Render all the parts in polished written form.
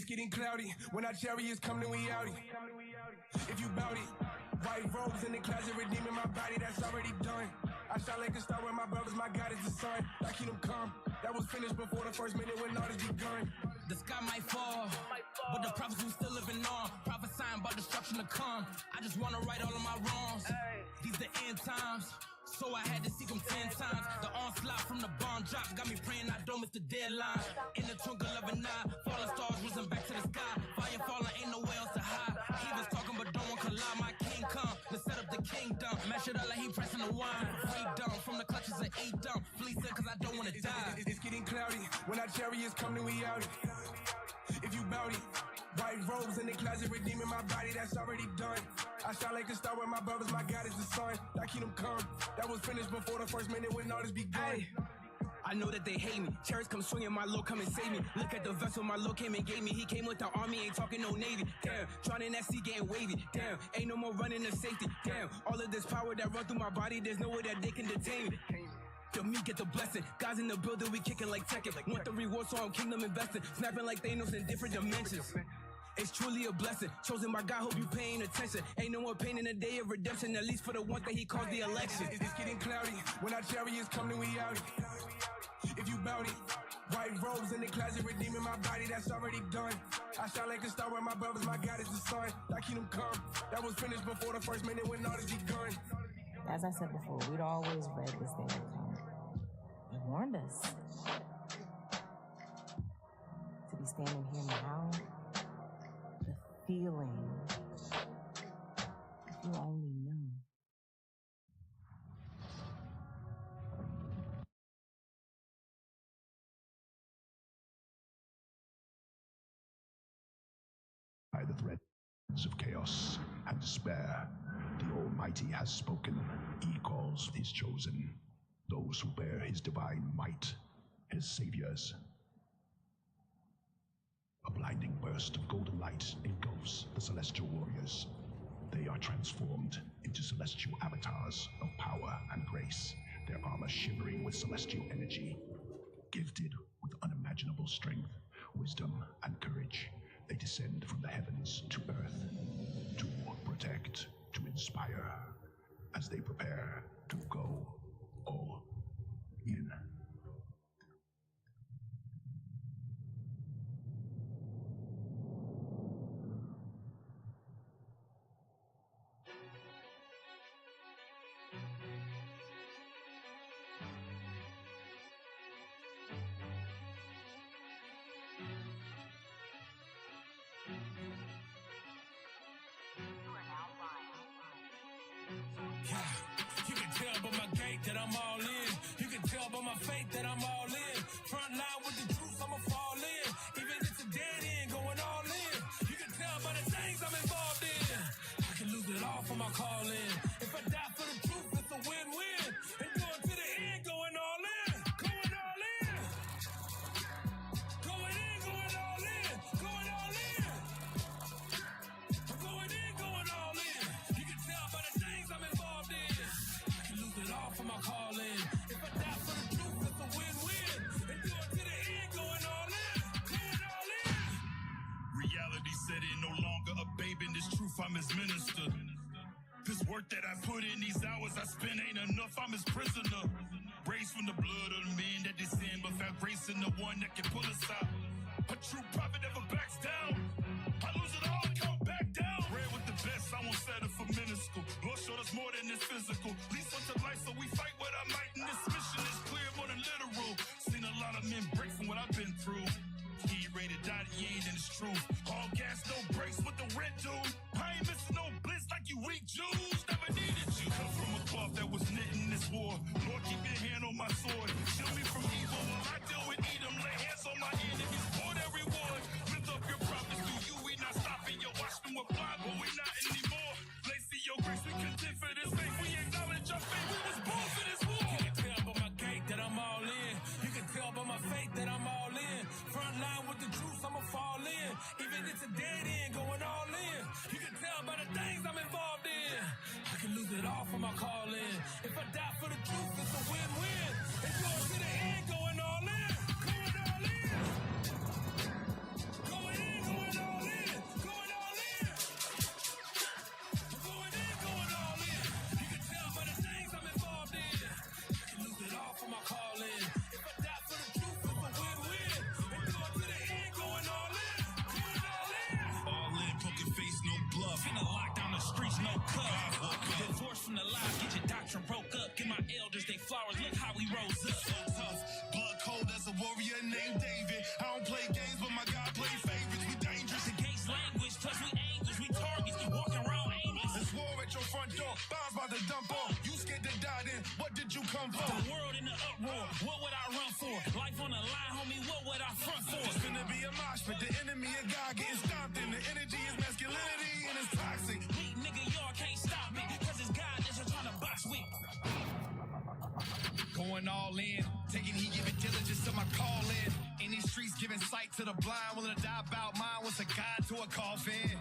getting cloudy. When our chariots come, then we outie. If you bout it, white robes in the closet, redeeming my body, that's already done. I shine like a star with my brothers, my God is the sun. I keep them calm. That was finished before the first minute when all this begun. The sky might fall, but the prophets we still living on. Prophesying about destruction to come. I just wanna right all of my wrongs. These the end times, so I had to seek them 10 times. The onslaught from the bomb drop got me praying I don't miss the deadline. In the twinkle of an eye, falling stars risen back to the sky. Fire falling, ain't nowhere else to hide. He was talking but don't want to lie. My king come to set up the kingdom. Mash it up like he pressing the wine. Freedom from the clutches of Edom. Fleece cause I don't want to die. It's getting cloudy. When our chariots come, then we out. If you bout it, white robes in the closet, redeeming my body, that's already done. I shine like a star with my brothers, my God is the sun. I keep them calm. That was finished before the first minute when all this begun. I know that they hate me. Chariots come swinging, my Lord come and save me. Look at the vessel my Lord came and gave me. He came with the army, ain't talking no navy. Damn, drowning that sea getting wavy. Damn, ain't no more running to safety. Damn, all of this power that run through my body, there's no way that they can detain me. The me get the blessing. Guys in the building, we kicking like Tekken. Want the reward, so I'm kingdom investing. Snapping like Thanos in different dimensions. It's truly a blessing. Chosen by God, hope you paying attention. Ain't no more pain in the day of redemption, at least for the ones that he calls the election. It's getting cloudy. When our chariots come, then we out. If you bout it, white robes in the closet, redeeming my body, that's already done. I shine like a star with my brothers, my God is the sun. I keep them calm. That was finished before the first minute when all this begun. As I said before, we'd always read this thing coming. He warned us to be standing here now. The feeling, if you only knew. By the threads of chaos and despair, the Almighty has spoken. He calls his chosen, those who bear his divine might, his saviors. A blinding burst of golden light engulfs the celestial warriors. They are transformed into celestial avatars of power and grace, their armor shimmering with celestial energy. Gifted with unimaginable strength, wisdom, and courage, they descend from the heavens to earth to protect, to inspire, as they prepare to go all in. You can tell by my gait that I'm all in. You can tell by my faith that I'm all in. Front line with the truth, I'ma fall in. Even if it's a dead end, going all in. You can tell by the things I'm involved in. I can lose it all for my calling. If I die for the truth, it's a win-win. And going to the end, going all in. Going all in. Going in, going all in. Going all in. I'm going in, going all in. You can tell by the things I'm involved in. I can lose it all for my calling. If I die for the truth, it's a win-win. And going to the end, going all in. Going all in. Reality set in, no longer a babe in this truth, I'm his minister. This work that I put in, these hours I spend ain't enough, I'm his prisoner. Raised from the blood of the men that they sin, but found grace in the one that can pull us out. A true prophet never backs down. I lose it all and come back down. Ran with the best, I won't settle for minuscule. Lord showed us more than this physical. Least unto life, so we fight what I might, and this mission is clear, more than literal. Seen a lot of men break from what I've been through. He ain't ready to die, he ain't in his truth. All gas, no brakes, what the rent do? I ain't missing no blitz like you weak Jews. Never needed you. Come from a cloth that was knit in this war. Lord, keep your hand on my sword. Shield me from evil while I deal with Edom. Lay hands on my enemies for their reward. Lift up your prophets through you, we not stopping. Your watchmen were blind, but we not anymore. Place see your grace, we contend for this faith. We acknowledge our faith, we was born for this war. You can tell by my gait that I'm all in. You can tell by my faith that I'm all in. Front line with the truth, I'ma fall in. Even if it's a dead end, going all in. You can tell by the things I'm involved in. I can lose it all for my calling. If I die for the truth, it's a win-win. And going to the end, going all in. Going all in. Going in, going from the lies, get your doctrine broke up. Give my elders they flowers, look how we rose up. So tough, blood cold as a warrior named David. I don't play games, but my God play favorites. We dangerous. Against language, plus we angels, we targets, walking around aimless. There's war at your front door, bombs about to dump on. You scared to die then, what did you come for? The world in the uproar, what would I run for? Life on the line, homie, what would I front for? It's gonna be a mosh, but the enemy of God getting stomped in. The energy is masculinity and it's toxic. Weak nigga, y'all can't stop me, cause it's God that's just trying to box weak. Going all in, taking heed, giving diligence to my calling. In these streets, giving sight to the blind, willing to die about mine. What's a God to a coffin?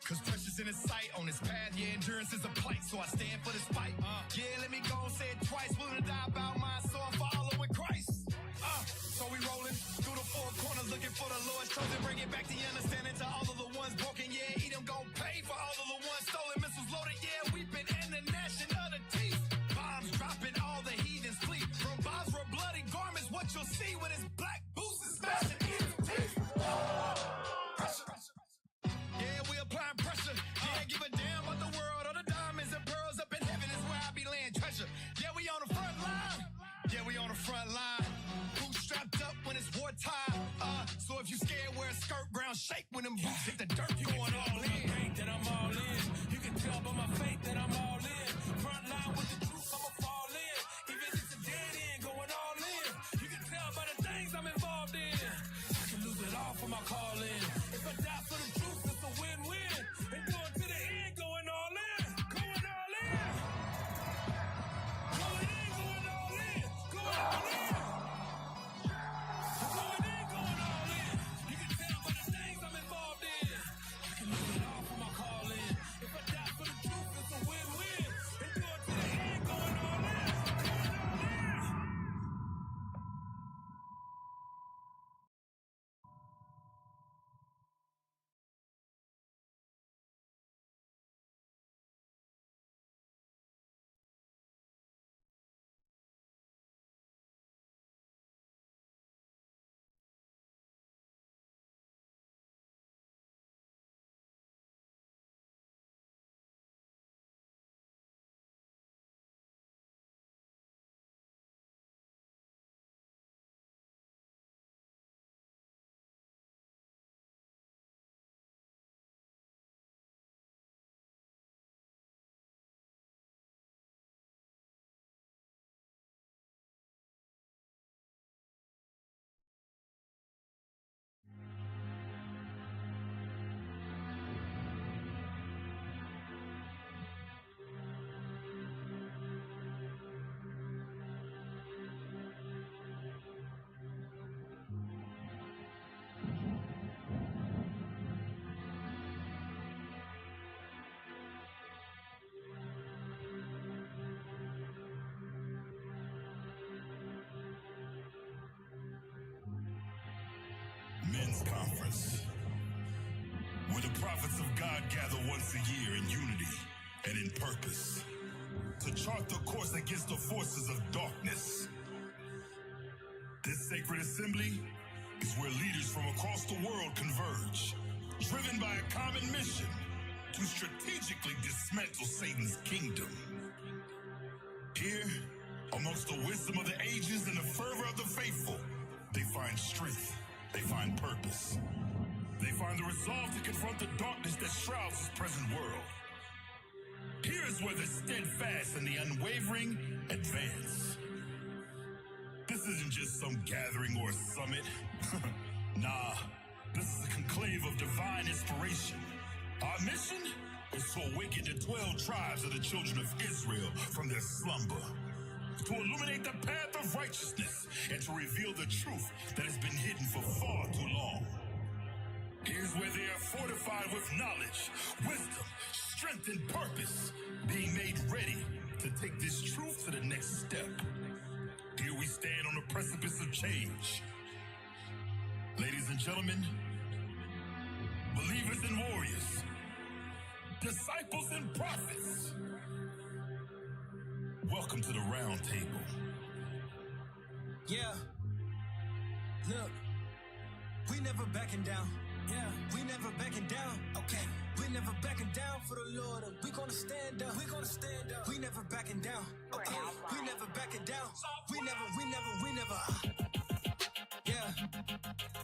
Cause precious in his sight, on his path, yeah, endurance is a plight. So I stand for this fight. Yeah, let me go and say it twice, willing to die about mine, so I'm following Christ. So we rolling through the four corners, looking for the Lord's chosen. Bring it back to your understanding to all of the ones broken. Yeah, he them gon' pay for all of the ones stolen. Missiles loaded, yeah, weeping and the gnashing of the teeth. Bombs dropping, all the heathens flee. From bombs for bloody garments, what you'll see when it's black boots is smashing his teeth. Yeah, we applying pressure. Yeah, give a damn about the world. All the diamonds and pearls up in heaven is where I be laying treasure. Yeah, we on the front line. Yeah, we on the front line. Boots strapped up when it's wartime. So if you scared, wear a skirt, ground shake when them boots hit the dirt. You going all in. That I'm all in. You can tell by my faith that I'm all in. Front line with the truth, I'ma fall in. Even if it's a dead end, going all in. You can tell by the things I'm involved in. I can lose it all for my calling. If I die for the truth, it's a win-win. And going to the end, going all in. Going all in. Going in, going all in. Going all in. Going in, going all in. You can tell by the things I'm involved in. I can lose it all for my calling. If I die for the truth, it's a win-win. And going to the end, going all in. Going all in. Men's Conference, where the prophets of God gather once a year in unity and in purpose to chart the course against the forces of darkness. This sacred assembly is where leaders from across the world converge, driven by a common mission to strategically dismantle Satan's kingdom. Here, amongst the wisdom of the ages and the fervor of the faithful, they find strength. They find purpose. They find the resolve to confront the darkness that shrouds this present world. Here is where the steadfast and the unwavering advance. This isn't just some gathering or a summit. Nah, this is a conclave of divine inspiration. Our mission is to awaken the 12 tribes of the children of Israel from their slumber, to illuminate the path of righteousness, and to reveal the truth that has been hidden for far too long. Here's where they are fortified with knowledge, wisdom, strength, and purpose, being made ready to take this truth to the next step. Here we stand on the precipice of change. Ladies and gentlemen, believers and warriors, disciples and prophets, welcome to the round table. Yeah. Look, we never backing down. Yeah, we never backing down. Okay, we never backing down for the Lord, and we gonna stand up. We gonna stand up. We never backing down. Okay, we never backing down. We never. Yeah,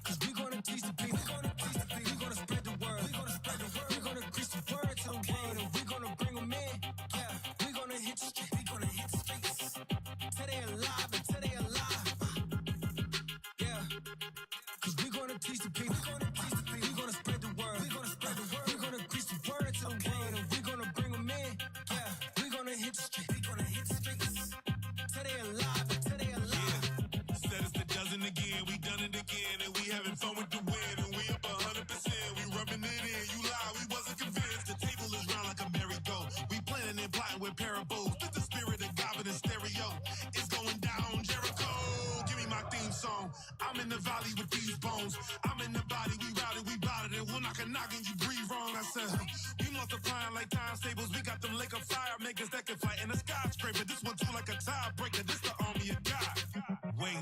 cause we gonna teach the people. We gonna teach the people. We gonna spread the word. We gonna spread the word. We gonna preach the word to the world, and we gonna bring them in. Yeah, we gonna hit the street. We gonna hit the streets. Till they alive and till they alive. Yeah, cause we gonna teach the people. We gonna teach the people. We gonna spread the word. We gonna spread the word. We gonna preach the word to the world, and we gonna bring them in. Yeah, we gonna hit the street. We gonna hit the streets. Till they alive and till they alive. Said it's the dozen again, we done it again, and we having fun with the win, and we up 100%. We rubbing it in, you lie, we wasn't convinced. The table is round like a merry-go. We planning and plotting with parables. With the spirit of God in stereo. It's going down, Jericho. Give me my theme song. I'm in the valley with these bones. I'm in the body, we rowdy, we bout it, and we'll knock a knock and you breathe wrong. I said, we multiplying like time stables. We got them lake of fire makers that can fight in a skyscraper. This one too like a tiebreaker. This the army of God. Wait,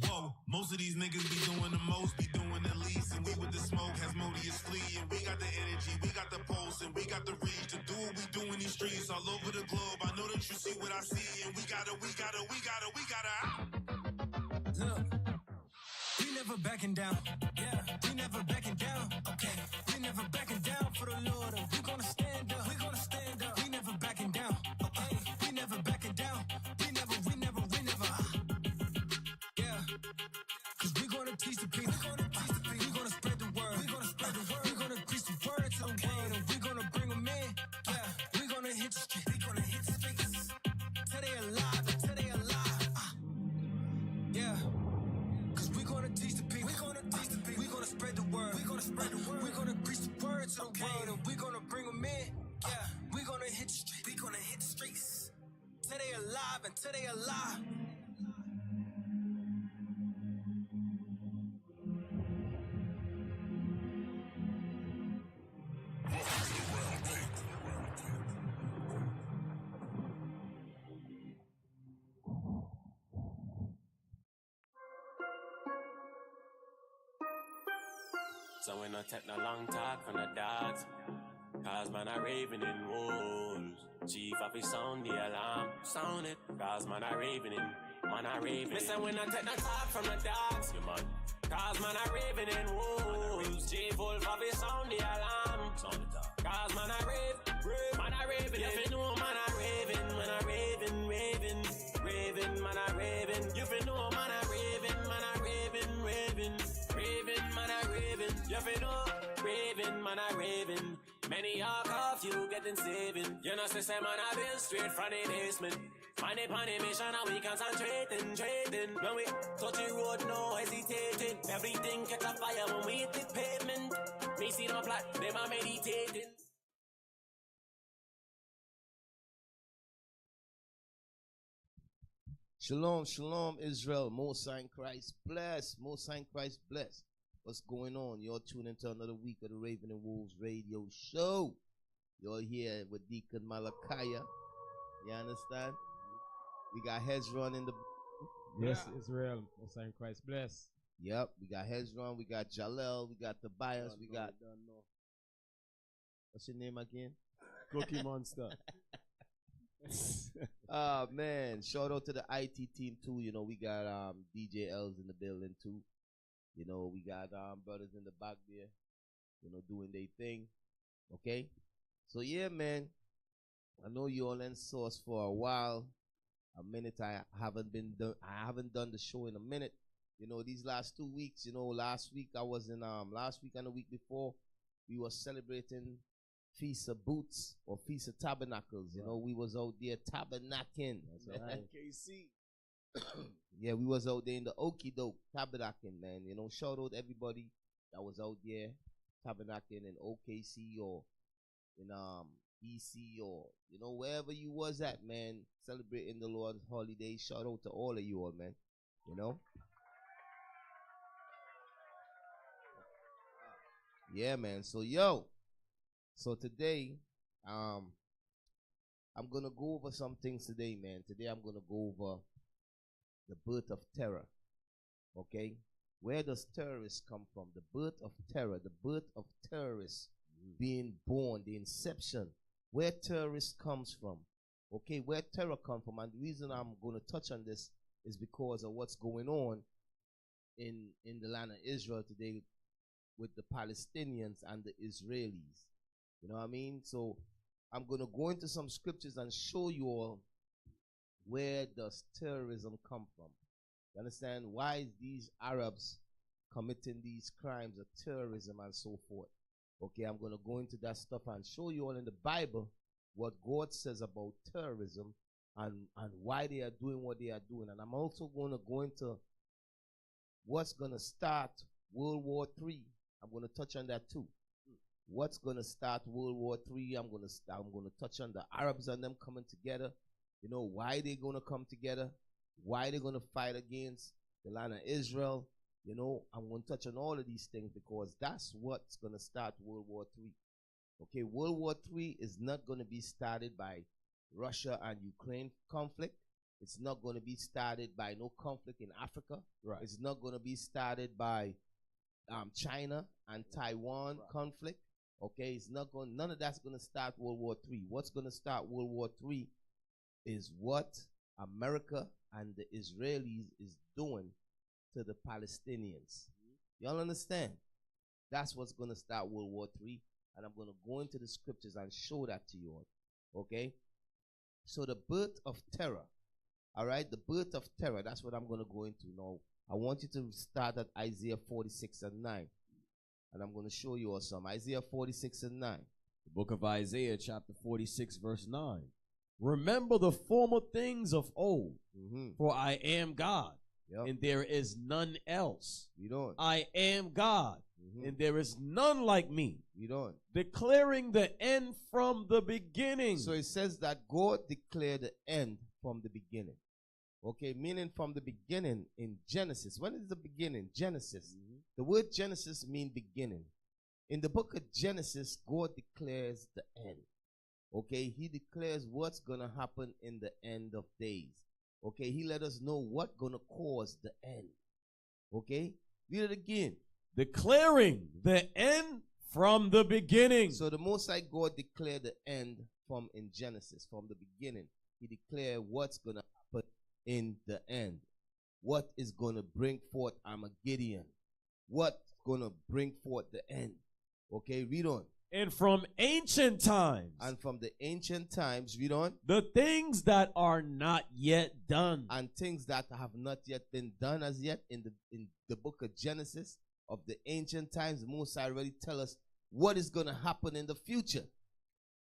whoa, most of these niggas be doing the most, be doing the least, and we with the smoke, Hasmodeus flee, and we got the energy, we got the pulse, and we got the reach to do what we do in these streets all over the globe. I know that you see what I see, and we gotta. Look, we never backing down. Yeah, we never backing down. Okay, we never backing down for the Lord, and we gonna stand up. We gonna stand up. We never backing down. Okay, we never backing down. We never. Yeah, cause we gonna teach the people. We gonna teach the people. We gonna spread the word. We gonna spread the word. We gonna preach the word to the world, and we gonna bring them in. Yeah, we gonna hit the street. We gonna hit the streets. Till they alive, until they alive. Yeah, cause we gonna teach the people. We gonna teach the people. We gonna spread the word. We gonna spread the word. We gonna preach the word to the world, and we gonna bring them in. Yeah, we gonna hit the street. We gonna hit the streets. Till they alive, until they alive. So we no take no long talk from the dogs, cause man I raving in wolves. Chief of his sound the alarm, sound it, cause man I raving in, man I raving. Listen we no take no talk from the dogs, you man, cause man I raving in wolves. Chief Wolf of his sound the alarm, sound it, cause man I man I raving. You fi know man I raving, man I raving, raving, man I raving. You fi know man I raving, man I raving, man I raving. You fi know, raving, man I raving. Many are off you getting saving. You know say man I been straight from the basement. Money upon the mission and we concentrating, trading. When we touch the road, no hesitating. Everything catch a fire when we hit the pavement. Me see them plot, them are meditating. Shalom, shalom, Israel. Most High in Christ bless. Most High in Christ bless. What's going on? You're tuning into another week of the Raven and Wolves radio show. You're here with Deacon Malachiah. You understand? We got Hezron in the... Yes, Israel. Most High in Christ bless. Yep, we got Hezron, we got Jalel, we got Tobias, we got... What's your name again? Cookie Monster. Man, shout out to the IT team too. You know, we got DJ L's in the building too. You know, we got brothers in the back there, you know, doing their thing. Okay? So yeah, man. I know you all in source for a while. A minute I haven't done the show in a minute. You know, these last 2 weeks, you know, last week I was in last week and the week before, we were celebrating Feast of Boots or Feast of Tabernacles. You know, we was out there tabernacling. That's right. KC. Yeah, we was out there in the Okie Doke tabernacling, man. You know, shout out everybody that was out there tabernacling in OKC or in EC or, you know, wherever you was at, man, celebrating the Lord's holiday. Shout out to all of you all, man. You know? Yeah, man. So today, I'm gonna go over some things today, man. Today I'm gonna go over the birth of terror. Okay? Where does terrorists come from? The birth of terror, the birth of terrorists being born, the inception, where terrorists comes from. Okay, where terror comes from. And the reason I'm going to touch on this is because of what's going on in the land of Israel today with the Palestinians and the Israelis. You know what I mean? So I'm going to go into some scriptures and show you all where does terrorism come from. You understand? Why is these Arabs committing these crimes of terrorism and so forth? Okay, I'm going to go into that stuff and show you all in the Bible what God says about terrorism and why they are doing what they are doing. And I'm also going to go into what's going to start World War III. I'm going to touch on that too. What's going to start World War III? I'm going to touch on the Arabs and them coming together. You know, why they're going to come together, why they're going to fight against the land of Israel. You know, I'm going to touch on all of these things because that's what's going to start World War III. Okay, World War III is not going to be started by Russia and Ukraine conflict. It's not going to be started by no conflict in Africa. Right. It's not going to be started by China and Taiwan conflict. Okay, it's not going. None of that's going to start World War III. What's going to start World War III is what America and the Israelis is doing to the Palestinians. Y'all understand? That's what's going to start World War III, and I'm going to go into the scriptures and show that to you all. Okay? So the birth of terror. All right? The birth of terror. That's what I'm going to go into now. I want you to start at Isaiah 46 and 9. And I'm going to show you all some. Isaiah 46 and 9. The book of Isaiah, chapter 46, verse 9. Remember the former things of old, for I am God, and there is none else. I am God, and there is none like me. Declaring the end from the beginning. So it says that God declared the end from the beginning. Okay, meaning from the beginning in Genesis. When is the beginning? Genesis. The word Genesis means beginning. In the book of Genesis, God declares the end. Okay, he declares what's going to happen in the end of days. Okay, he let us know what's going to cause the end. Okay, read it again. Declaring the end from the beginning. So the Most High God declared the end from in Genesis, from the beginning. He declared what's going to happen in the end. What is going to bring forth Armageddon? What's going to bring forth the end? Okay, read on. And from ancient times. And from the ancient times, read on. The things that are not yet done. And things that have not yet been done as yet in the book of Genesis of the ancient times. Moses already tell us what is going to happen in the future.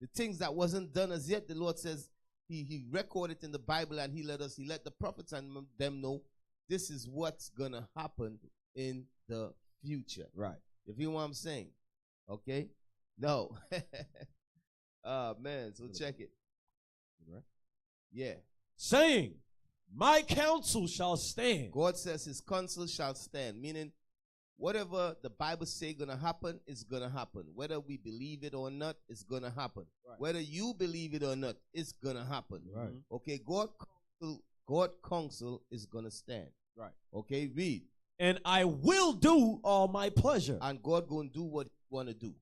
The things that wasn't done as yet, the Lord says he recorded in the Bible and he let the prophets and them know this is what's going to happen in the future. Right. You feel what I'm saying? Okay? No. Oh, man. So check it. Right? Yeah. Saying, my counsel shall stand. God says his counsel shall stand. Meaning, whatever the Bible say going to happen is going to happen. Whether we believe it or not, it's going to happen. Right. Whether you believe it or not, it's going to happen. Right. Okay, God counsel is going to stand. Right. Okay, read. And I will do all my pleasure. And God going to do what he want to do.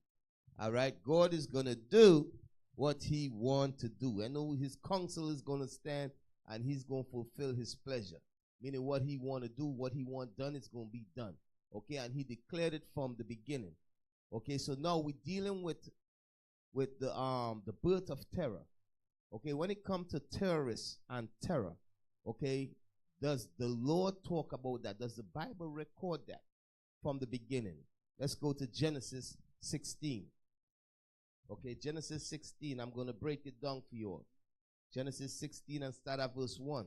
All right, God is going to do what he want to do. I know his counsel is going to stand and he's going to fulfill his pleasure. Meaning what he want to do, what he want done, is going to be done. Okay, and he declared it from the beginning. Okay, so now we're dealing with the birth of terror. Okay, when it comes to terrorists and terror, okay, does the Lord talk about that? Does the Bible record that from the beginning? Let's go to Genesis 16. Okay, Genesis 16. I'm going to break it down for you all. Genesis 16 and start at verse 1.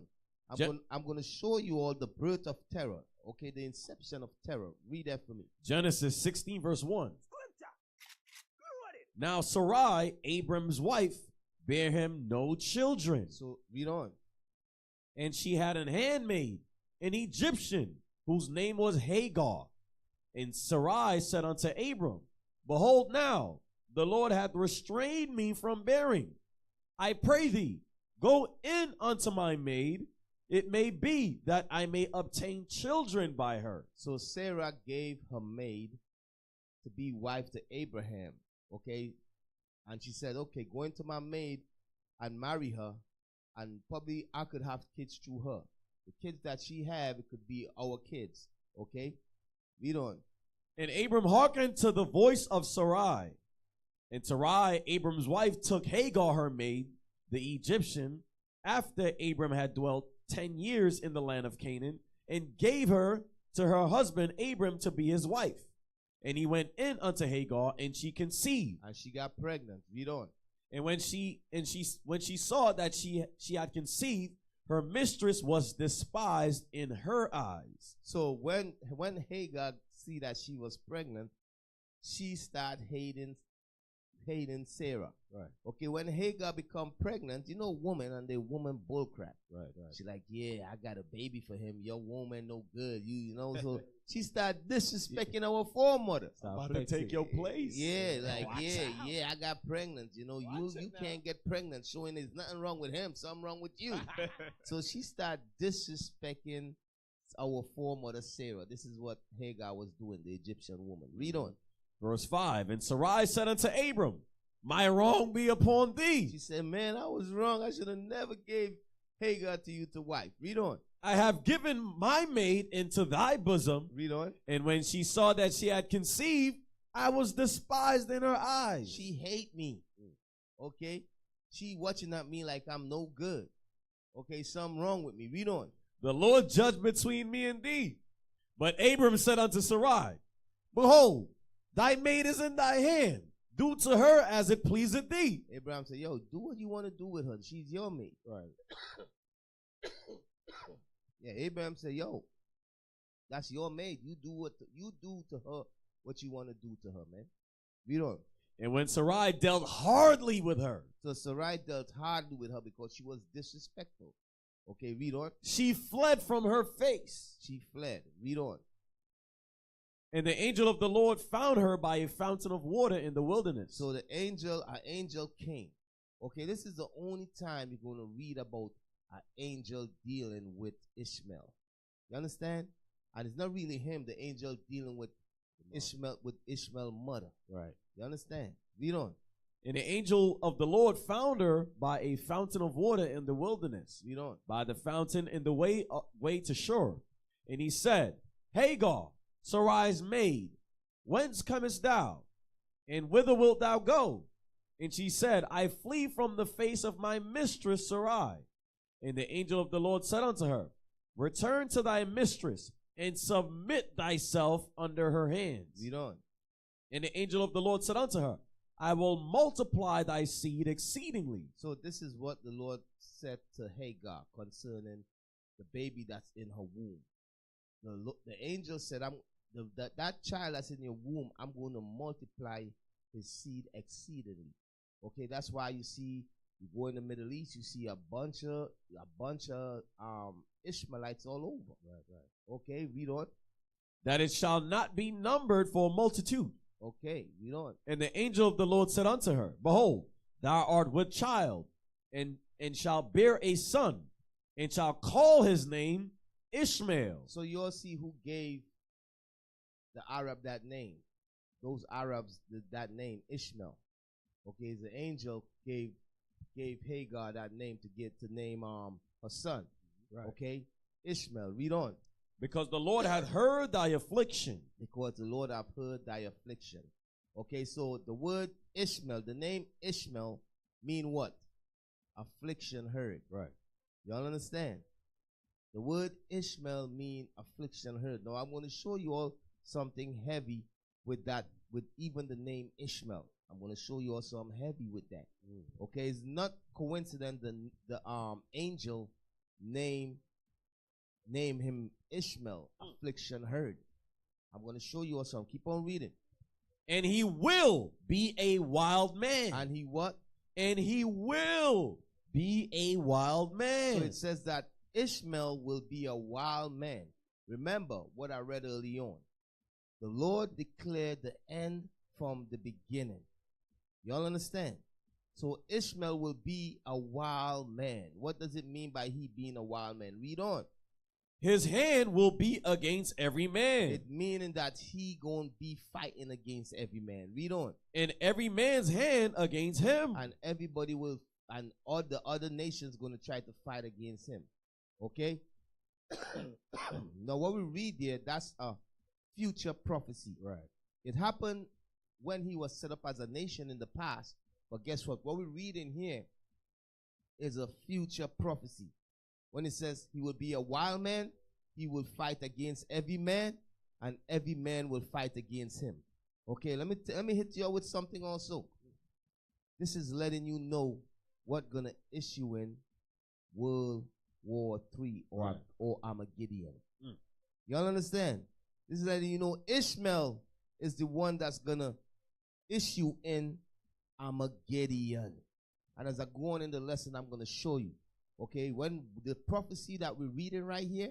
I'm going to show you all the birth of terror. Okay, the inception of terror. Read that for me. Genesis 16 verse 1. Now Sarai, Abram's wife, bare him no children. So read on. And she had an handmaid, an Egyptian, whose name was Hagar. And Sarai said unto Abram, behold now, the Lord hath restrained me from bearing. I pray thee, go in unto my maid, it may be that I may obtain children by her. So Sarah gave her maid to be wife to Abraham, okay? And she said, okay, go into my maid and marry her, and probably I could have kids through her. The kids that she have, it could be our kids, okay? Read on. And Abram hearkened to the voice of Sarai. And Sarai, Abram's wife, took Hagar, her maid, the Egyptian, after Abram had dwelt 10 years in the land of Canaan, and gave her to her husband Abram to be his wife. And he went in unto Hagar, and she conceived. And she got pregnant. Read on. And when she saw that she had conceived, her mistress was despised in her eyes. So when Hagar see that she was pregnant, she started hating Sarah. Right. Okay, when Hagar become pregnant, you know woman and the woman bullcrap. Right. She like, yeah, I got a baby for him. Your woman no good. You know, so she start disrespecting our foremother. About to take your place. Yeah, like, yeah, I got pregnant. You know, you can't get pregnant, showing there's nothing wrong with him, something wrong with you. So she start disrespecting our foremother Sarah. This is what Hagar was doing, the Egyptian woman. Read on. Verse 5, and Sarai said unto Abram, my wrong be upon thee. She said, man, I was wrong. I should have never gave Hagar to you to wife. Read on. I have given my maid into thy bosom. Read on. And when she saw that she had conceived, I was despised in her eyes. She hate me. Okay? She watching at me like I'm no good. Okay, something wrong with me. Read on. The Lord judged between me and thee. But Abram said unto Sarai, behold, thy maid is in thy hand. Do to her as it pleaseth thee. Abraham said, yo, do what you want to do with her. She's your maid. Right. Yeah, Abraham said, yo, that's your maid. You do to her what you want to do to her, man. Read on. And when Sarai dealt hardly with her. So Sarai dealt hardly with her because she was disrespectful. Okay, read on. She fled from her face. She fled. Read on. And the angel of the Lord found her by a fountain of water in the wilderness. So an angel came. Okay, this is the only time you're going to read about an angel dealing with Ishmael. You understand? And it's not really him, the angel dealing with Ishmael's mother. Right. You understand? Read on. And the angel of the Lord found her by a fountain of water in the wilderness. Read on. By the fountain in the way to shore. And he said, Hagar, Sarai's maid, whence comest thou? And whither wilt thou go? And she said, I flee from the face of my mistress Sarai. And the angel of the Lord said unto her, return to thy mistress, and submit thyself under her hands. Read on. And the angel of the Lord said unto her, I will multiply thy seed exceedingly. So this is what the Lord said to Hagar concerning the baby that's in her womb. The angel said, that child that's in your womb, I'm going to multiply his seed exceedingly. Okay, that's why you see, you go in the Middle East, you see a bunch of Ishmaelites all over. Right. Okay, read on. That it shall not be numbered for a multitude. Okay, read on. And the angel of the Lord said unto her, behold, thou art with child, and shalt bear a son, and shall call his name Ishmael. So you'll see who gave the Arab that name. Those Arabs, that name, Ishmael. Okay, the angel gave Hagar that name to name her son. Right. Okay, Ishmael. Read on. Because the Lord hath heard thy affliction. Because the Lord hath heard thy affliction. Okay, so the word Ishmael, the name Ishmael, mean what? Affliction heard. Right. Y'all understand? The word Ishmael mean affliction heard. Now I'm going to show you all something heavy with that, with even the name Ishmael. I'm going to show you all something heavy with that. Okay, it's not coincident the angel name him Ishmael, affliction heard. I'm going to show you all something. Keep on reading. And he will be a wild man. And he what? And he will be a wild man. So it says that Ishmael will be a wild man. Remember what I read early on. The Lord declared the end from the beginning. Y'all understand? So Ishmael will be a wild man. What does it mean by he being a wild man? Read on. His hand will be against every man. It meaning that he gonna be fighting against every man. Read on. And every man's hand against him. And everybody will, and all the other nations gonna try to fight against him. Okay? Now what we read there, that's a future prophecy. Right. It happened when he was set up as a nation in the past. But guess what? What we read in here is a future prophecy. When it says he will be a wild man, he will fight against every man, and every man will fight against him. Okay, let me hit you with something also. This is letting you know what gonna issue in World War III or Armageddon. Y'all understand? This is letting you know Ishmael is the one that's gonna issue in Armageddon. And as I go on in the lesson, I'm gonna show you. Okay, when the prophecy that we're reading right here,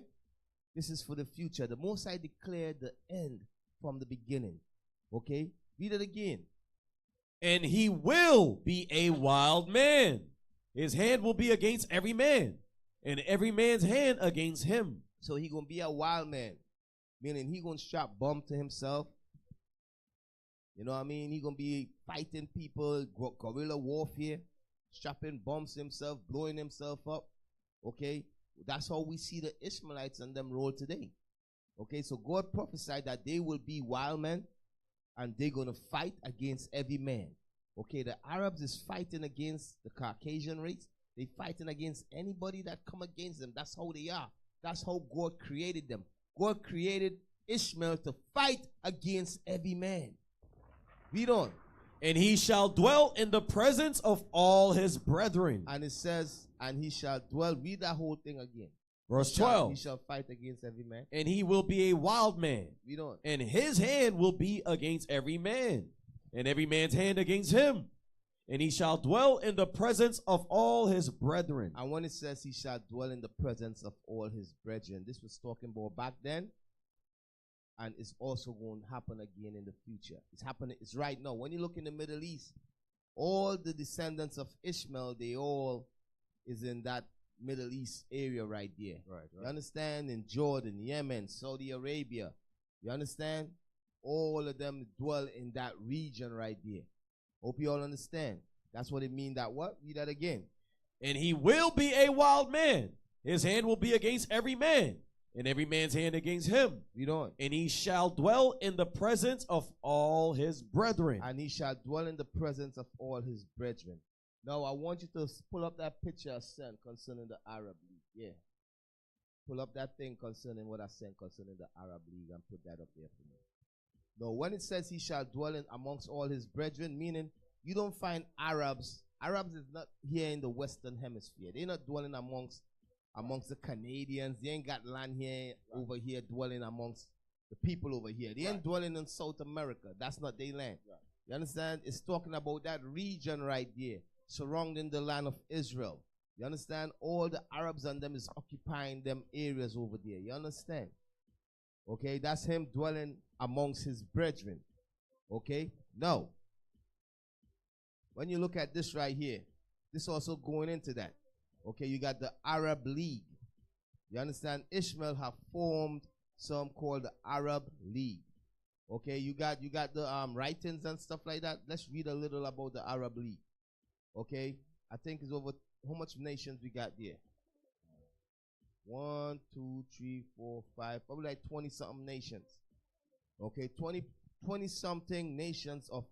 this is for the future. The Most High declared the end from the beginning. Okay, read it again. And he will be a wild man. His hand will be against every man, and every man's hand against him. So he gonna be a wild man, meaning he gonna strap bomb to himself. You know what I mean? He gonna be fighting people, guerrilla warfare, strapping bombs to himself, blowing himself up. Okay, that's how we see the Ishmaelites and them roll today. Okay, so God prophesied that they will be wild men, and they're gonna fight against every man. Okay, the Arabs is fighting against the Caucasian race. They fighting against anybody that come against them. That's how they are. That's how God created them. God created Ishmael to fight against every man. Read on. And he shall dwell in the presence of all his brethren. And it says, and he shall dwell. Read that whole thing again. Verse 12. He shall fight against every man. And he will be a wild man. Read on. And his hand will be against every man, and every man's hand against him. And he shall dwell in the presence of all his brethren. And when it says he shall dwell in the presence of all his brethren, this was talking about back then. And it's also going to happen again in the future. It's happening. It's right now. When you look in the Middle East, all the descendants of Ishmael, they all is in that Middle East area right there. Right. You understand? In Jordan, Yemen, Saudi Arabia. You understand? All of them dwell in that region right there. Hope you all understand. That's what it means. That what? Read that again. And he will be a wild man. His hand will be against every man, and every man's hand against him. Read on. And he shall dwell in the presence of all his brethren. And he shall dwell in the presence of all his brethren. Now, I want you to pull up that picture I sent concerning the Arab League. Yeah. Pull up that thing concerning what I sent concerning the Arab League and put that up there for me. Now, when it says he shall dwell in amongst all his brethren, meaning you don't find Arabs. Arabs is not here in the Western Hemisphere. They're not dwelling amongst the Canadians. They ain't got land here, over here, dwelling amongst the people over here. They ain't dwelling in South America. That's not their land. Right. You understand? It's talking about that region right there, surrounding the land of Israel. You understand? All the Arabs and them is occupying them areas over there. You understand? Okay, that's him dwelling amongst his brethren. Okay? Now, when you look at this right here, this also going into that. Okay, you got the Arab League. You understand? Ishmael have formed some called the Arab League. Okay, you got the writings and stuff like that. Let's read a little about the Arab League. Okay, I think it's over. How much nations we got there? 1, 2, 3, 4, 5, probably like 20-something nations. Okay, 20-something nations of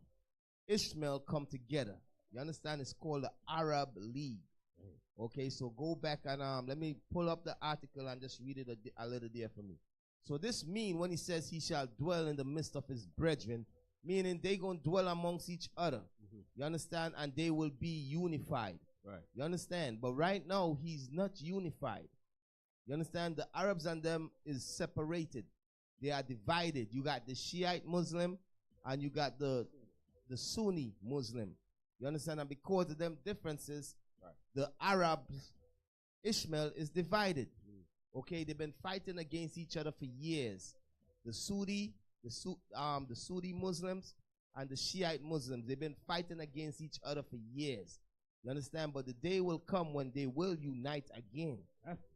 Ishmael come together. You understand? It's called the Arab League. Okay, so go back and let me pull up the article and just read it a little there for me. So this mean when he says he shall dwell in the midst of his brethren, meaning they going to dwell amongst each other. You understand? And they will be unified. Right. You understand? But right now, he's not unified. You understand? The Arabs and them is separated. They are divided. You got the Shiite Muslim and you got the Sunni Muslim. You understand? And because of them differences, the Arabs, Ishmael is divided. Okay, they've been fighting against each other for years. The Sunni Muslims and the Shiite Muslims. They've been fighting against each other for years. You understand? But the day will come when they will unite again.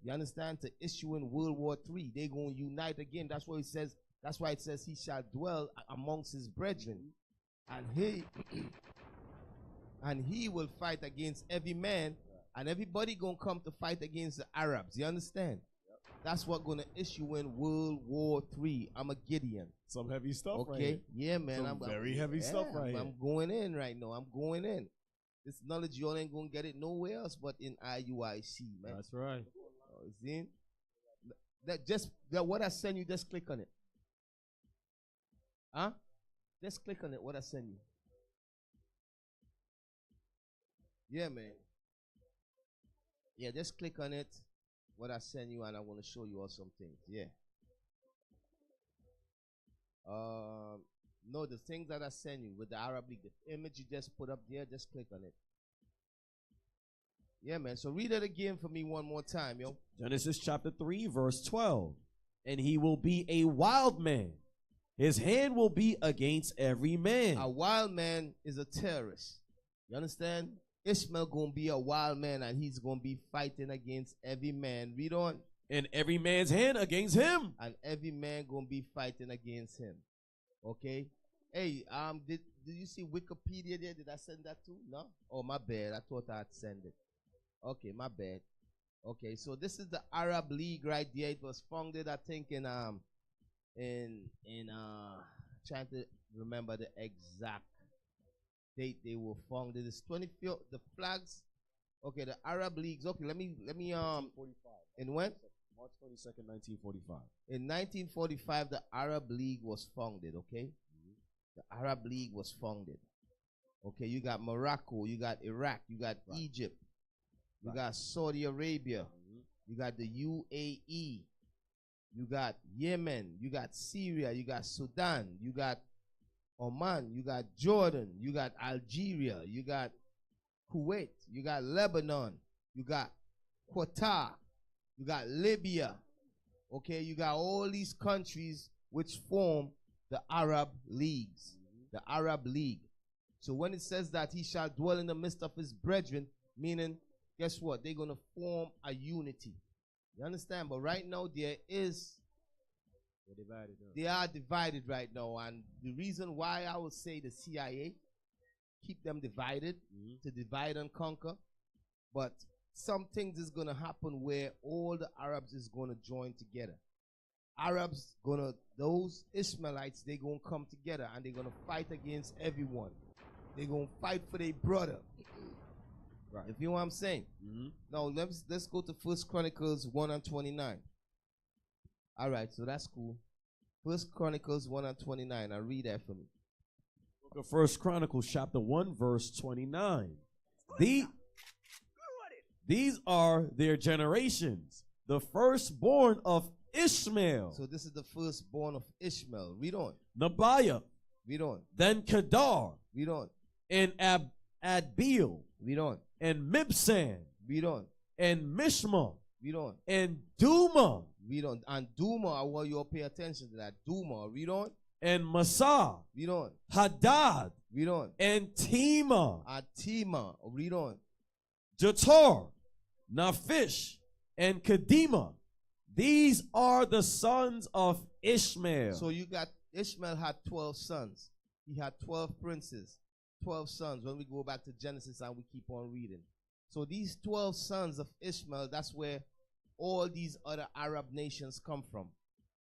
You understand? To issue in World War III. They're going to unite again. That's what it says. That's why it says he shall dwell amongst his brethren. And he will fight against every man. And everybody going to come to fight against the Arabs. You understand? That's what going to issue in World War III. I'm a Gideon. Some heavy stuff okay? right here. Yeah, man. Some very heavy stuff right here. I'm going in right now. I'm going in. This knowledge, you all ain't going to get it nowhere else but in IUIC, man. That's right. See? What I send you, just click on it. Huh? Just click on it, what I send you. Yeah, man. Yeah, just click on it, what I send you, and I want to show you all some things. Yeah. No, the things that I send you with the Arab League, the image you just put up there, just click on it. Yeah, man. So read it again for me one more time, yo. Genesis chapter 3, verse 12. And he will be a wild man. His hand will be against every man. A wild man is a terrorist. You understand? Ishmael going to be a wild man, and he's going to be fighting against every man. Read on. And every man's hand against him. And every man going to be fighting against him. Okay? Hey, did you see Wikipedia there? Did I send that too? No? Oh, my bad. I thought I'd send it. Okay, my bad. Okay, so this is the Arab League right there. It was founded, I think, in trying to remember the exact date they were founded. It's 25th. The flags. Okay, the Arab Leagues. Okay, let me 1945. In when? March 22nd, 1945. In 1945, the Arab League was founded. Okay, the Arab League was founded. Okay, you got Morocco, you got Iraq, you got Egypt, you got Saudi Arabia, you got the UAE, you got Yemen, you got Syria, you got Sudan, you got Oman, you got Jordan, you got Algeria, you got Kuwait, you got Lebanon, you got Qatar, you got Libya. Okay, you got all these countries which form the Arab Leagues, the Arab League. So when it says that he shall dwell in the midst of his brethren, meaning, guess what? They're going to form a unity. You understand? But right now they are divided right now. And the reason why I would say the CIA keep them divided, to divide and conquer. But some things is going to happen where all the Arabs is going to join together. Those Ishmaelites, they're going to come together and they're going to fight against everyone. They're going to fight for their brother. Right. If you know what I'm saying. Now, let's go to 1 Chronicles 1:29. All right, so that's cool. 1 Chronicles 1:29. Now read that for me. Book of 1 Chronicles chapter 1, verse 29. These are their generations, the firstborn of Ishmael. So this is the firstborn of Ishmael. Read on. Nabiah. Read on. Then Kedar. Read on. And Adbeel. Read on. And Mibsam. Read on. And Mishma. Read on. And Duma. Read on. And Duma, I want you to pay attention to that. Duma. Read on. And Massa. Read on. Hadad. Read on. And Tema. And Tema. Read on. Jator. Naphish. And Kedema. These are the sons of Ishmael. So you got, Ishmael had 12 sons. He had 12 princes, 12 sons. When we go back to Genesis and we keep on reading. So these 12 sons of Ishmael, that's where all these other Arab nations come from.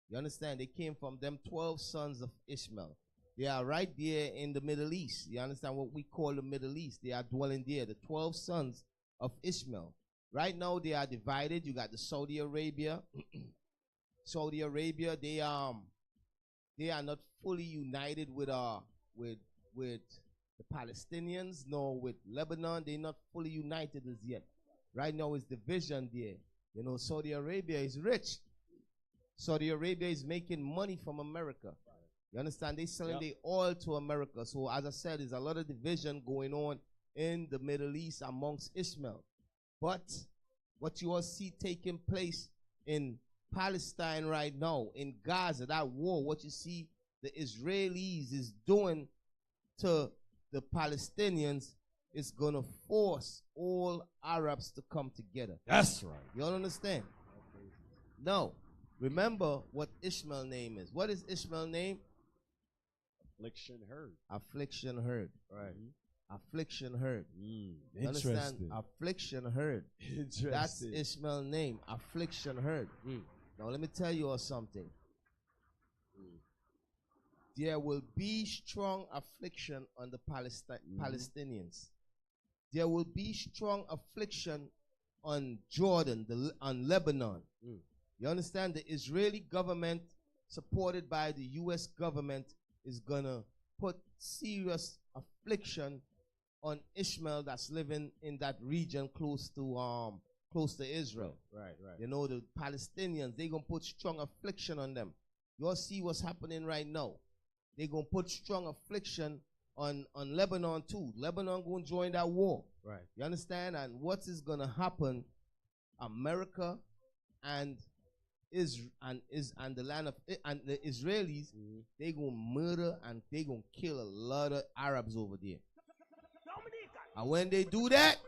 You understand? They came from them 12 sons of Ishmael. They are right there in the Middle East. You understand what we call the Middle East? They are dwelling there, the 12 sons of Ishmael. Right now they are divided. You got the Saudi Arabia. Saudi Arabia, they are not fully united with the Palestinians, nor with Lebanon. They're not fully united as yet. Right now it's division there. You know, Saudi Arabia is rich. Saudi Arabia is making money from America. You understand? They're selling their oil to America. So as I said, there's a lot of division going on in the Middle East amongst Ishmael. But what you all see taking place in Palestine right now, in Gaza, that war, what you see the Israelis is doing to the Palestinians is going to force all Arabs to come together. That's right. You all understand? Now, remember what Ishmael's name is. What is Ishmael's name? Affliction heard. Affliction heard. Right. Affliction heard. Interesting. Understand? Affliction heard. Interesting. That's Ishmael's name. Affliction heard. Now let me tell you all something. There will be strong affliction on the Palestinians. There will be strong affliction on Jordan, on Lebanon. You understand? The Israeli government, supported by the U.S. government, is going to put serious affliction on Ishmael that's living in that region close to Israel. Right. You know, the Palestinians, they're going to put strong affliction on them. You all see what's happening right now. They're going to put strong affliction on Lebanon too. Lebanon going to join that war. Right. You understand? And what is going to happen, America and the land of and the Israelis, they going to murder and they going to kill a lot of Arabs over there. And when they do that,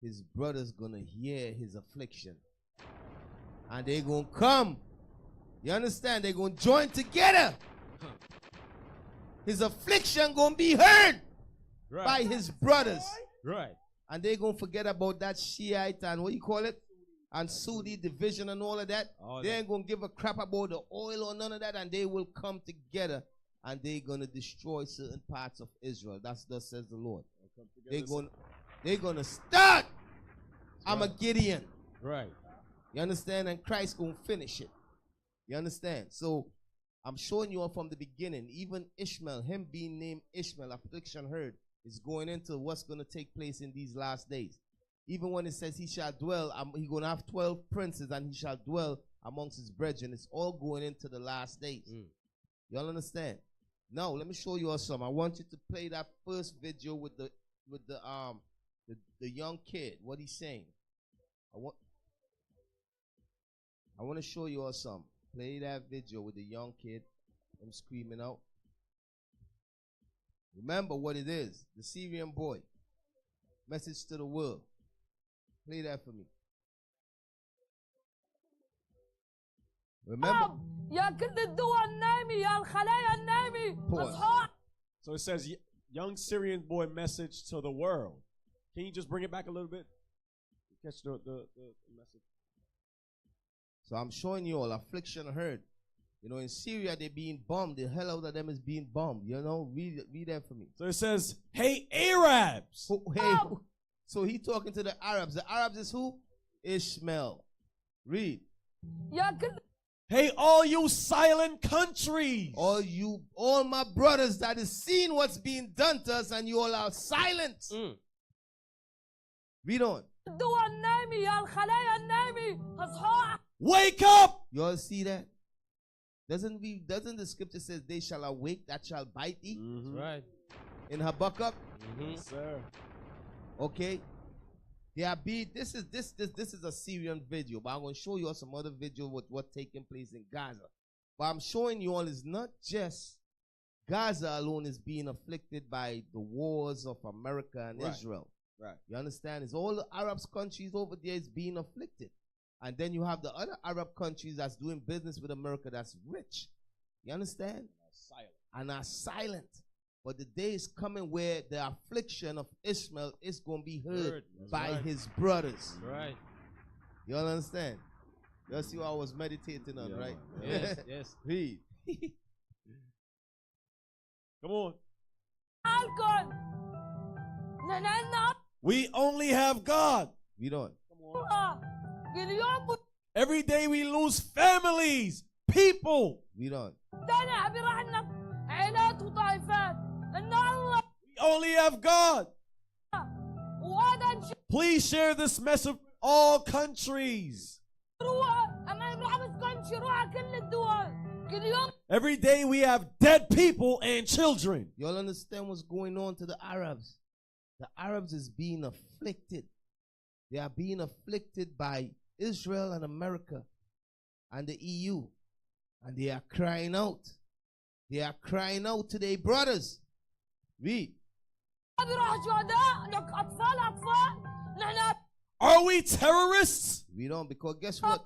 his brother's going to hear his affliction. And they going to come. You understand? They're going to join together. His affliction going to be heard by his brothers. Right. And they're going to forget about that Shiite and what you call it? And Sunni division and all of that. They ain't going to give a crap about the oil or none of that. And they will come together and they're going to destroy certain parts of Israel. That's thus says the Lord. They're going to start Armageddon. Right. You understand? And Christ going to finish it. You understand? So I'm showing you all from the beginning. Even Ishmael, him being named Ishmael, affliction heard, is going into what's going to take place in these last days. Even when it says he shall dwell, he's going to have 12 princes and he shall dwell amongst his brethren. It's all going into the last days. You all understand? Now, let me show you all some. I want you to play that first video with the young kid, what he's saying. I want to show you all some. Play that video with the young kid. I'm screaming out. Remember what it is. The Syrian boy. Message to the world. Play that for me. Remember. Pause. So it says, young Syrian boy message to the world. Can you just bring it back a little bit? Catch the message. So I'm showing you all affliction heard. You know, in Syria, they're being bombed. The hell out of them is being bombed. You know, read that for me. So it says, hey, Arabs. So he talking to the Arabs. The Arabs is who? Ishmael. Read. Hey, all you silent countries. All my brothers that is seeing what's being done to us and you all are silent. Read on. Wake up! You all see that? Doesn't the scripture says they shall awake that shall bite thee? Right. In Habakkuk? Yes, sir. Okay. This is a Syrian video, but I'm going to show you all some other video with what's taking place in Gaza. But I'm showing you all is not just Gaza alone is being afflicted by the wars of America and Israel. Right. You understand? It's all the Arab countries over there is being afflicted. And then you have the other Arab countries that's doing business with America that's rich. You understand? And are silent. But the day is coming where the affliction of Ishmael is going to be heard by his brothers. Right. You all understand? You see what I was meditating on, right? Yes, yes. Read. Come on. We only have God. Read on. Every day we lose families, people. Read on. We only have God. Please share this message with all countries. Every day we have dead people and children. You all understand what's going on to the Arabs? The Arabs is being afflicted. They are being afflicted by Israel and America and the EU. And they are crying out. They are crying out to their brothers. Read. Are we terrorists? We don't, because guess what?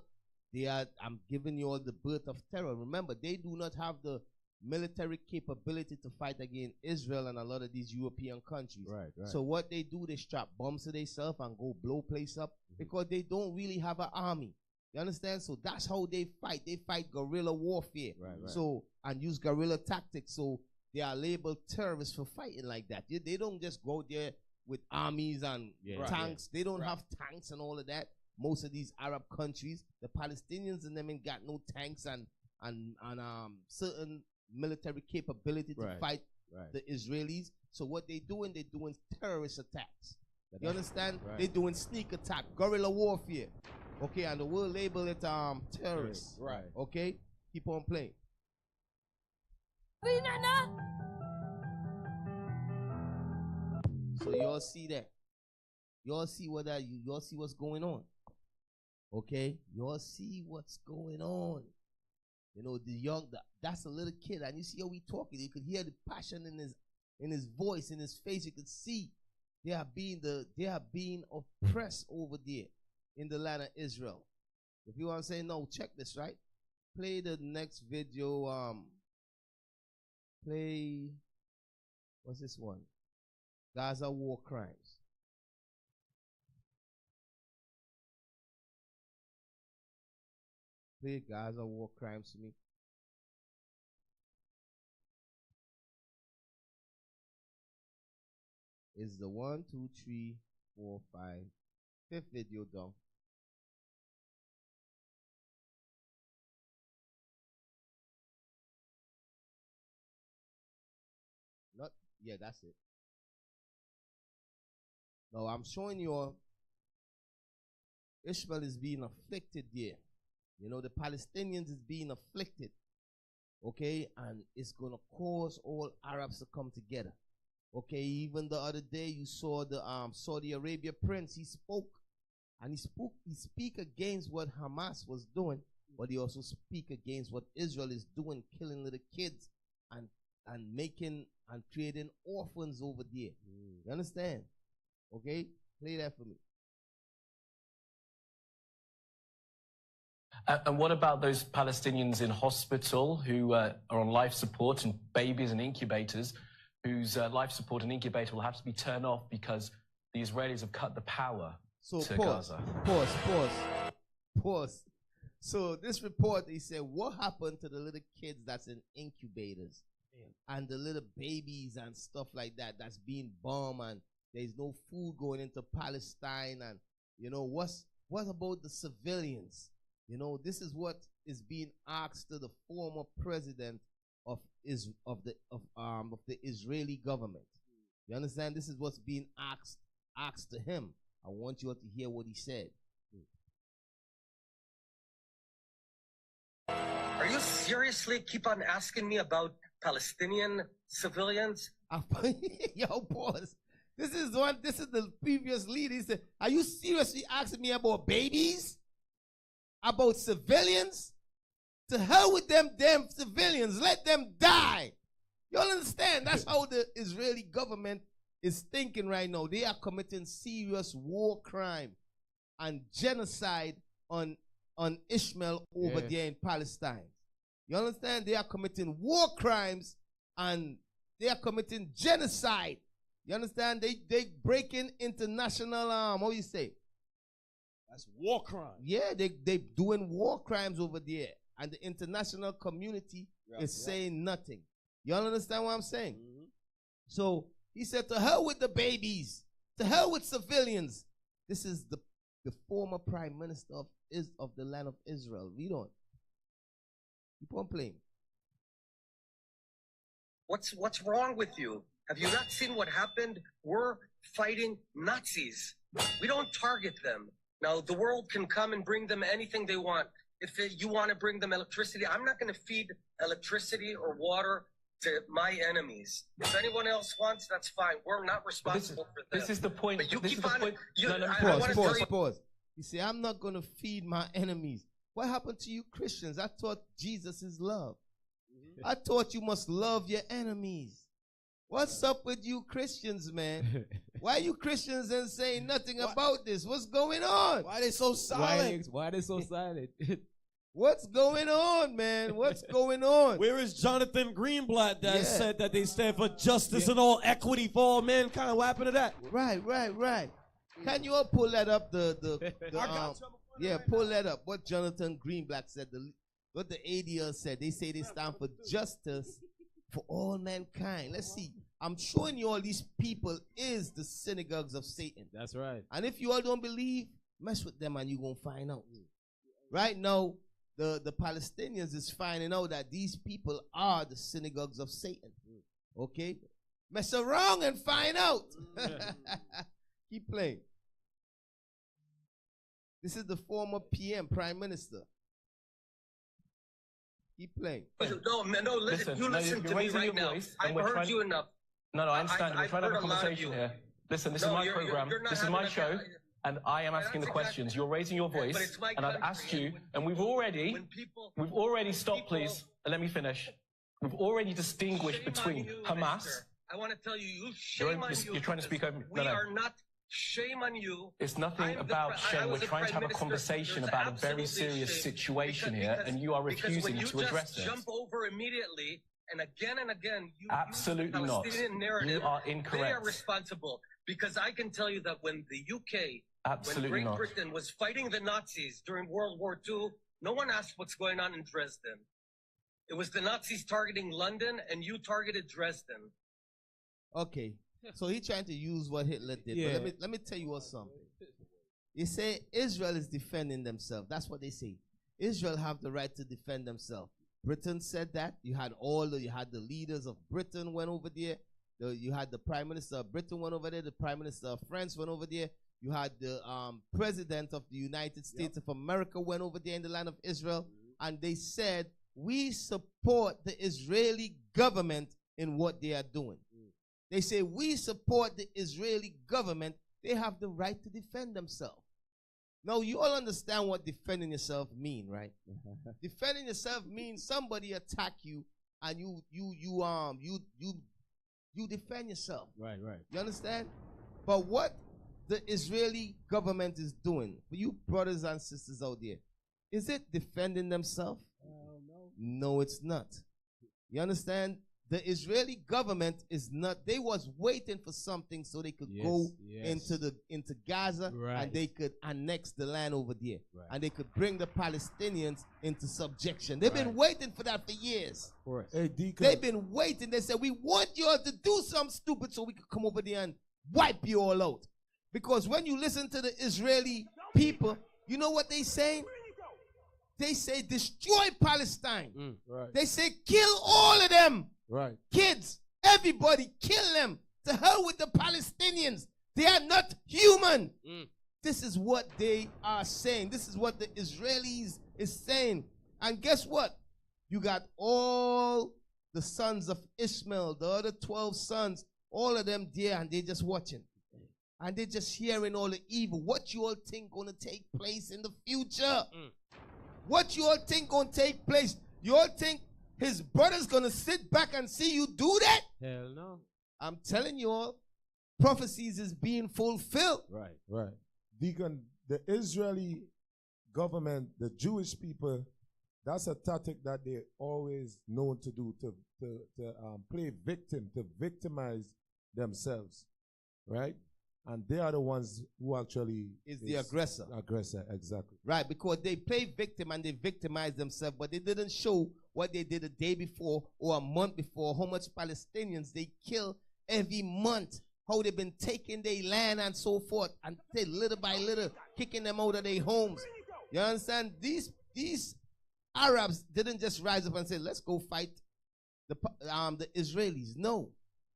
I'm giving you all the birth of terror. Remember, they do not have the military capability to fight against Israel and a lot of these European countries. Right. So what they do, they strap bombs to themselves and go blow place up because they don't really have an army. You understand? So that's how they fight. They fight guerrilla warfare. Right. So, and use guerrilla tactics. So they are labeled terrorists for fighting like that. They don't just go there with armies and tanks. They don't have tanks and all of that. Most of these Arab countries, the Palestinians and them ain't got no tanks and certain military capability to fight the Israelis. So what they're doing terrorist attacks. You understand? They're doing sneak attack, guerrilla warfare. Okay, and the world label it terrorists. Right. Okay? Keep on playing. So y'all see that. Y'all see y'all see what's going on. Okay? Y'all see what's going on. You know, that's a little kid, and you see how he talking. You could hear the passion in his voice, in his face. You could see they are being oppressed over there in the land of Israel. If you want to say no, check this, right? Play the next video. Play, what's this one? Gaza war crimes. Play Gaza war crimes to me. Is the 1, 2, 3, 4, 5, 5th video done? Not, yeah, that's it. No, I'm showing you Ishmael is being afflicted there. You know, the Palestinians is being afflicted. Okay, and it's going to cause all Arabs to come together. Okay, even the other day you saw the Saudi Arabia prince, he spoke, and he speak against what Hamas was doing, but he also speak against what Israel is doing, killing little kids and making and creating orphans over there. You understand? Okay, play that for me. And what about those Palestinians in hospital who are on life support and babies and incubators whose life support and incubator will have to be turned off because the Israelis have cut the power to Gaza? Pause. So this report, he said, what happened to the little kids that's in incubators and the little babies and stuff like that that's being bombed and there's no food going into Palestine, and you know what about the civilians? You know, this is what is being asked to the former president of the Israeli government. You understand? This is what's being asked to him. I want you all to hear what he said. Are you seriously keep on asking me about Palestinian civilians? Yo, pause. This is the previous leader. He said, are you seriously asking me about babies? About civilians? To hell with them damn civilians. Let them die. You all understand? That's how the Israeli government is thinking right now. They are committing serious war crime and genocide on Ishmael over there in Palestine. You understand? They are committing war crimes and they are committing genocide. You understand? They breaking international how you say? That's war crime. Yeah, they doing war crimes over there. And the international community is saying nothing. Y'all understand what I'm saying? So he said, to hell with the babies. To hell with civilians. This is the former prime minister of the land of Israel. Read on. Keep on playing. What's wrong with you? Have you not seen what happened? We're fighting Nazis. We don't target them. Now, the world can come and bring them anything they want. If you want to bring them electricity, I'm not going to feed electricity or water to my enemies. If anyone else wants, that's fine. We're not responsible for them. This is the point. But you keep on. Pause. You say, I'm not going to feed my enemies. What happened to you Christians? I thought Jesus is love. I thought you must love your enemies. What's up with you Christians, man? Why you Christians ain't saying nothing about this? What's going on? Why they so silent? Why they so silent? What's going on, man? What's going on? Where is Jonathan Greenblatt that said that they stand for justice and all equity for all mankind? What happened to that? Right. Can you all pull that up? Pull that up. What Jonathan Greenblatt said, what the ADL said. They say they stand for justice for all mankind. Let's see. I'm showing you all these people is the synagogues of Satan. That's right. And if you all don't believe, mess with them and you're going to find out. Right now, the Palestinians is finding out that these people are the synagogues of Satan. Okay? Mess around and find out. Keep playing. This is the former PM, Prime Minister. Keep playing. No, listen. You listen to me right now. I've heard you enough. No, I understand. We're trying to have a conversation here. Listen, this is my program. This is my show. And I am asking the questions. You're raising your voice, and I've asked you, and we've already stopped, please, and let me finish. We've already distinguished between Hamas. I want to tell you, shame on you. You're trying to speak over. We are not. Shame on you. It's nothing about shame. We're trying to have a conversation about a very serious situation here, and you are refusing to address this. Jump over immediately, and again, you absolutely use the Palestinian narrative. You are incorrect. They are responsible, because I can tell you that when the UK, when Great Britain was fighting the Nazis during World War II, no one asked what's going on in Dresden. It was the Nazis targeting London, and you targeted Dresden. Okay. So he's trying to use what Hitler did. Yeah. But let me tell you what something. They say Israel is defending themselves. That's what they say. Israel have the right to defend themselves. Britain said that. You had the leaders of Britain went over there. You had the Prime Minister of Britain went over there. The Prime Minister of France went over there. You had the President of the United States of America went over there in the land of Israel. And they said, we support the Israeli government in what they are doing. They say, we support the Israeli government. They have the right to defend themselves. Now, you all understand what defending yourself mean, right? Defending yourself means somebody attack you and you defend yourself. Right. You understand? But what the Israeli government is doing, for you brothers and sisters out there, is it defending themselves? No, it's not. You understand? The Israeli government is not. They was waiting for something so they could go into Gaza and they could annex the land over there and they could bring the Palestinians into subjection. They've been waiting for that for years. Hey, they've been waiting. They said, we want you all to do something stupid so we could come over there and wipe you all out. Because when you listen to the Israeli people, you know what they say? They say destroy Palestine. They say kill all of them. Kids, everybody, kill them. To hell with the Palestinians. They are not human. This is what they are saying. This is what the Israelis is saying. And guess what? You got all the sons of Ishmael, the other 12 sons, all of them there, and they just watching. And they just hearing all the evil. What you all think gonna take place in the future? What you all think gonna take place? You all think his brother's gonna sit back and see you do that? Hell no. I'm telling you all, prophecies is being fulfilled. Right. Deacon, the Israeli government, the Jewish people, that's a tactic that they're always known to do, to play victim, to victimize themselves, right? And they are the ones who actually is the aggressor. Aggressor, exactly. Right, because they play victim and they victimize themselves, but they didn't show what they did a day before or a month before, how much Palestinians they kill every month, how they've been taking their land and so forth, and they little by little kicking them out of their homes. You understand? These Arabs didn't just rise up and say, let's go fight the Israelis. No.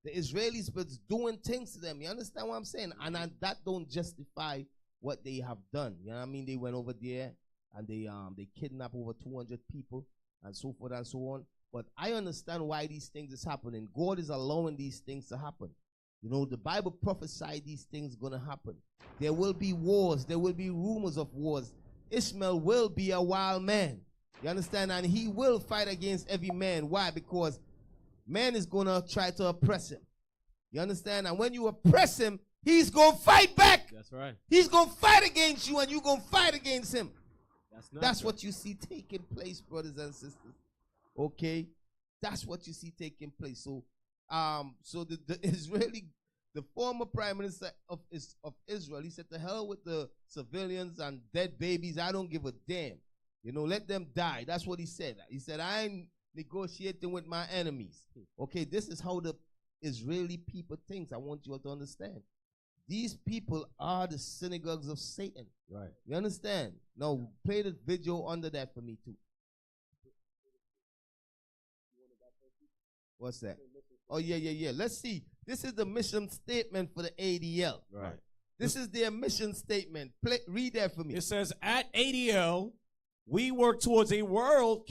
The Israelis was doing things to them. You understand what I'm saying? And that don't justify what they have done. You know what I mean? They went over there and they kidnapped over 200 people and so forth and so on. But I understand why these things is happening. God is allowing these things to happen. You know, the Bible prophesied these things going to happen. There will be wars. There will be rumors of wars. Ishmael will be a wild man. You understand? And he will fight against every man. Why? Because man is going to try to oppress him. You understand? And when you oppress him, he's going to fight back. That's right. He's going to fight against you and you're going to fight against him. That's right. what you see taking place, brothers and sisters. Okay? That's what you see taking place. So, the Israeli, the former prime minister of Israel, he said, to hell with the civilians and dead babies. I don't give a damn. You know, let them die. That's what he said. He said, I ain't negotiating with my enemies. Okay, this is how the Israeli people think. I want you all to understand. These people are the synagogues of Satan. Right. You understand? Now, play the video under that for me, too. What's that? Oh, yeah. Let's see. This is the mission statement for the ADL. Right. This is their mission statement. Read that for me. It says, at ADL, we work towards a world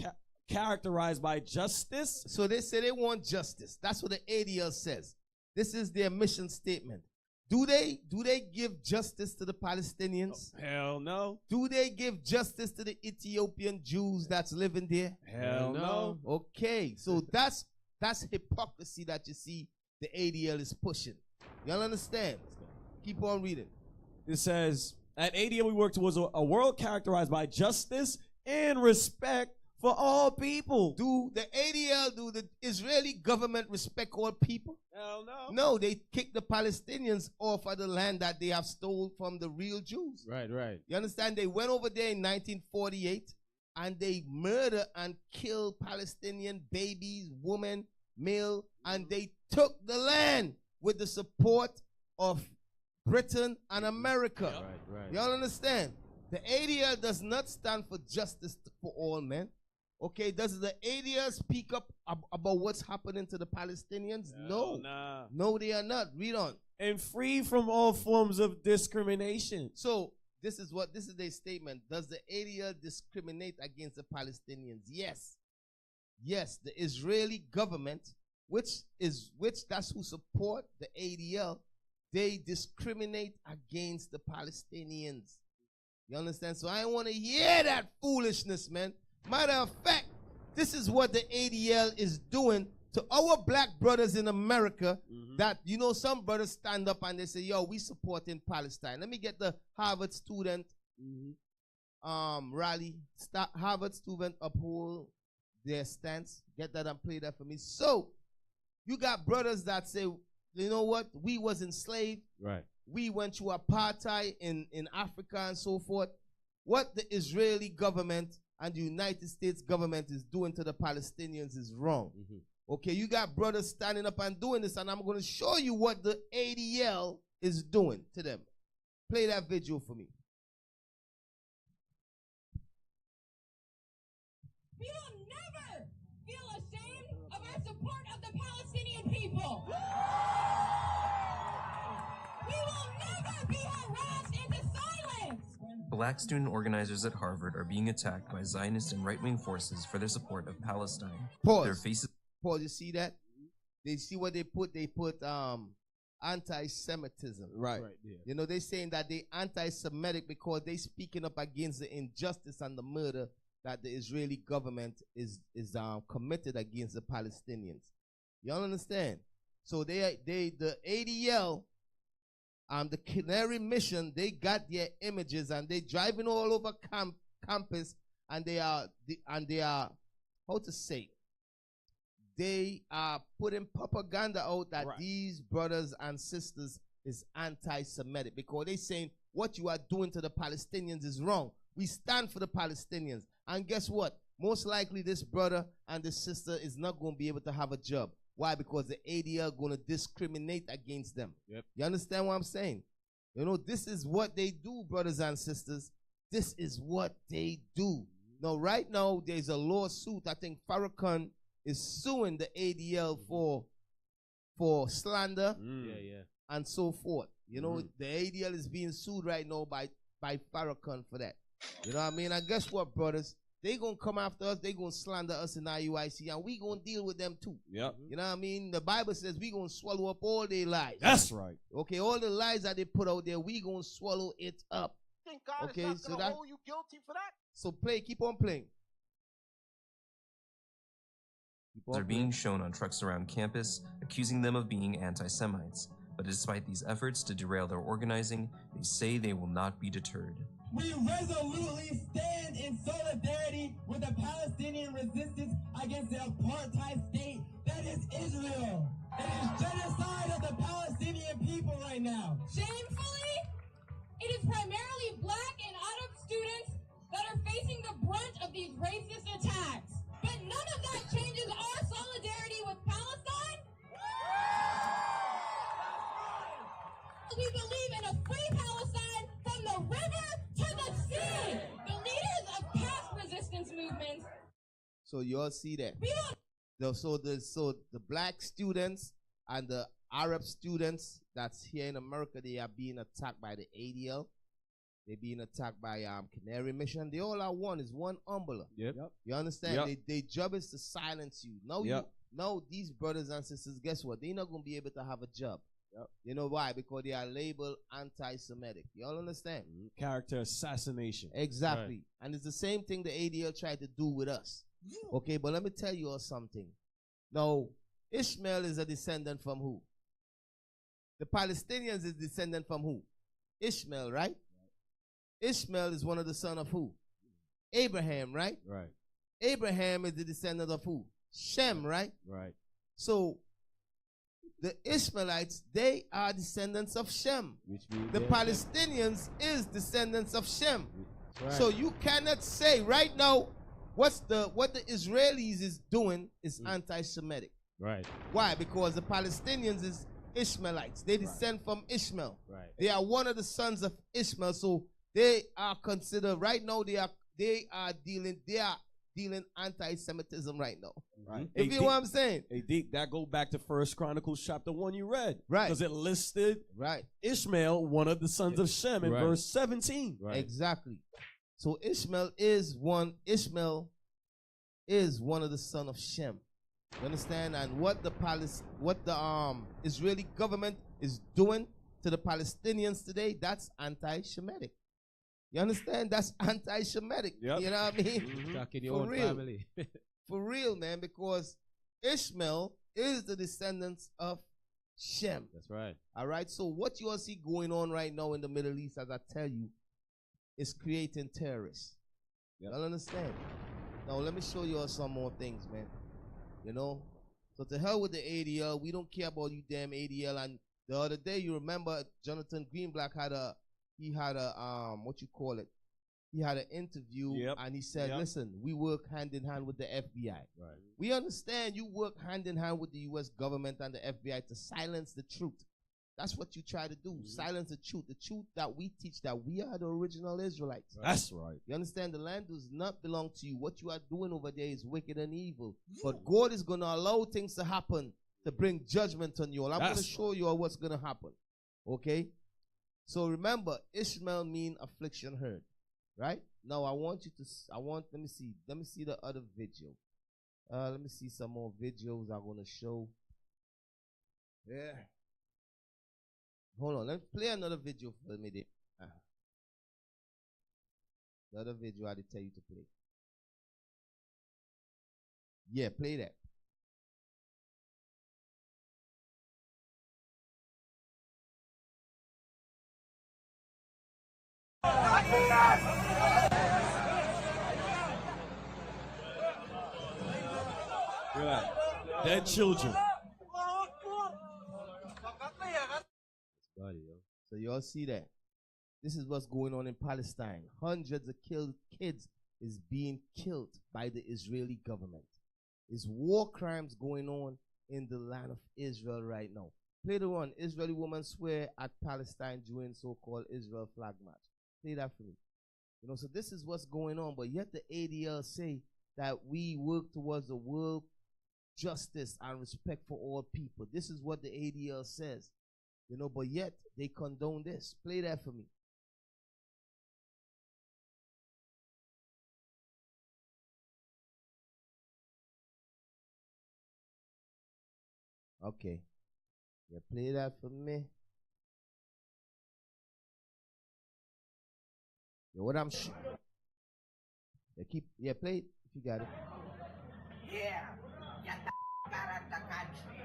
characterized by justice. So they say they want justice. That's what the ADL says. This is their mission statement. Do they give justice to the Palestinians? Oh, hell no. Do they give justice to the Ethiopian Jews that's living there? Hell no. Okay, so that's hypocrisy that you see the ADL is pushing. Y'all understand? Keep on reading. It says, at ADL we work towards a world characterized by justice and respect for all people. Do the ADL, do the Israeli government respect all people? Hell no. No, they kick the Palestinians off of the land that they have stolen from the real Jews. Right. You understand? They went over there in 1948 and they murder and kill Palestinian babies, women, male, and they took the land with the support of Britain and America. Right. Y'all understand? The ADL does not stand for justice for all men. Okay, does the ADL speak up about what's happening to the Palestinians? No. No, they are not. Read on. And free from all forms of discrimination. So, this is their statement. Does the ADL discriminate against the Palestinians? Yes. Yes, the Israeli government, which that's who support the ADL, they discriminate against the Palestinians. You understand? So I want to hear that foolishness, man. Matter of fact, this is what the ADL is doing to our black brothers in America. That, you know, some brothers stand up and they say, yo, we supporting Palestine. Let me get the Harvard student rally. Harvard student uphold their stance. Get that and play that for me. So, you got brothers that say, you know what? We was enslaved. Right. We went through apartheid in Africa and so forth. What the Israeli government and the United States government is doing to the Palestinians is wrong. Okay, you got brothers standing up and doing this, and I'm going to show you what the ADL is doing to them. Play that video for me. We will never feel ashamed of our support of the Palestinian people. We will never be harassed into silence. Black student organizers at Harvard are being attacked by Zionist and right-wing forces for their support of Palestine. Pause. Their faces. Pause. You see that? They see what they put? They put anti-Semitism. Right. Yeah. You know, they saying that they anti-Semitic because they speaking up against the injustice and the murder that the Israeli government is committed against the Palestinians. Y'all understand? So the ADL, the Canary Mission, they got their images and they driving all over campus, and they are how to say, they are putting propaganda out that these brothers and sisters is anti-Semitic because they saying what you are doing to the Palestinians is wrong. We stand for the Palestinians. And guess what? Most likely this brother and this sister is not going to be able to have a job. Why? Because the ADL going to discriminate against them. Yep. You understand what I'm saying? You know, this is what they do, brothers and sisters. This is what they do. Now, right now, there's a lawsuit. I think Farrakhan is suing the ADL for slander and so forth. You know, the ADL is being sued right now by Farrakhan for that. You know what I mean? And guess what, brothers? They going to come after us. They going to slander us in IUIC, and we going to deal with them too. Yep. You know what I mean? The Bible says we going to swallow up all their lies. That's right. Okay, all the lies that they put out there, we going to swallow it up. Think God Okay, is so not that, going to hold you guilty for that? so keep on playing. are being shown on trucks around campus, accusing them of being anti-Semites. But despite these efforts to derail their organizing, they say they will not be deterred. We resolutely stand in solidarity with the Palestinian resistance against the apartheid state that is Israel. It is genocide of the Palestinian people right now. Shamefully, it is primarily black and Arab students that are facing the brunt of these racist attacks. But none of that changes our solidarity with Palestine. We believe in a free Palestine from the river to the sea. The leaders of past resistance movements. So you all see that. So the black students and the Arab students that's here in America, they are being attacked by the ADL. They're being attacked by Canary Mission. They all are one. Is one umbrella. Yep. You understand? Yep. Their job is to silence you. Now these brothers and sisters, guess what? They're not going to be able to have a job. Yep. You know why? Because they are labeled anti-Semitic. You all understand? Character assassination. Exactly. Right. And it's the same thing the ADL tried to do with us. Okay, but let me tell you all something. Now, Ishmael is a descendant from who? The Palestinians is descendant from who? Ishmael, right? Ishmael is one of the sons of who? Abraham, right? Right. Abraham is the descendant of who? Shem, right? Right. So, the Ishmaelites, they are descendants of Shem. The Palestinians is descendants of Shem. Right. So you cannot say right now what the Israelis is doing is anti-Semitic. Right. Why? Because the Palestinians is Ishmaelites. They descend from Ishmael. Right. They are one of the sons of Ishmael. So they are considered right now. They are dealing anti-Semitism right now. Right. You feel what I'm saying? Hey, Deke, that go back to 1 Chronicles chapter 1 you read. Right. Because it listed Ishmael, one of the sons of Shem, in verse 17. Right. Exactly. So Ishmael is one of the sons of Shem. You understand? And what the Israeli government is doing to the Palestinians today, that's anti-Shemitic. You understand? That's anti-Shemitic. Yep. You know what I mean? Attacking your For own real. family. For real, man, because Ishmael is the descendants of Shem. That's right. All right? So what you all see going on right now in the Middle East, as I tell you, is creating terrorists. Y'all understand? Now, let me show you all some more things, man. You know? So to hell with the ADL. We don't care about you damn ADL. And the other day, you remember Jonathan Greenblatt had an interview, and he said, listen, we work hand in hand with the FBI. Right. We understand you work hand in hand with the U.S. government and the FBI to silence the truth. That's what you try to do, silence the truth that we teach, that we are the original Israelites. That's right. You understand? The land does not belong to you. What you are doing over there is wicked and evil. But God is going to allow things to happen to bring judgment on you all. I'm going to show you all what's going to happen. Okay? So remember, Ishmael mean affliction heard. Right? Now I want you to, let me see the other video. Let me see some more videos I'm going to show. Yeah. Hold on, let's play another video for me there. The other video I did tell you to play. Yeah, play that. Dead children. So you all see that? This is what's going on in Palestine. Hundreds of kids is being killed by the Israeli government. There's war crimes going on in the land of Israel right now. Play the one, Israeli woman swear at Palestine during so-called Israel flag march. Play that for me. You know, so this is what's going on, but yet the ADL say that we work towards the world justice and respect for all people. This is what the ADL says. You know, but yet they condone this. Play that for me. Okay. Yeah, play that for me. Yeah, what I'm yeah, play it if you got it. Yeah. the country.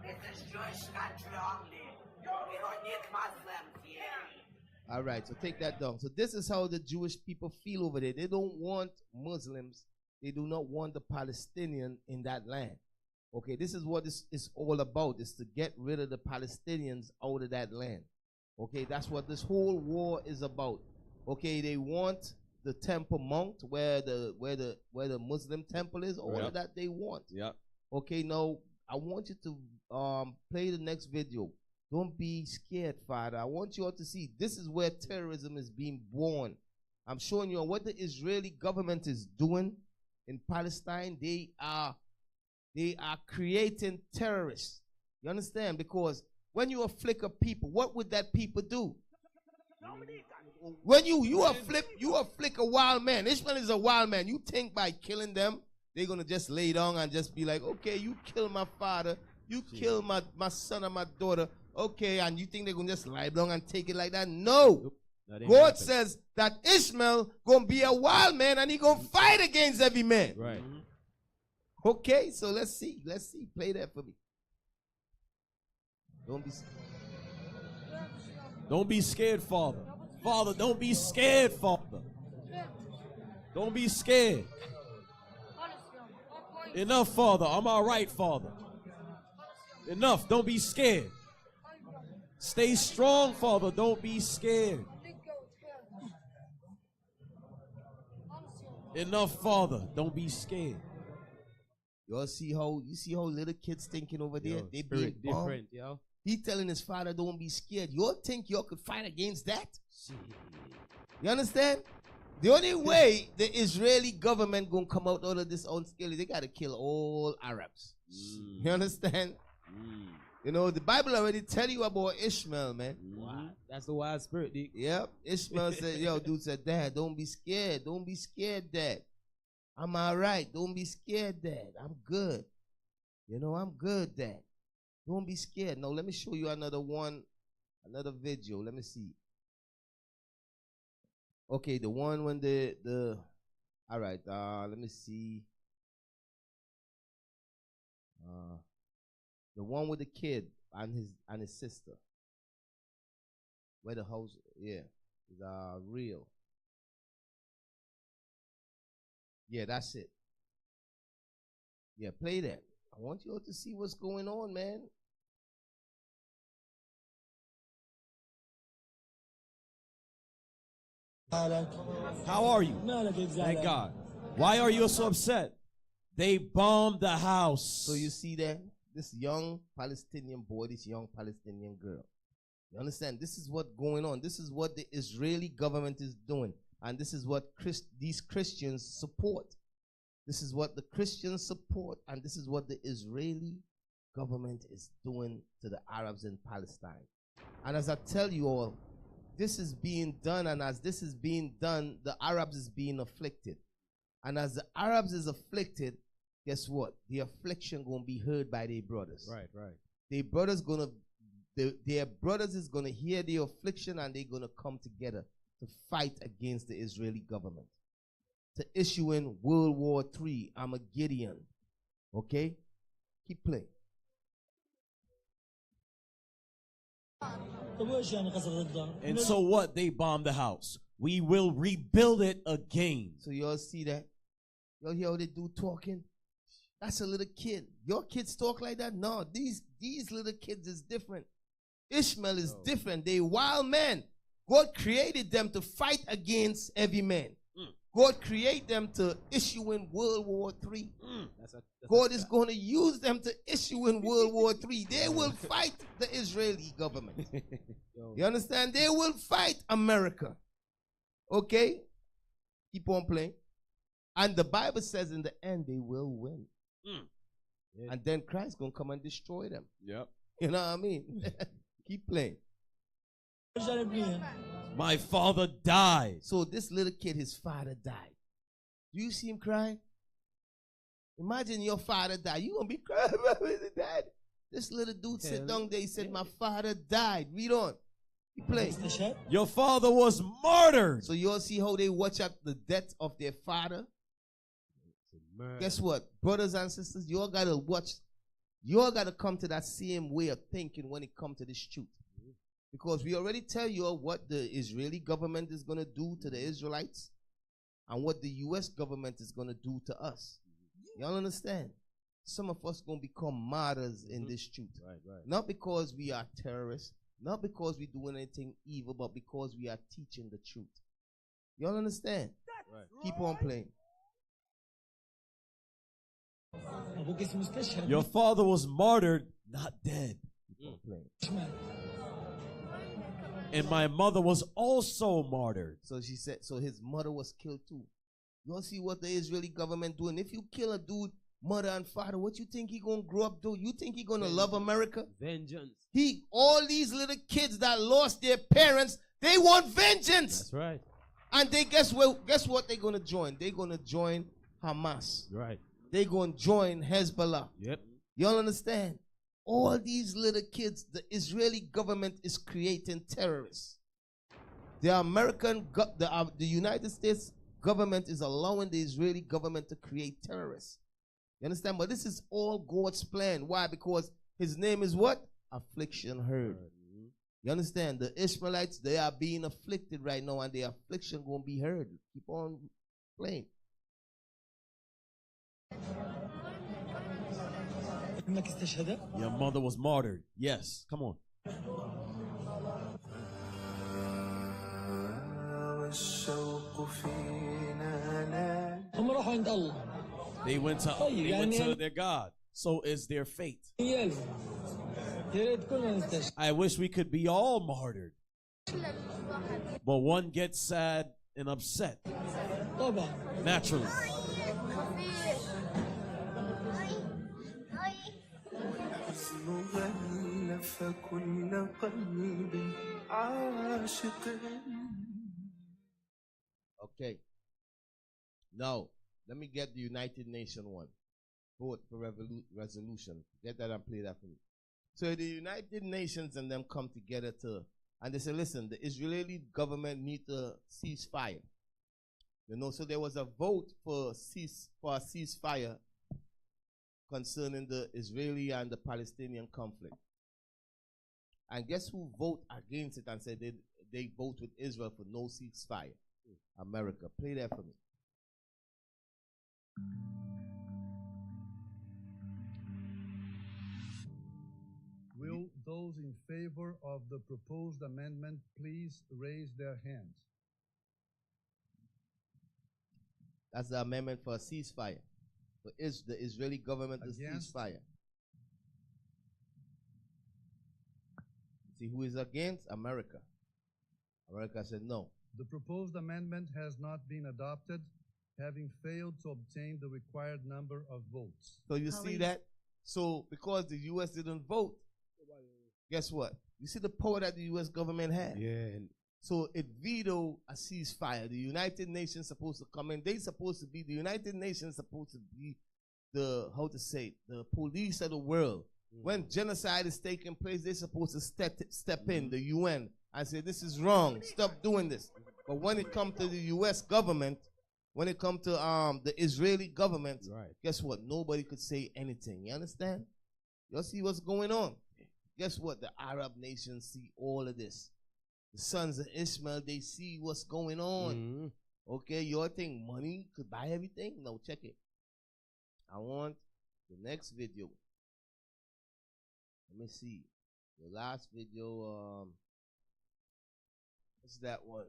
This is Jewish country only. We don't need Muslims here. All right, so take that down. So this is how the Jewish people feel over there. They don't want Muslims. They do not want the Palestinian in that land. Okay, this is what this is all about, is to get rid of the Palestinians out of that land. Okay, that's what this whole war is about. Okay, they want the Temple Mount, where the Muslim temple is, all of that they want. Yep. Okay, now I want you to play the next video. Don't be scared, Father. I want you all to see this is where terrorism is being born. I'm showing you what the Israeli government is doing in Palestine. They are creating terrorists. You understand? Because when you afflict a people, what would that people do? When you afflict a wild man. Ishmael is a wild man. You think by killing them, they're going to just lay down and just be like, okay, you kill my father, you kill my son and my daughter, okay, and you think they're going to just lie down and take it like that? No. God says that Ishmael going to be a wild man and he going to fight against every man. Right. Okay, so let's see. Play that for me. Don't be scared, Father. Father, don't be scared, Father. Don't be scared. Enough, Father. I'm all right, Father. Enough. Don't be scared. Stay strong, Father. Don't be scared. Enough, Father. Don't be scared. You see how little kids thinking over there? Yo, they being different, yo. He telling his father, don't be scared. You think you could fight against that? You understand? The only way the Israeli government gonna come out of this unscathed, they gotta kill all Arabs. You understand? You know, the Bible already tell you about Ishmael, man. Wow. That's the wild spirit, Dick. Yep. Ishmael said, yo, dude said, Dad, don't be scared. Don't be scared, Dad. I'm all right. Don't be scared, Dad. I'm good. You know, I'm good, Dad. Don't be scared. Now, let me show you another video. Let me see. Okay, the one when all right, let me see. The one with the kid and his sister. Where the house, yeah, is real. Yeah, that's it. Yeah, play that. I want you all to see what's going on, man. How are you? Thank God. Why are you so upset? They bombed the house. So you see that? This young Palestinian boy, this young Palestinian girl. You understand? This is what's going on. This is what the Israeli government is doing. And this is what these Christians support. This is what the Christians support. And this is what the Israeli government is doing to the Arabs in Palestine. And as I tell you all, this is being done. And as this is being done, the Arabs is being afflicted. And as the Arabs is afflicted, guess what? The affliction gonna be heard by their brothers. Right. Their brothers is gonna hear the affliction, and they're gonna come together to fight against the Israeli government, to issue in World War III, Armageddon. Okay, keep playing. And so what? They bombed the house. We will rebuild it again. So y'all see that? Y'all hear how they do talking? That's a little kid. Your kids talk like that? No, these little kids is different. Ishmael is different. They wild men. God created them to fight against every man. God created them to issue in World War III. God is going to use them to issue in World War III. They will fight the Israeli government. You understand? They will fight America. Okay? Keep on playing. And the Bible says in the end they will win. And then Christ going to come and destroy them. Yep. You know what I mean? Keep playing. My father died. So this little kid, his father died. Do you see him crying? Imagine your father died. You going to be crying about his dad. This little dude sit down there. He said, my father died. Read on. He played. Your father was murdered. So you all see how they watch out the death of their father? Guess what? Brothers and sisters, you all got to watch You all got to come to that same way of thinking when it comes to this truth. Because we already tell you what the Israeli government is going to do to the Israelites and what the U.S. government is going to do to us. Y'all understand? Some of us going to become martyrs in this truth. Right. Not because we are terrorists, not because we're doing anything evil, but because we are teaching the truth. Y'all understand? Right. Keep on playing. Your father was martyred, not dead. Keep on playing. And my mother was also martyred. So she said, so his mother was killed too. You all see what the Israeli government doing? If you kill a dude, mother and father, what you think he gonna grow up do? You think he gonna love America? Vengeance. All these little kids that lost their parents, they want vengeance. That's right. And they guess what they're gonna join? They're gonna join Hamas. Right. They're gonna join Hezbollah. Yep. Y'all understand? All these little kids, the Israeli government is creating terrorists. The United States government is allowing the Israeli government to create terrorists. You understand? But this is all God's plan. Why? Because his name is what? Affliction heard. You understand? The Ishmaelites, they are being afflicted right now, and their affliction going to be heard. Keep on playing. Your mother was martyred. Yes. Come on. They went to their God. So is their fate. I wish we could be all martyred. But one gets sad and upset. Naturally. Okay. Now, let me get the United Nations one. Vote for resolution. Get that and play that for me. So the United Nations and them come together and they say, listen, the Israeli government need to cease fire. You know, so there was a vote for a ceasefire concerning the Israeli and the Palestinian conflict. And guess who voted against it and said they vote with Israel for no ceasefire? America. Play that for me. Will those in favor of the proposed amendment please raise their hands? That's the amendment for a ceasefire. For the Israeli government to ceasefire. See who is against? America. America said no. The proposed amendment has not been adopted, having failed to obtain the required number of votes. So you see that? So because the U.S. didn't vote, guess what? You see the power that the U.S. government had? Yeah. So it vetoed a ceasefire. The United Nations supposed to come in. The United Nations supposed to be the police of the world. When genocide is taking place, they're supposed to step in, the UN, and say, this is wrong, stop doing this. But when it comes to the U.S. government, when it comes to the Israeli government, guess what? Nobody could say anything. You understand? You see what's going on? Guess what? The Arab nations see all of this. The sons of Ishmael, they see what's going on. Okay, you think money could buy everything? No, check it. I want the next video. Let me see. The last video, what's that one?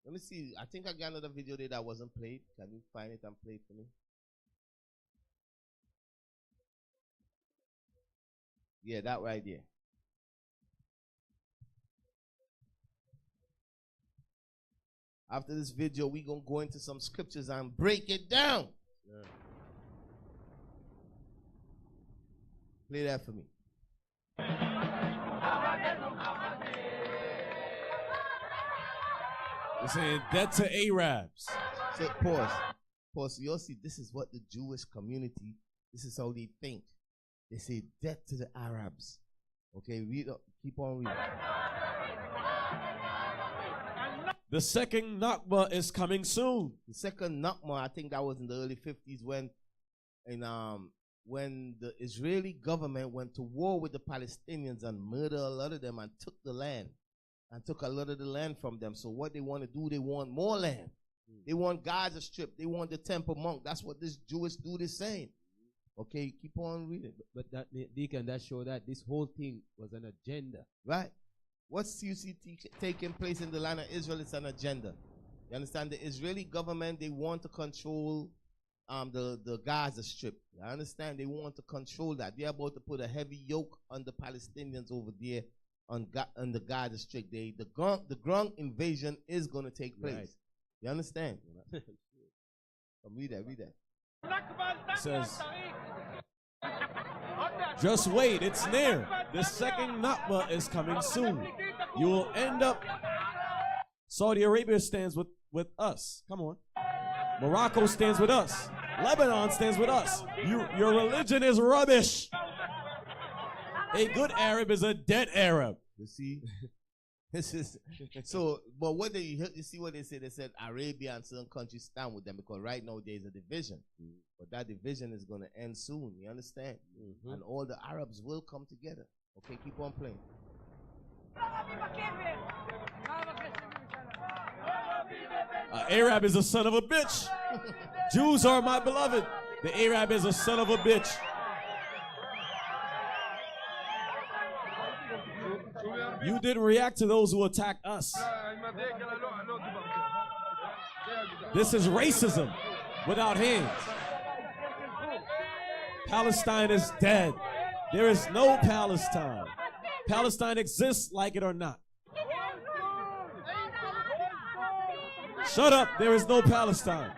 Let me see. I think I got another video there that wasn't played. Can you find it and play it for me? Yeah, that right there. After this video, we're going to go into some scriptures and break it down. Yeah. Play that for me. They're saying death to Arabs. So pause. You'll see this is what the Jewish community, this is how they think. They say death to the Arabs. Okay, keep on reading. The second Nakba is coming soon. The second Nakba, I think that was in the early 50s when the Israeli government went to war with the Palestinians and murdered a lot of them and took the land and took a lot of the land from them. So what they want to do, they want more land. They want Gaza Strip. They want the Temple Mount. That's what this Jewish dude is saying. Okay, keep on reading. But that, Deacon, that show that this whole thing was an agenda. Right. What's you see taking place in the land of Israel? It's an agenda. You understand? The Israeli government, they want to control the Gaza Strip. You understand? They want to control that. They're about to put a heavy yoke on the Palestinians over there on the Gaza Strip. The ground invasion is going to take place. Right. You understand? Read that. It says, just wait, it's near. The second Nakba is coming soon. You will end up. Saudi Arabia stands with us. Come on. Morocco stands with us. Lebanon stands with us. Your religion is rubbish. A good Arab is a dead Arab. You see? This is so. But what you see what they said? They said Arabia and certain countries stand with them because right now there's a division. But that division is going to end soon. You understand? And all the Arabs will come together. Okay, keep on playing. Arab is a son of a bitch. Jews are my beloved. The Arab is a son of a bitch. You didn't react to those who attack us. This is racism without hands. Palestine is dead. There is no Palestine. Palestine exists, like it or not. Shut up. There is no Palestine.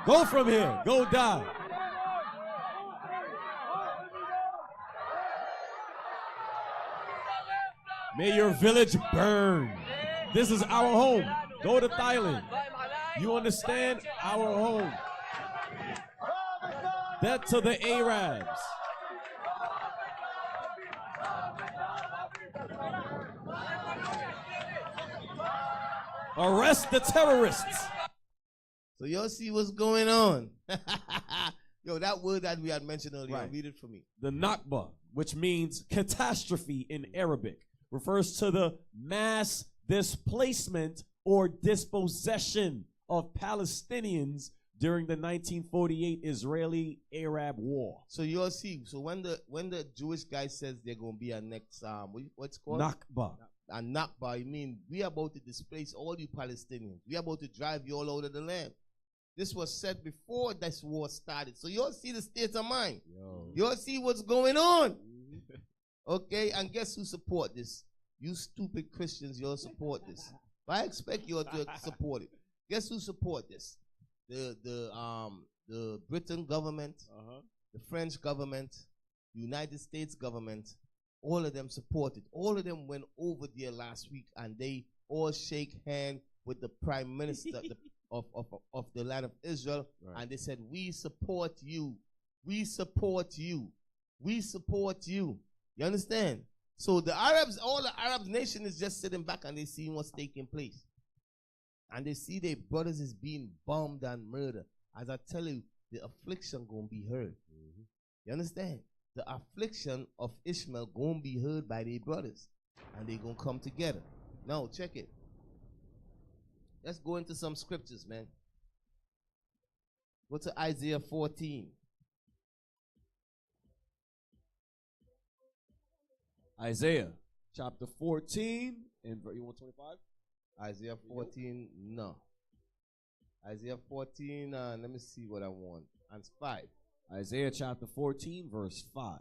Go from here. Go die. May your village burn. This is our home. Go to Thailand. You understand? Our home. That to the Arabs. Arrest the terrorists. So y'all see what's going on. Yo, that word that we had mentioned earlier, right. Read it for me. The Nakba, which means catastrophe in Arabic, refers to the mass displacement or dispossession of Palestinians during the 1948 Israeli-Arab War. So you'll see. So when the Jewish guy says they're going to be a next what's called Nakba. A Nakba, I mean we are about to displace all you Palestinians. We are about to drive you all out of the land. This was said before this war started. So you'll see the state of mind. You'll see what's going on. Okay, and guess who support this? You stupid Christians, you'll support this. But I expect you all to support it. Guess who support this? The Britain government, the French government, the United States government, all of them support it. All of them went over there last week and they all shake hands with the prime minister of the land of Israel, and they said, we support you. We support you. We support you. You understand? So the Arabs, all the Arab nation is just sitting back and they see what's taking place. And they see their brothers is being bombed and murdered. As I tell you, the affliction gonna be heard. You understand? The affliction of Ishmael gonna be heard by their brothers. And they gonna come together. Now, check it. Let's go into some scriptures, man. Go to Isaiah 14. Isaiah chapter 14 and you want 25? Isaiah 14, no. Isaiah 14, let me see what I want. And 5. Isaiah chapter 14, verse 5.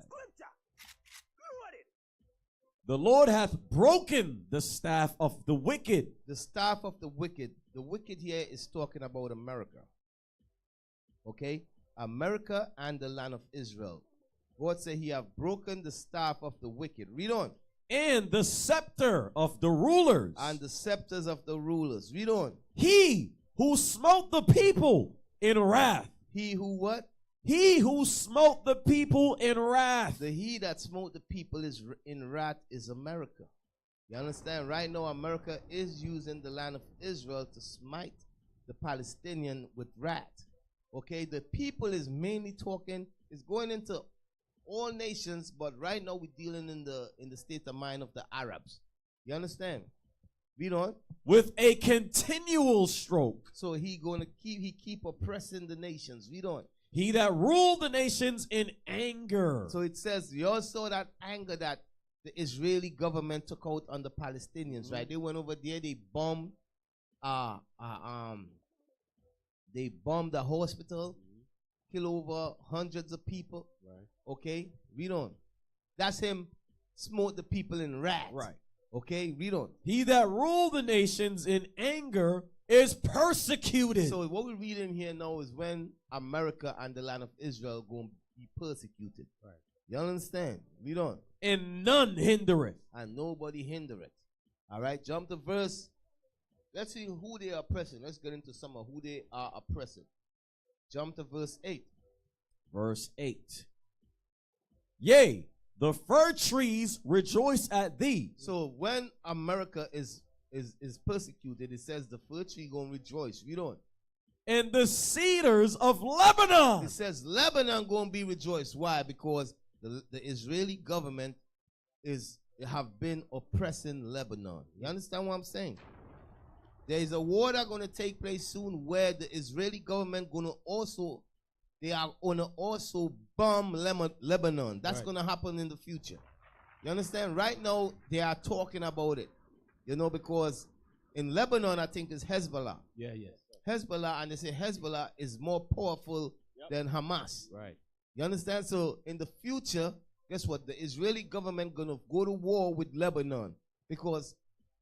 The Lord hath broken the staff of the wicked. The staff of the wicked. The wicked here is talking about America. Okay? America and the land of Israel. God said he have broken the staff of the wicked. Read on. And the scepter of the rulers. And the scepters of the rulers. Read on. He who smote the people in wrath. He who what? He who smote the people in wrath. The he that smote the people is in wrath is America. You understand? Right now, America is using the land of Israel to smite the Palestinian with wrath. Okay? The people is mainly talking, It's going into all nations, but right now we're dealing in the state of mind of the Arabs. You understand? Read on. With a continual stroke. So he keep oppressing the nations. Read on. He that ruled the nations in anger. So it says, you all saw that anger that the Israeli government took out on the Palestinians, right? They went over there, they bombed the hospital, kill over hundreds of people. Right. Okay, read on. That's him smote the people in wrath. Right. Okay, read on. He that ruled the nations in anger is persecuted. So what we're reading here now is when America and the land of Israel going to be persecuted. Right. You understand? Read on. And none hindereth. And nobody hindereth. All right, jump to verse. Let's see who they are oppressing. Let's get into some of who they are oppressing. Jump to verse 8. Verse 8. Yea, the fir trees rejoice at thee. So when America is persecuted, it says the fir tree gonna rejoice. Read on. And the cedars of Lebanon. It says Lebanon gonna be rejoiced. Why? Because the Israeli government have been oppressing Lebanon. You understand what I'm saying? There is a war that's gonna take place soon where the Israeli government they are gonna also bomb Lebanon. That's right. gonna happen in the future. You understand? Right now they are talking about it. You know, because in Lebanon I think it's Hezbollah. Yeah, yeah. Hezbollah, and they say Hezbollah is more powerful than Hamas. Right. You understand? So in the future, guess what? The Israeli government gonna go to war with Lebanon because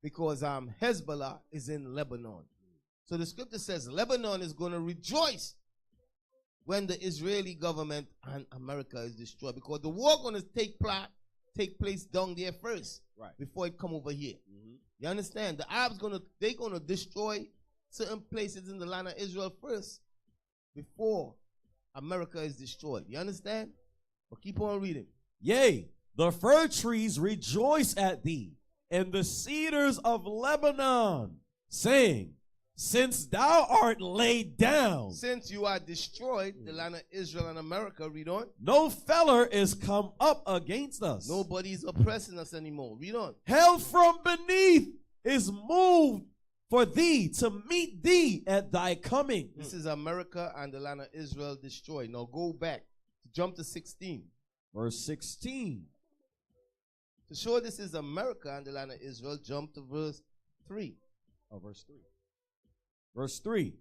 Hezbollah is in Lebanon. So the scripture says Lebanon is gonna rejoice when the Israeli government and America is destroyed, because the war gonna take place down there first, right, before it come over here. You understand? The Arabs they gonna destroy certain places in the land of Israel first before America is destroyed. You understand? But keep on reading. Yea, the fir trees rejoice at thee, and the cedars of Lebanon, saying, since thou art laid down. Since you are destroyed, the land of Israel and America, read on. No feller is come up against us. Nobody's oppressing us anymore. Read on. Hell from beneath is moved for thee to meet thee at thy coming. This is America and the land of Israel destroyed. Now go back. Jump to 16. Verse 16. To show this is America and the land of Israel, jump to verse 3. Oh, verse 3. Verse 3.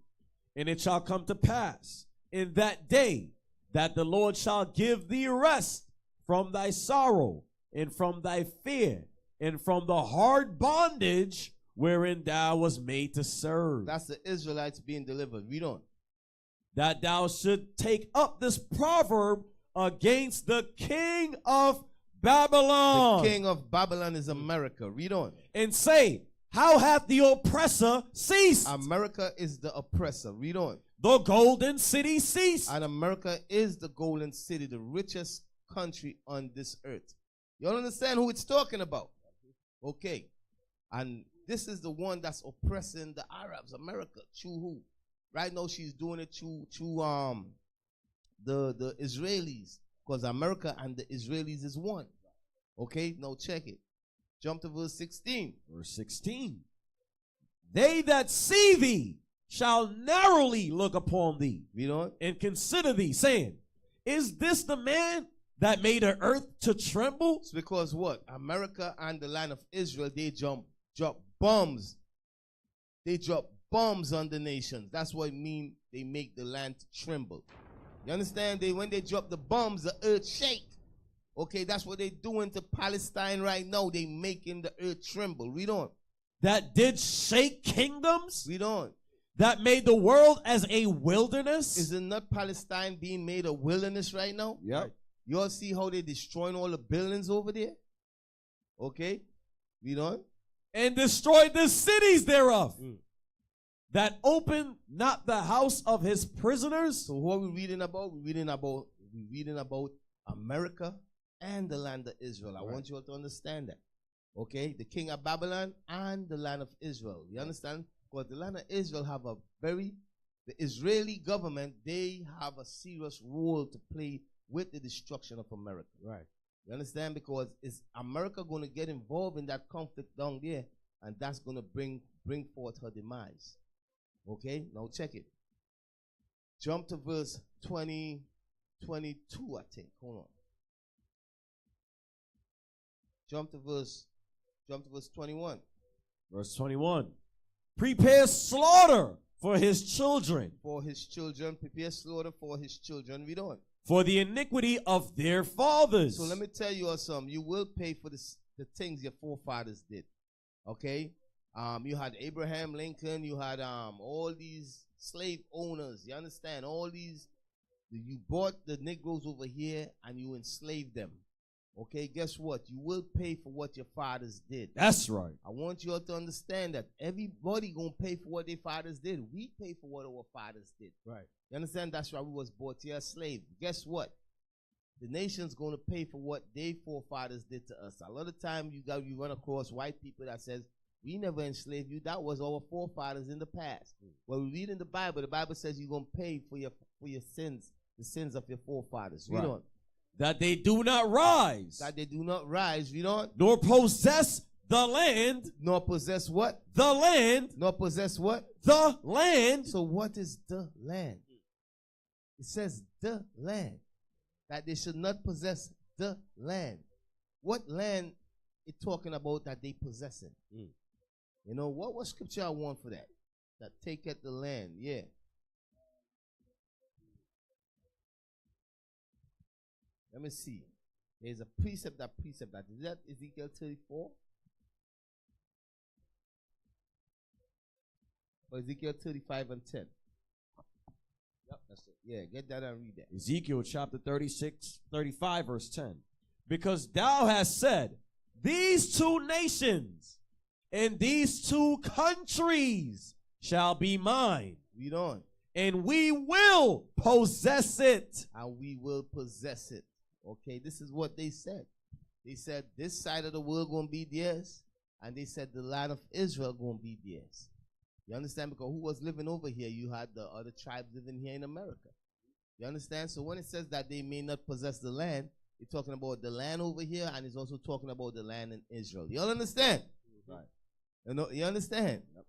And it shall come to pass in that day that the Lord shall give thee rest from thy sorrow and from thy fear and from the hard bondage wherein thou was made to serve. That's the Israelites being delivered. Read on. That thou should take up this proverb against the king of Babylon. The king of Babylon is America. Read on. And say, how hath the oppressor ceased? America is the oppressor. Read on. The golden city ceased. And America is the golden city, the richest country on this earth. You all understand who it's talking about? Okay. And this is the one that's oppressing the Arabs, America. Through who? Right now she's doing it through the Israelis, because America and the Israelis is one. Okay, now check it. Jump to verse 16. Verse 16. They that see thee shall narrowly look upon thee, read on, and consider thee, saying, is this the man that made the earth to tremble? It's because what? America and the land of Israel, they drop bombs. They drop bombs on the nations. That's what it means they make the land tremble. You understand? When they drop the bombs, the earth shake. Okay, that's what they're doing to Palestine right now. They making the earth tremble. Read on. That did shake kingdoms? Read on. That made the world as a wilderness? Is it not Palestine being made a wilderness right now? Yeah. You all see how they're destroying all the buildings over there? Okay, read on. And destroyed the cities thereof. That opened not the house of his prisoners. So what are we reading about? We're reading about America and the land of Israel. I want you all to understand that. Okay? The king of Babylon and the land of Israel. You understand? Because the land of Israel have the Israeli government, they have a serious role to play with the destruction of America. Right. You understand? Because is America going to get involved in that conflict down there, and that's going to bring forth her demise. Okay? Now check it. Jump to verse 22, I think. Hold on. Jump to verse 21. Verse 21. Prepare slaughter for his children. For his children. Prepare slaughter for his children. Read on. For the iniquity of their fathers. So let me tell you something. You will pay for the things your forefathers did. Okay? You had Abraham Lincoln. You had all these slave owners. You understand? All these. You brought the Negroes over here and you enslaved them. Okay, guess what? You will pay for what your fathers did. That's right. I want you all to understand that everybody gonna pay for what their fathers did. We pay for what our fathers did. Right. You understand? That's why we was bought here a slave. Guess what? The nation's gonna pay for what their forefathers did to us. A lot of time you run across white people that says, we never enslaved you. That was our forefathers in the past. Well, we read in the Bible says you're gonna pay for your sins, the sins of your forefathers. Read on. That they do not rise. That they do not rise. Read on. Nor possess the land. Nor possess what? The land. Nor possess what? The land. So what is the land? It says the land. That they should not possess the land. What land is talking about that they possessing? You know, what scripture I want for that? That taketh the land. Yeah. Let me see. There's a precept that. Is that Ezekiel 34? Or Ezekiel 35 and 10? Yep, that's it. Yeah, get that and read that. Ezekiel chapter 35, verse 10. Because thou hast said, these two nations and these two countries shall be mine. Read on. And we will possess it. And we will possess it. Okay, this is what they said. They said this side of the world going to be theirs, and they said the land of Israel going to be theirs. You understand? Because who was living over here? You had the other tribes living here in America. You understand? So when it says that they may not possess the land, it's talking about the land over here, and it's also talking about the land in Israel. You all understand? Right. You understand? Yep.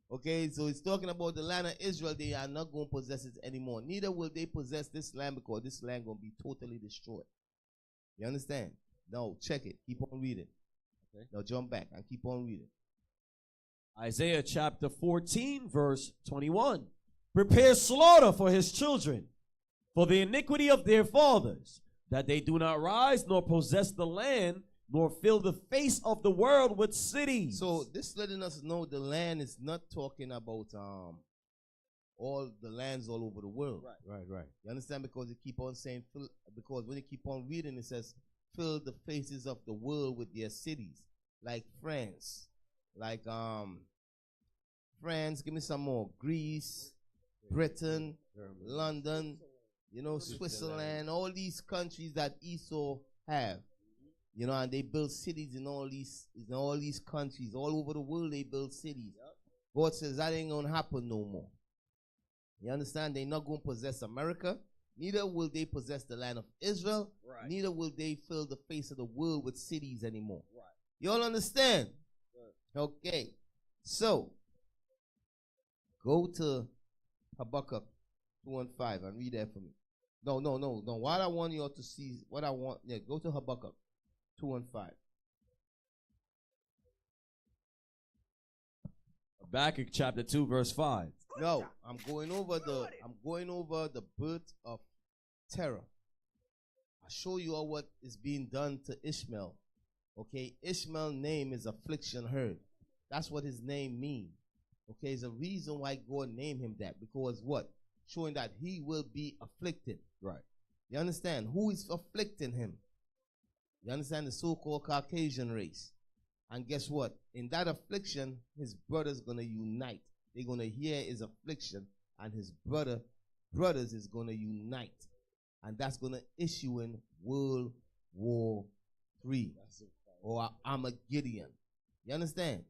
Okay, so it's talking about the land of Israel. They are not going to possess it anymore. Neither will they possess this land, because this land going to be totally destroyed. You understand? Now, check it. Keep on reading. Okay. Now, jump back and keep on reading. Isaiah chapter 14, verse 21. Prepare slaughter for his children, for the iniquity of their fathers, that they do not rise nor possess the land, nor fill the face of the world with cities. So this letting us know the land is not talking about all the lands all over the world. Right. You understand? Because it keep on saying, because when you keep on reading, it says, fill the faces of the world with their cities. Like France. Like France, give me some more. Greece, Britain, London, you know, Switzerland, all these countries that Esau have. You know, and they build cities in all these countries. All over the world they build cities. Yep. God says that ain't gonna happen no more. You understand? They're not gonna possess America. Neither will they possess the land of Israel. Right. Neither will they fill the face of the world with cities anymore. Right. You all understand? Right. Okay. So go to Habakkuk 2:5 and read that for me. No. What I want you all to see, go to Habakkuk 2:5. Habakkuk chapter 2, verse 5. No, I'm going over the birth of terror. I'll show you all what is being done to Ishmael. Okay, Ishmael's name is affliction heard. That's what his name means. Okay, there's a reason why God named him that. Because what? Showing that he will be afflicted. Right. You understand? Who is afflicting him? You understand? The so-called Caucasian race. And guess what? In that affliction, his brother's going to unite. They're going to hear his affliction, and his brothers is going to unite. And that's going to issue in World War III or Armageddon. You understand?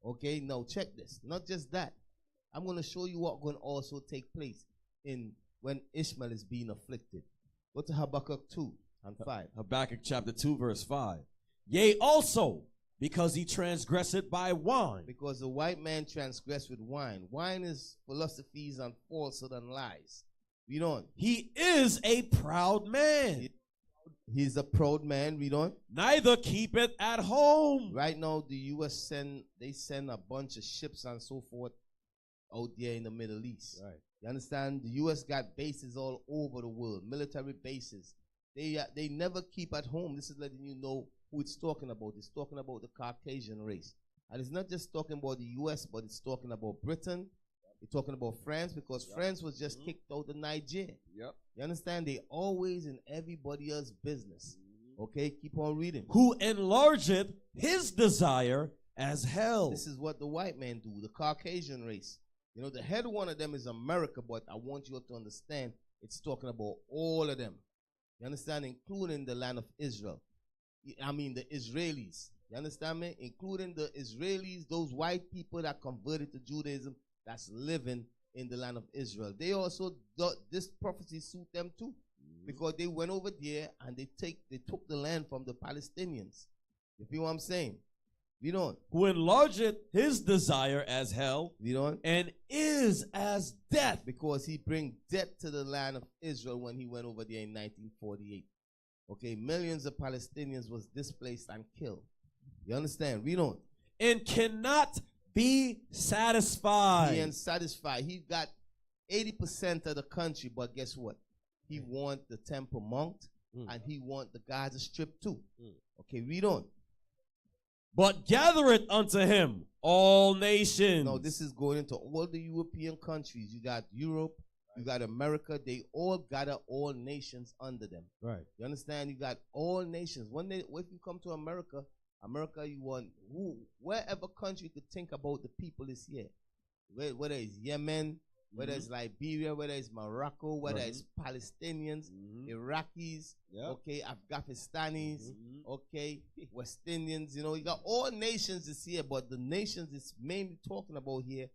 Okay, now check this. Not just that. I'm going to show you what's going to also take place when Ishmael is being afflicted. Go to Habakkuk 2 and 5. Habakkuk chapter 2 verse 5. Yea, also, because he transgressed by wine. Because the white man transgressed with wine. Wine is philosophies and falsehood and lies. Read on. He is a proud man. He's a proud man. Read on. Neither keepeth at home. Right now, the U.S. send a bunch of ships and so forth out there in the Middle East. Right. You understand? The U.S. got bases all over the world, military bases. They never keep at home. This is letting you know who it's talking about. It's talking about the Caucasian race. And it's not just talking about the U.S., but it's talking about Britain. It's talking about France, because France was just kicked out of Nigeria. Yep. You understand? They always in everybody else's business. Okay, keep on reading. Who enlargeth his desire as hell. This is what the white men do, the Caucasian race. You know, the head one of them is America, but I want you to understand it's talking about all of them. You understand? Including the land of Israel. I mean, the Israelis. You understand me? Including the Israelis, those white people that converted to Judaism, that's living in the land of Israel. They also, this prophecy suit them too, because they went over there and they took the land from the Palestinians. You feel what I'm saying? Read on. Who enlargeth his desire as hell. Read on. And is as death. Because he bring death to the land of Israel when he went over there in 1948. Okay, millions of Palestinians was displaced and killed. You understand? Read on. And cannot be satisfied. He ain't satisfied. He got 80% of the country, but guess what? He want the Temple Mount and he want the Gaza Strip too. Okay, read on. But gathereth unto him all nations. No, this is going into all the European countries. You got Europe, you got America. They all gather all nations under them. Right. You understand? You got all nations. If you come to America, you want wherever country you could think about the people is here. Whether it's Yemen, whether it's Liberia, whether it's Morocco, whether it's Palestinians, Iraqis, okay, Afghanistanis, okay, West Indians, you know, you got all nations is here, but the nations it's mainly talking about here,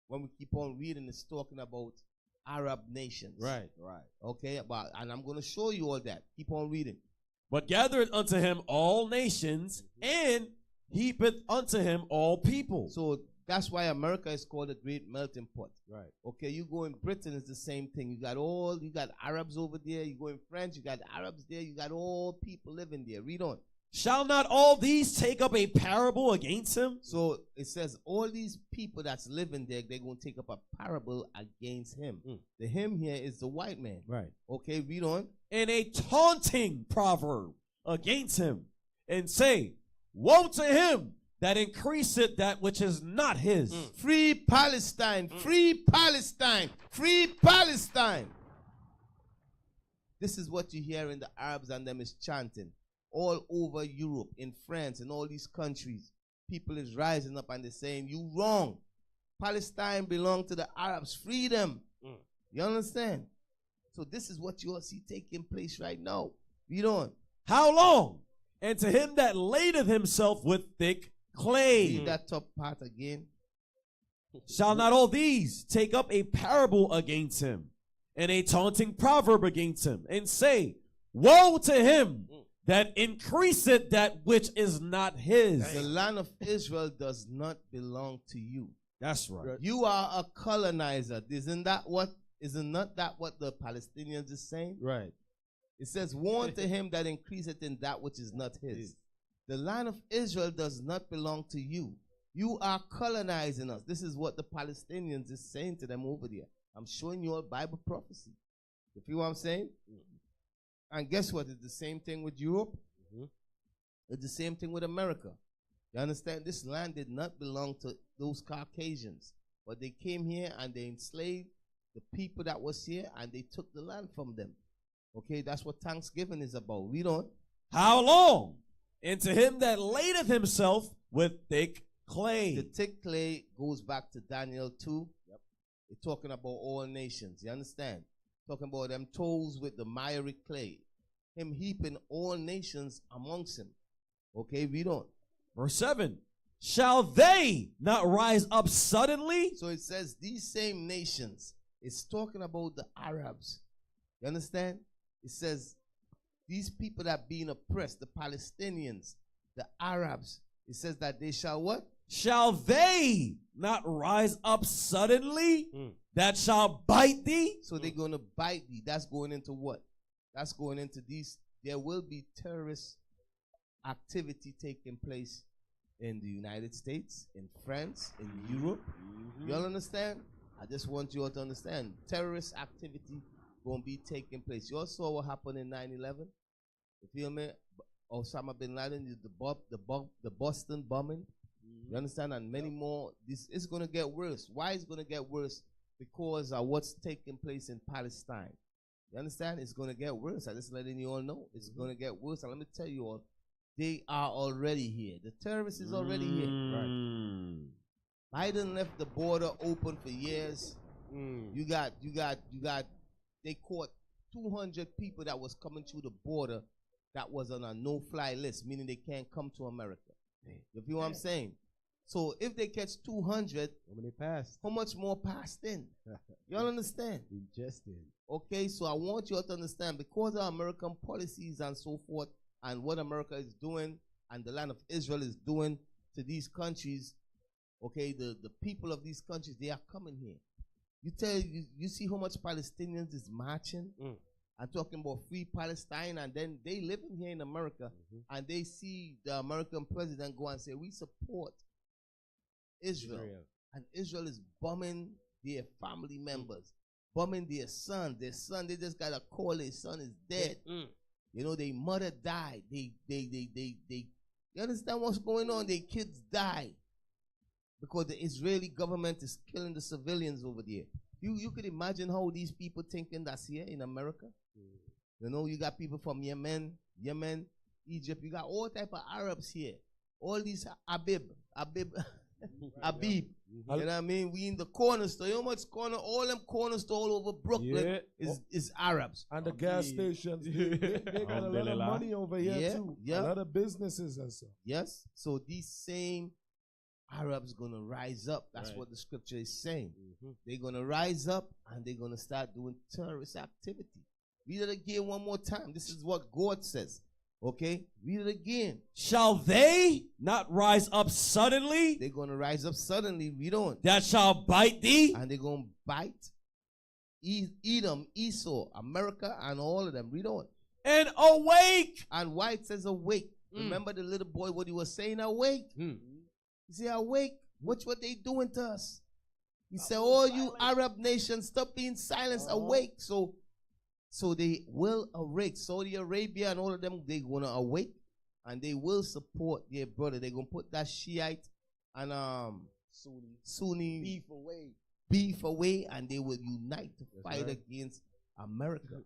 when we keep on reading, it's talking about Arab nations. Right. Okay, and I'm going to show you all that. Keep on reading. But gathereth unto him all nations, and heapeth unto him all people. So that's why America is called a great melting pot. Right. Okay, you go in Britain, it's the same thing. You got Arabs over there. You go in France, you got Arabs there. You got all people living there. Read on. Shall not all these take up a parable against him? So it says all these people that's living there, they're going to take up a parable against him. The him here is the white man. Right. Okay, read on. And a taunting proverb against him, and say, woe to him that increaseth that which is not his. Free Palestine, free Palestine, free Palestine. This is what you hear in the Arabs and them is chanting. All over Europe, in France, in all these countries, people is rising up and they're saying, you wrong. Palestine belong to the Arabs. Free them. You understand? So this is what you all see taking place right now. Read on. How long? And to him that ladeth himself with thick clay. Read that top part again. Shall not all these take up a parable against him, and a taunting proverb against him, and say, woe to him that increaseth that which is not his. The land of Israel does not belong to you. That's right. You are a colonizer. Isn't that what the Palestinians is saying? Right. It says, woe to him that increaseth in that which is not his. The land of Israel does not belong to you. You are colonizing us. This is what the Palestinians is saying to them over there. I'm showing you all Bible prophecy. You feel what I'm saying? And guess what? It's the same thing with Europe. It's the same thing with America. You understand? This land did not belong to those Caucasians. But they came here and they enslaved the people that was here and they took the land from them. Okay, that's what Thanksgiving is about. Read on. How long? And to him that ladeth himself with thick clay. The thick clay goes back to Daniel 2. It's talking about all nations. You understand? Talking about them toes with the miry clay. Him heaping all nations amongst him. Okay, read on. Verse 7. Shall they not rise up suddenly? So it says these same nations. It's talking about the Arabs. You understand? It says these people that being oppressed, the Palestinians, the Arabs, it says that they shall what? Shall they not rise up suddenly that shall bite thee? So they're going to bite thee. That's going into what? That's going into these. There will be terrorist activity taking place in the United States, in France, in Europe. Y'all understand? I just want you all to understand. Terrorist activity going to be taking place. You all saw what happened in 9/11? You feel me? Osama bin Laden, the Boston bombing. You understand? And many more. This is going to get worse. Why is it going to get worse? Because of what's taking place in Palestine. You understand? It's going to get worse. I'm just letting you all know. It's going to get worse. And let me tell you all, they are already here. The terrorists is already here. Right. Biden left the border open for years. You got. They caught 200 people that was coming through the border that was on a no-fly list, meaning they can't come to America. You feel what I'm saying? So if they catch 200, how many passed? How much more passed in? Y'all understand? Ingested. Okay, so I want you all to understand, because of American policies and so forth, and what America is doing, and the land of Israel is doing to these countries, okay, the people of these countries, they are coming here. You see how much Palestinians is marching? I'm talking about free Palestine, and then they living here in America, and they see the American president go and say, we support Israel. And Israel is bombing their family members, bombing their son. Their son, they just got a call, their son is dead. You know, their mother died. They you understand what's going on? Their kids died because the Israeli government is killing the civilians over there. You could imagine how these people thinking that's here in America. You know, you got people from Yemen, Egypt. You got all type of Arabs here. All these Abib. You know what I mean? We in the corner store. You know how much corner? All them corner store all over Brooklyn is Arabs. And the gas stations. They got a lot of money over here too. A lot of businesses and stuff. Yes. So these same Arabs gonna rise up. That's what the scripture is saying. They're gonna rise up and they're gonna start doing terrorist activity. Read it again one more time. This is what God says. Okay? Read it again. Shall they not rise up suddenly? They're gonna rise up suddenly. Read on. That shall bite thee? And they're gonna bite Edom, Esau, America, and all of them. Read on. And awake. And why it says awake? Remember the little boy, what he was saying, awake? He said, awake. Watch what they doing to us. He said, all you Arab nations, stop being silenced, awake. So they will awake. Saudi Arabia and all of them, they're going to awake. And they will support their brother. They're going to put that Shiite and Sunni beef away. And they will unite to fight against America.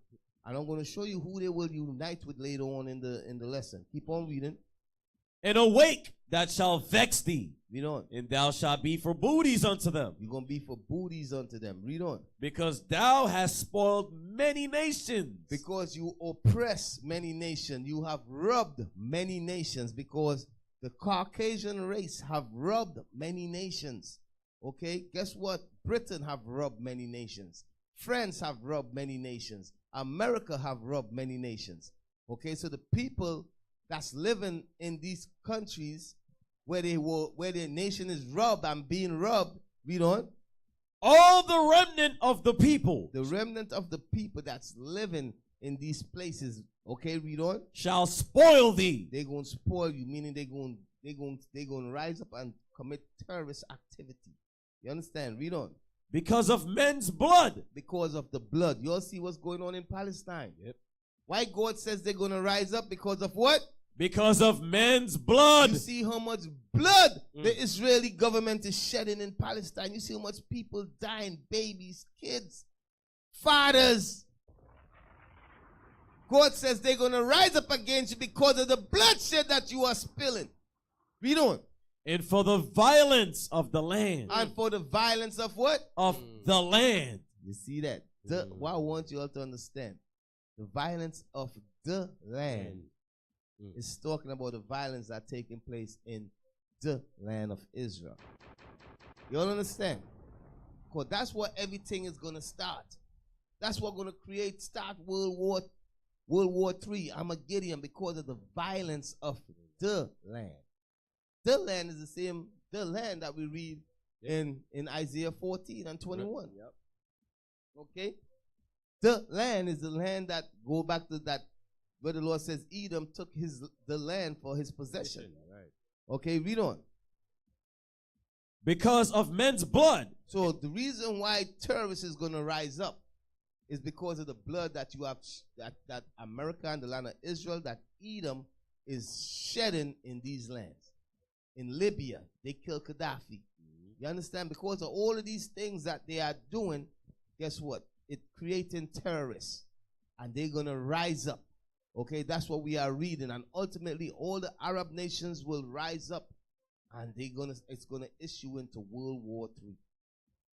And I'm going to show you who they will unite with later on in the lesson. Keep on reading. And awake, that shall vex thee. Read on. And thou shalt be for booties unto them. You're going to be for booties unto them. Read on. Because thou hast spoiled many nations. Because you oppress many nations. You have robbed many nations. Because the Caucasian race have robbed many nations. Okay? Guess what? Britain have robbed many nations. France have robbed many nations. America have robbed many nations. Okay? So the people that's living in these countries where their nation is robbed and being robbed, read on. All the remnant of the people. The remnant of the people that's living in these places, okay, read on. Shall spoil thee. They're going to spoil you, meaning they're going to rise up and commit terrorist activity. You understand? Read on. Because of men's blood. Because of the blood. You all see what's going on in Palestine. Yep. Why God says they're going to rise up? Because of what? Because of men's blood. You see how much blood the Israeli government is shedding in Palestine. You see how much people dying, babies, kids, fathers. God says they're going to rise up against you because of the bloodshed that you are spilling. Read on. And for the violence of the land. And for the violence of what? Of the land. You see that? What I want you all to understand. The violence of the land. It's talking about the violence that taking place in the land of Israel. You all understand? Because that's what everything is going to start. That's what's going to start World War World War III, Armageddon, because of the violence of the land. The land is the same, the land that we read in Isaiah 14 and 21. Yep. Okay? The land is the land that go back to that where the Lord says Edom took the land for his possession. Right. Okay, read on. Because of men's blood. So the reason why terrorists is going to rise up is because of the blood that you have, that America and the land of Israel, that Edom is shedding in these lands. In Libya, they killed Gaddafi. You understand? Because of all of these things that they are doing, guess what? It's creating terrorists. And they're going to rise up. Okay, that's what we are reading. And ultimately, all the Arab nations will rise up. And it's going to issue into World War III.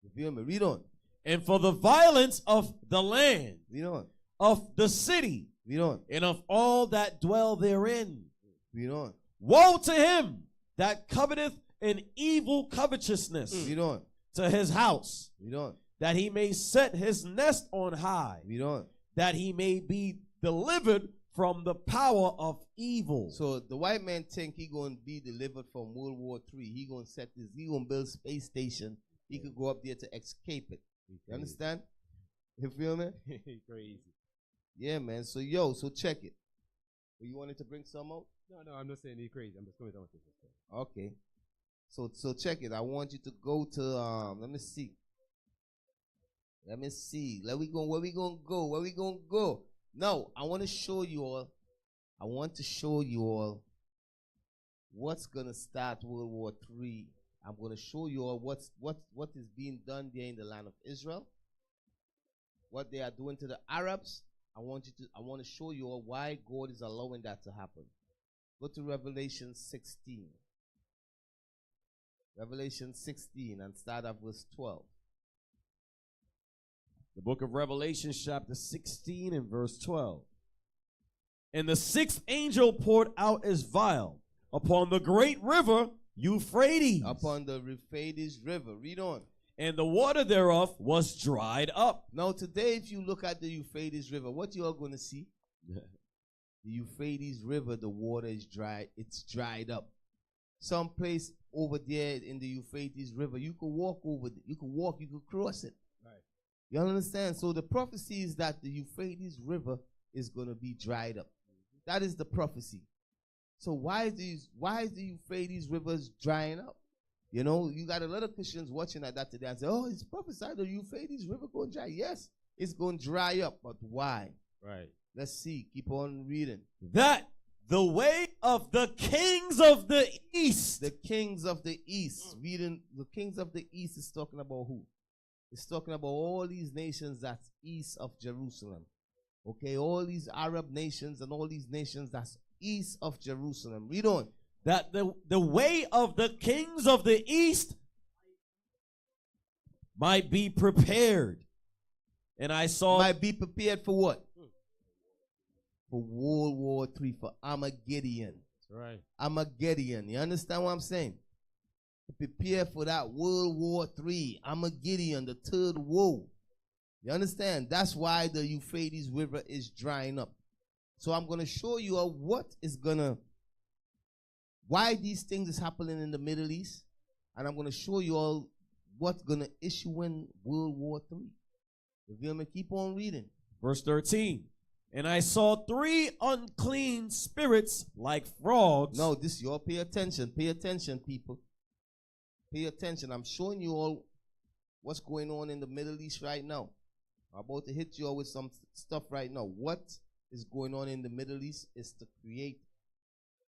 You feel me? Read on. And for the violence of the land, read on, of the city, read on, and of all that dwell therein, read on. Woe to him that coveteth an evil covetousness, read on, to his house, read on, that he may set his nest on high, read on, that he may be delivered from the power of evil. So the white man think he going to be delivered from World War III. He going to build space station. He could go up there to escape it. You understand? You feel me? Crazy. Yeah, man. So check it. You wanted to bring some out? No, I'm not saying he's crazy. I'm just going to say. Okay. So check it. I want you to go to let me see. Where we gonna go? No, I want to show you all. What's gonna start World War III. I'm gonna show you all what is being done there in the land of Israel. What they are doing to the Arabs. I want to show you all why God is allowing that to happen. Go to Revelation 16. Revelation 16 and start at verse 12. The book of Revelation, chapter 16 and verse 12. And the sixth angel poured out his vial upon the great river Euphrates. Upon the Euphrates river. Read on. And the water thereof was dried up. Now today, if you look at the Euphrates river, what you are going to see? The Euphrates river, the water is dry. It's dried up. Some place over there in the Euphrates river, you could walk over it. You could cross it. Right. You understand? So the prophecy is that the Euphrates river is going to be dried up. That is the prophecy. So why is the Euphrates rivers drying up? You know, you got a lot of Christians watching at that today and say, oh, it's prophesied the Euphrates river going dry. Yes, it's going to dry up, but why? Right. Let's see. Keep on reading. That the way of the kings of the east. The kings of the east. Reading, the kings of the east is talking about who? It's talking about all these nations that's east of Jerusalem. Okay, all these Arab nations and all these nations that's east of Jerusalem. Read on. That the way of the kings of the east might be prepared. And I saw... Might be prepared for what? For World War III, for Armageddon. That's right. Armageddon. You understand what I'm saying? Prepare for that World War III, Armageddon, the third woe. You understand? That's why the Euphrates River is drying up. So I'm going to show you why these things is happening in the Middle East. And I'm going to show you all what's going to issue in World War III. You feel me? Keep on reading. Verse 13. And I saw three unclean spirits like frogs. No, this you all pay attention. Pay attention, people. Pay attention. I'm showing you all what's going on in the Middle East right now. I'm about to hit you all with some stuff right now. What is going on in the Middle East is to create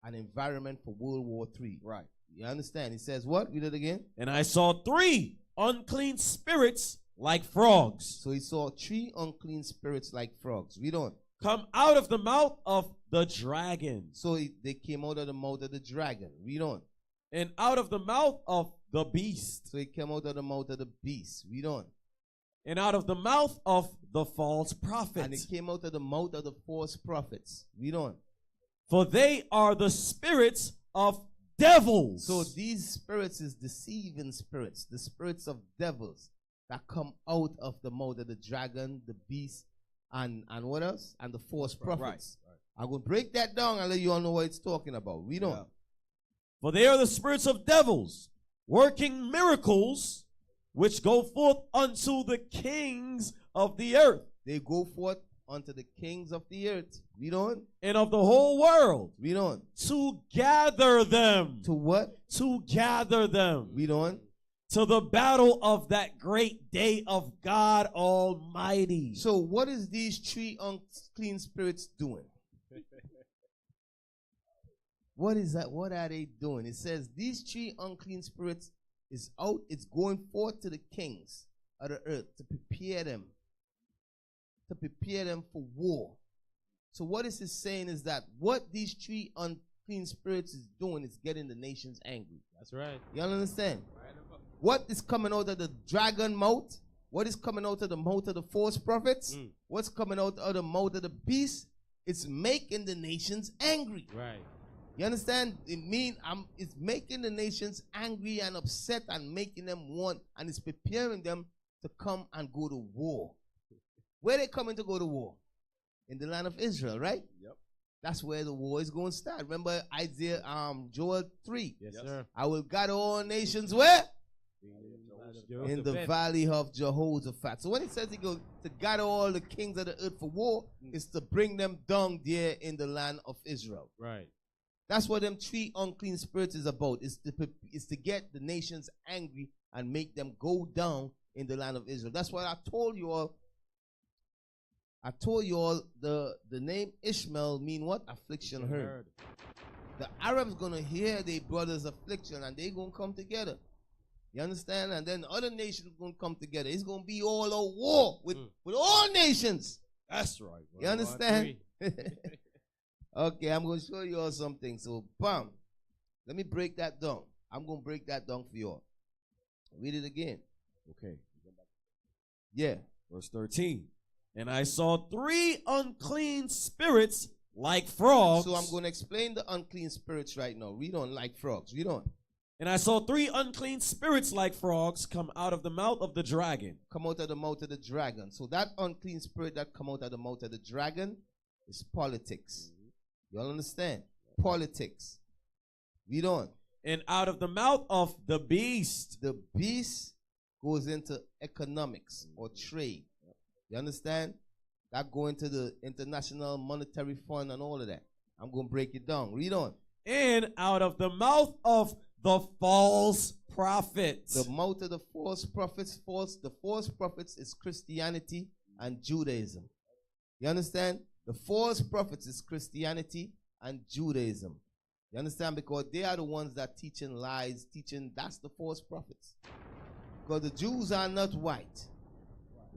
an environment for World War III. Right. You understand? He says what? Read it again. And I saw three unclean spirits like frogs. So he saw three unclean spirits like frogs. Read on. Come out of the mouth of the dragon. So they came out of the mouth of the dragon. Read on. And out of the mouth of the beast. So he came out of the mouth of the beast. Read on. And out of the mouth of the false prophet. And it came out of the mouth of the false prophets. Read on. For they are the spirits of devils. So these spirits is deceiving spirits, the spirits of devils that come out of the mouth of the dragon, the beast, and what else? And the false prophets. Right. I'm going to break that down and let you all know what it's talking about. Read on. For they are the spirits of devils, working miracles, which go forth unto the kings of the earth. They go forth unto the kings of the earth. Read on. And of the whole world. Read on. To gather them. To what? To gather them. Read on. To the battle of that great day of God Almighty. So what is these three unclean spirits doing? What is that? What are they doing? It says these three unclean spirits is out. It's going forth to the kings of the earth to prepare them. To prepare them for war. So what this is saying is that what these three unclean spirits is doing is getting the nations angry. That's right. Y'all understand? What is coming out of the dragon mouth? What is coming out of the mouth of the false prophets? What's coming out of the mouth of the beast? It's making the nations angry. Right. You understand? It's making the nations angry and upset and making them want, and it's preparing them to come and go to war. Where they coming to go to war? In the land of Israel, right? Yep. That's where the war is going to start. Remember Isaiah, Joel 3. Yes, sir. I will gather all nations where? In the valley of Jehoshaphat. So when it says he goes to gather all the kings of the earth for war, it's to bring them down there in the land of Israel. Right. That's what them three unclean spirits is about. It's to get the nations angry and make them go down in the land of Israel. That's why I told you all the name Ishmael mean what? Affliction heard. The Arabs gonna hear their brother's affliction and they gonna come together. You understand? And then other nations gonna come together. It's gonna be all a war with all nations. That's right. You understand? Okay, I'm gonna show you all something. So, bam. Let me break that down. I'm gonna break that down for you all. Read it again. Okay. Yeah. Verse 13. And I saw three unclean spirits like frogs. So I'm going to explain the unclean spirits right now. Read on like frogs. Read on. And I saw three unclean spirits like frogs come out of the mouth of the dragon. Come out of the mouth of the dragon. So that unclean spirit that come out of the mouth of the dragon is politics. You all understand? Politics. Read on. And out of the mouth of the beast. The beast goes into economics or trade. You understand? That go into the International Monetary Fund and all of that. I'm going to break it down. Read on. And out of the mouth of the false prophets. The mouth of the false prophets. The false prophets is Christianity and Judaism. You understand? The false prophets is Christianity and Judaism. You understand? Because they are the ones that teaching lies, that's the false prophets. Because the Jews are not white.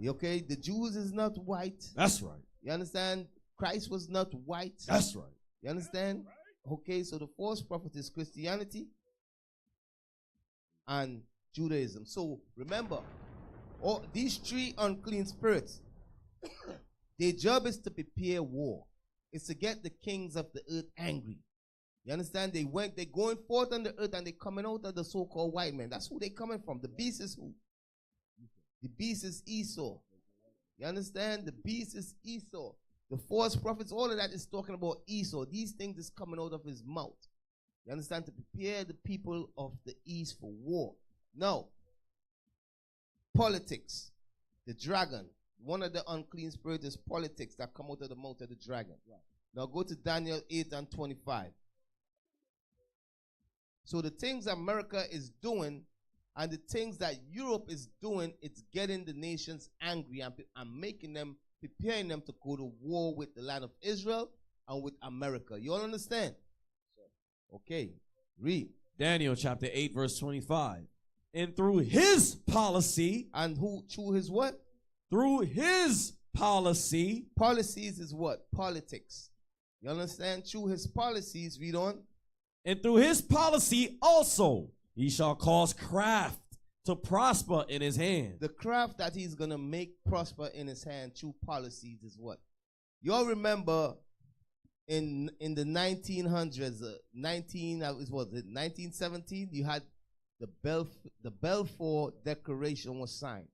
Okay, the Jews is not white. That's right. You understand? Christ was not white. That's right. You understand? Okay, so the false prophet is Christianity and Judaism. So remember, all these three unclean spirits, their job is to prepare war. It's to get the kings of the earth angry. You understand? They're going forth on the earth and they're coming out of the so-called white men. That's who they're coming from. The beast is who? The beast is Esau. You understand? The beast is Esau. The false prophets, all of that is talking about Esau. These things is coming out of his mouth. You understand? To prepare the people of the east for war. Now, politics. The dragon. One of the unclean spirits is politics that come out of the mouth of the dragon. Right. Now go to Daniel 8 and 25. So the things America is doing and the things that Europe is doing, it's getting the nations angry and making them, preparing them to go to war with the land of Israel and with America. You all understand? Okay, read. Daniel chapter 8 verse 25. And through his policy. And through his what? Through his policy. Policies is what? Politics. You understand? Through his policies, read on. And through his policy also, he shall cause craft to prosper in his hand. The craft that he's going to make prosper in his hand through policies is what? You all remember in the 1900s, 1917, you had the Balfour Declaration was signed,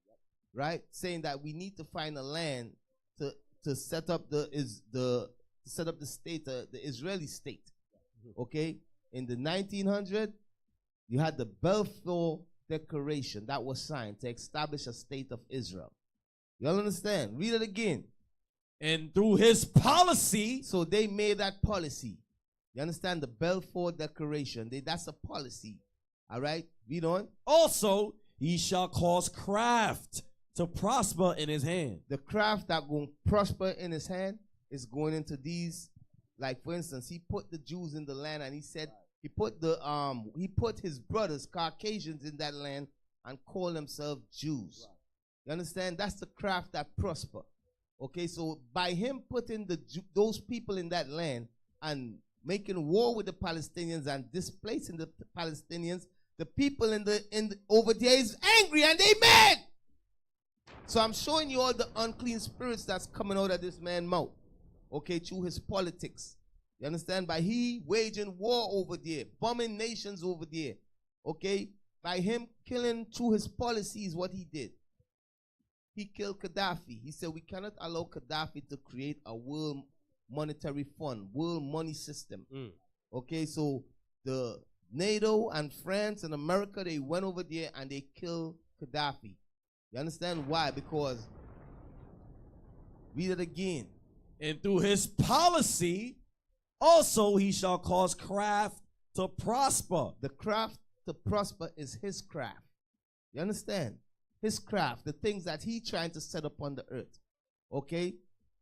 right? Saying that we need to find a land to set up the state, the Israeli state. Okay, in the 1900, you had the Balfour Declaration that was signed to establish a state of Israel. You all understand? Read it again. And through his policy, so they made that policy. You understand? The Balfour Declaration. That's a policy. All right? Read on. Also, he shall cause craft to prosper in his hand. The craft that going to prosper in his hand is going into these. Like, for instance, he put the Jews in the land, and he said he put his brothers, Caucasians, in that land and called themselves Jews. Right. You understand? That's the craft that prosper. Okay, so by him putting those people in that land and making war with the Palestinians and displacing the Palestinians, the people over there is angry and they mad. So I'm showing you all the unclean spirits that's coming out of this man's mouth. Okay, through his politics. You understand? By he waging war over there, bombing nations over there. Okay, by him killing through his policies what he did. He killed Gaddafi. He said we cannot allow Gaddafi to create a world monetary fund, world money system. Okay, so the NATO and France and America, they went over there and they killed Gaddafi. You understand why? Because, read it again. And through his policy, also he shall cause craft to prosper. The craft to prosper is his craft. You understand? His craft, the things that he trying to set up on the earth. Okay?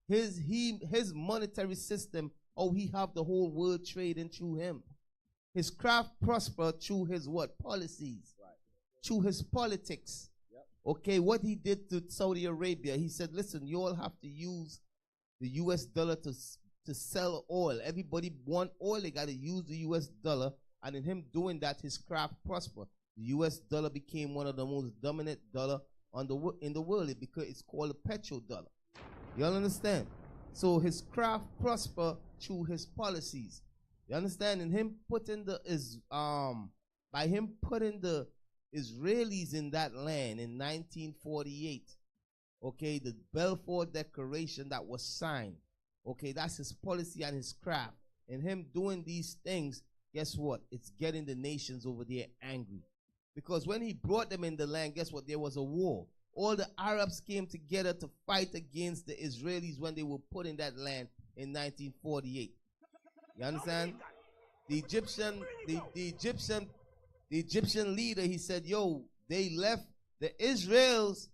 His monetary system, he have the whole world trading through him. His craft prosper through his what? Policies. Right. Through his politics. Yep. Okay, what he did to Saudi Arabia, he said, listen, you all have to use the US dollar to sell oil. Everybody want oil, they got to use the US dollar. And in him doing that, his craft prosper. The US dollar became one of the most dominant dollar in the world because it's called a petrodollar. You all understand? So his craft prosper through his policies. You understand? And him putting by him putting the Israelis in that land in 1948. Okay, the Balfour Declaration that was signed. Okay, that's his policy and his craft. And him doing these things, guess what? It's getting the nations over there angry. Because when he brought them in the land, guess what? There was a war. All the Arabs came together to fight against the Israelis when they were put in that land in 1948. You understand? The Egyptian leader, he said, yo, they left the Israelites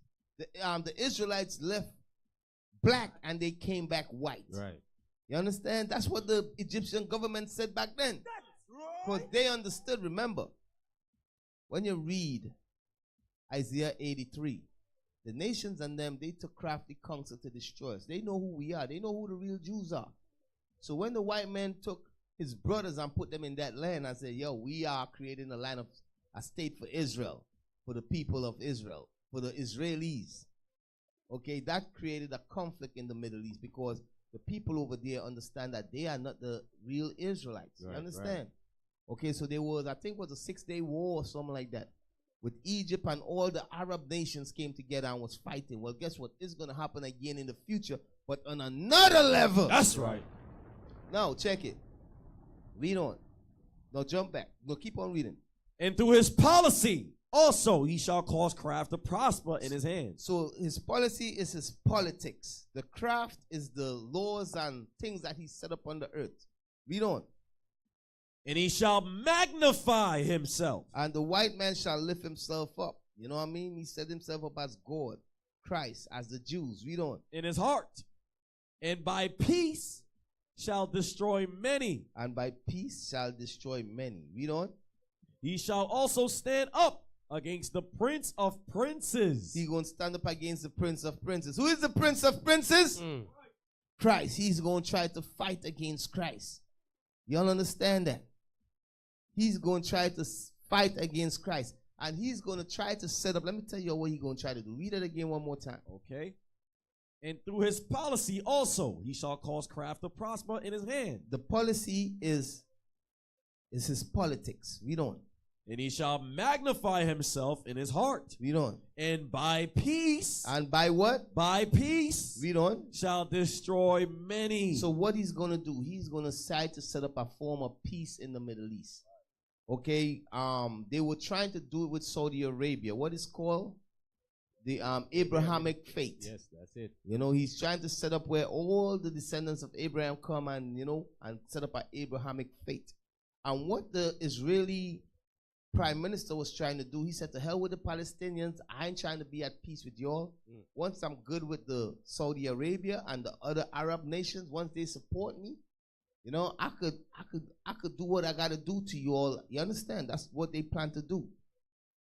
left black and they came back white. Right. You understand? That's what the Egyptian government said back then. Because they understood, remember, when you read Isaiah 83, the nations and them, they took crafty counsel to destroy us. They know who we are. They know who the real Jews are. So when the white man took his brothers and put them in that land and said, yo, we are creating a state for Israel, for the people of Israel, for the Israelis. Okay, that created a conflict in the Middle East because the people over there understand that they are not the real Israelites. Right, you understand? Right. Okay, so there was, I think it was a 6-day war or something like that. With Egypt and all the Arab nations came together and was fighting. Well, guess what? It's going to happen again in the future, but on another level. That's right. Now, check it. Read on. No, jump back. No, keep on reading. And through his policy, also he shall cause craft to prosper in his hands. So his policy is his politics. The craft is the laws and things that he set up on the earth. Read on. And he shall magnify himself. And the white man shall lift himself up. You know what I mean? He set himself up as God, Christ, as the Jews. Read on. In his heart. And by peace shall destroy many. And by peace shall destroy many. Read on. He shall also stand up against the prince of princes. He's going to stand up against the prince of princes. Who is the prince of princes? Christ. He's going to try to fight against Christ. You all understand that? He's going to try to fight against Christ. And he's going to try to set up. Let me tell you what he's going to try to do. Read it again one more time. Okay. And through his policy also, he shall cause craft to prosper in his hand. The policy is his politics. Read on. And he shall magnify himself in his heart. Read on. And by peace. And by what? By peace. Read on. Shall destroy many. So what he's going to do, he's going to decide to set up a form of peace in the Middle East. Okay, they were trying to do it with Saudi Arabia. What is called? The Abrahamic faith. Yes, that's it. You know, he's trying to set up where all the descendants of Abraham come and, you know, and set up an Abrahamic faith. And what the Israeli prime minister was trying to do, he said, to hell with the Palestinians. I ain't trying to be at peace with y'all. Once I'm good with the Saudi Arabia and the other Arab nations, once they support me, you know, I could do what I gotta do to you all. You understand? That's what they plan to do.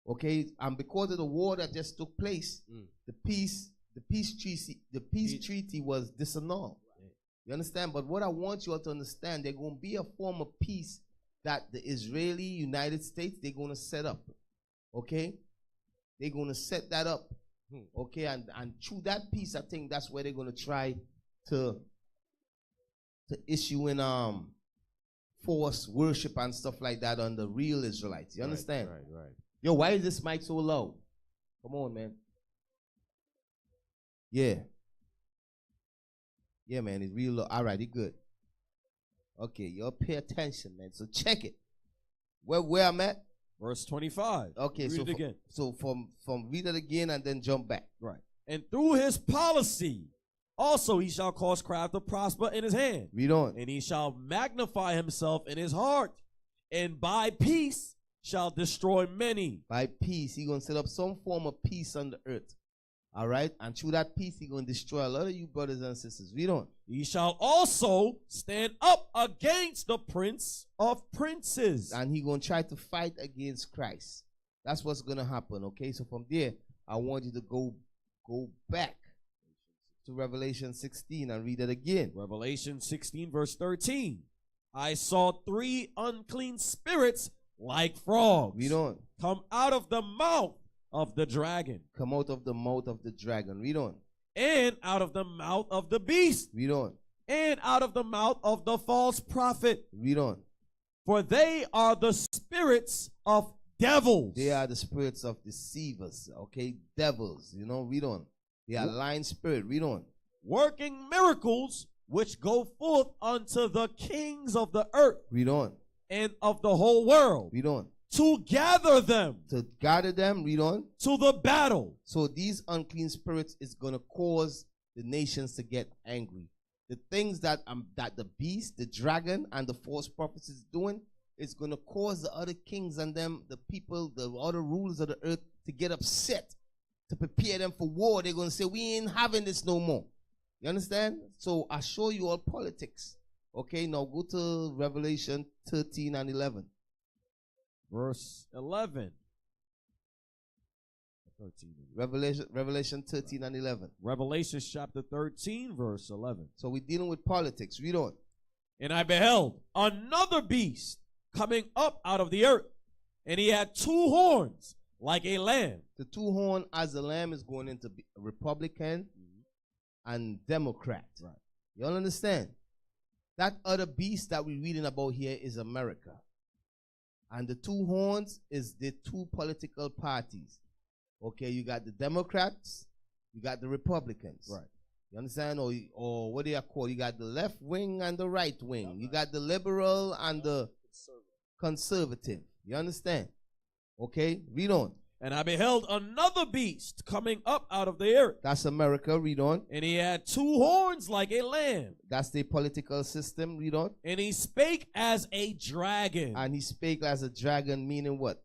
Okay, and because of the war that just took place, the peace treaty was disannulled. You understand? But what I want you all to understand, there's going to be a form of peace that the Israeli United States, they're going to set up. Okay, they're going to set that up. Okay, and through that peace, I think that's where they're going to try to issue in forced worship and stuff like that on the real Israelites. You understand? Right. Yo, why is this mic so low? Come on, man. Yeah. Yeah, man, it's real low. All right, it's good. Okay, y'all pay attention, man. So check it. Where I'm at? Verse 25. Okay, read so it again. So from read it again and then jump back. Right. And through his policy, also he shall cause craft to prosper in his hand. Read on. And he shall magnify himself in his heart. And by peace shall destroy many. By peace, he's going to set up some form of peace on the earth. All right? And through that peace, he's going to destroy a lot of you brothers and sisters. Read on. He shall also stand up against the prince of princes. And he's going to try to fight against Christ. That's what's going to happen, okay? So from there, I want you to go back to Revelation 16 and read it again. Revelation 16 verse 13. I saw 3 unclean spirits like frogs. Read on. Come out of the mouth of the dragon. Come out of the mouth of the dragon. Read on. And out of the mouth of the beast. Read on. And out of the mouth of the false prophet. Read on. For they are the spirits of devils. They are the spirits of deceivers. Okay, devils. You know, read on. They are lying spirit. Read on. Working miracles which go forth unto the kings of the earth. Read on. And of the whole world. Read on. To gather them. To gather them. Read on. To the battle. So these unclean spirits is going to cause the nations to get angry. The things that the beast, the dragon, and the false prophets is doing, is going to cause the other kings and them, the people, the other rulers of the earth to get upset, to prepare them for war. They're going to say, we ain't having this no more. You understand? So I show you all politics. Okay, now go to Revelation 13 and 11. Verse 11. 13. Revelation 13 and 11. Revelation chapter 13, verse 11. So we're dealing with politics. Read on. And I beheld another beast coming up out of the earth, and he had 2 horns like a lamb. The 2 horn as a lamb is going into Republican and Democrat. Right. You all understand? That other beast that we're reading about here is America. And the 2 horns is the 2 political parties. Okay, you got the Democrats, you got the Republicans. Right. You understand? Or what do you call? You got the left wing and the right wing. You got the liberal and the conservative. You understand? Okay, read on. And I beheld another beast coming up out of the earth. That's America. Read on. And he had 2 horns like a lamb. That's the political system. Read on. And he spake as a dragon. And he spake as a dragon, meaning what?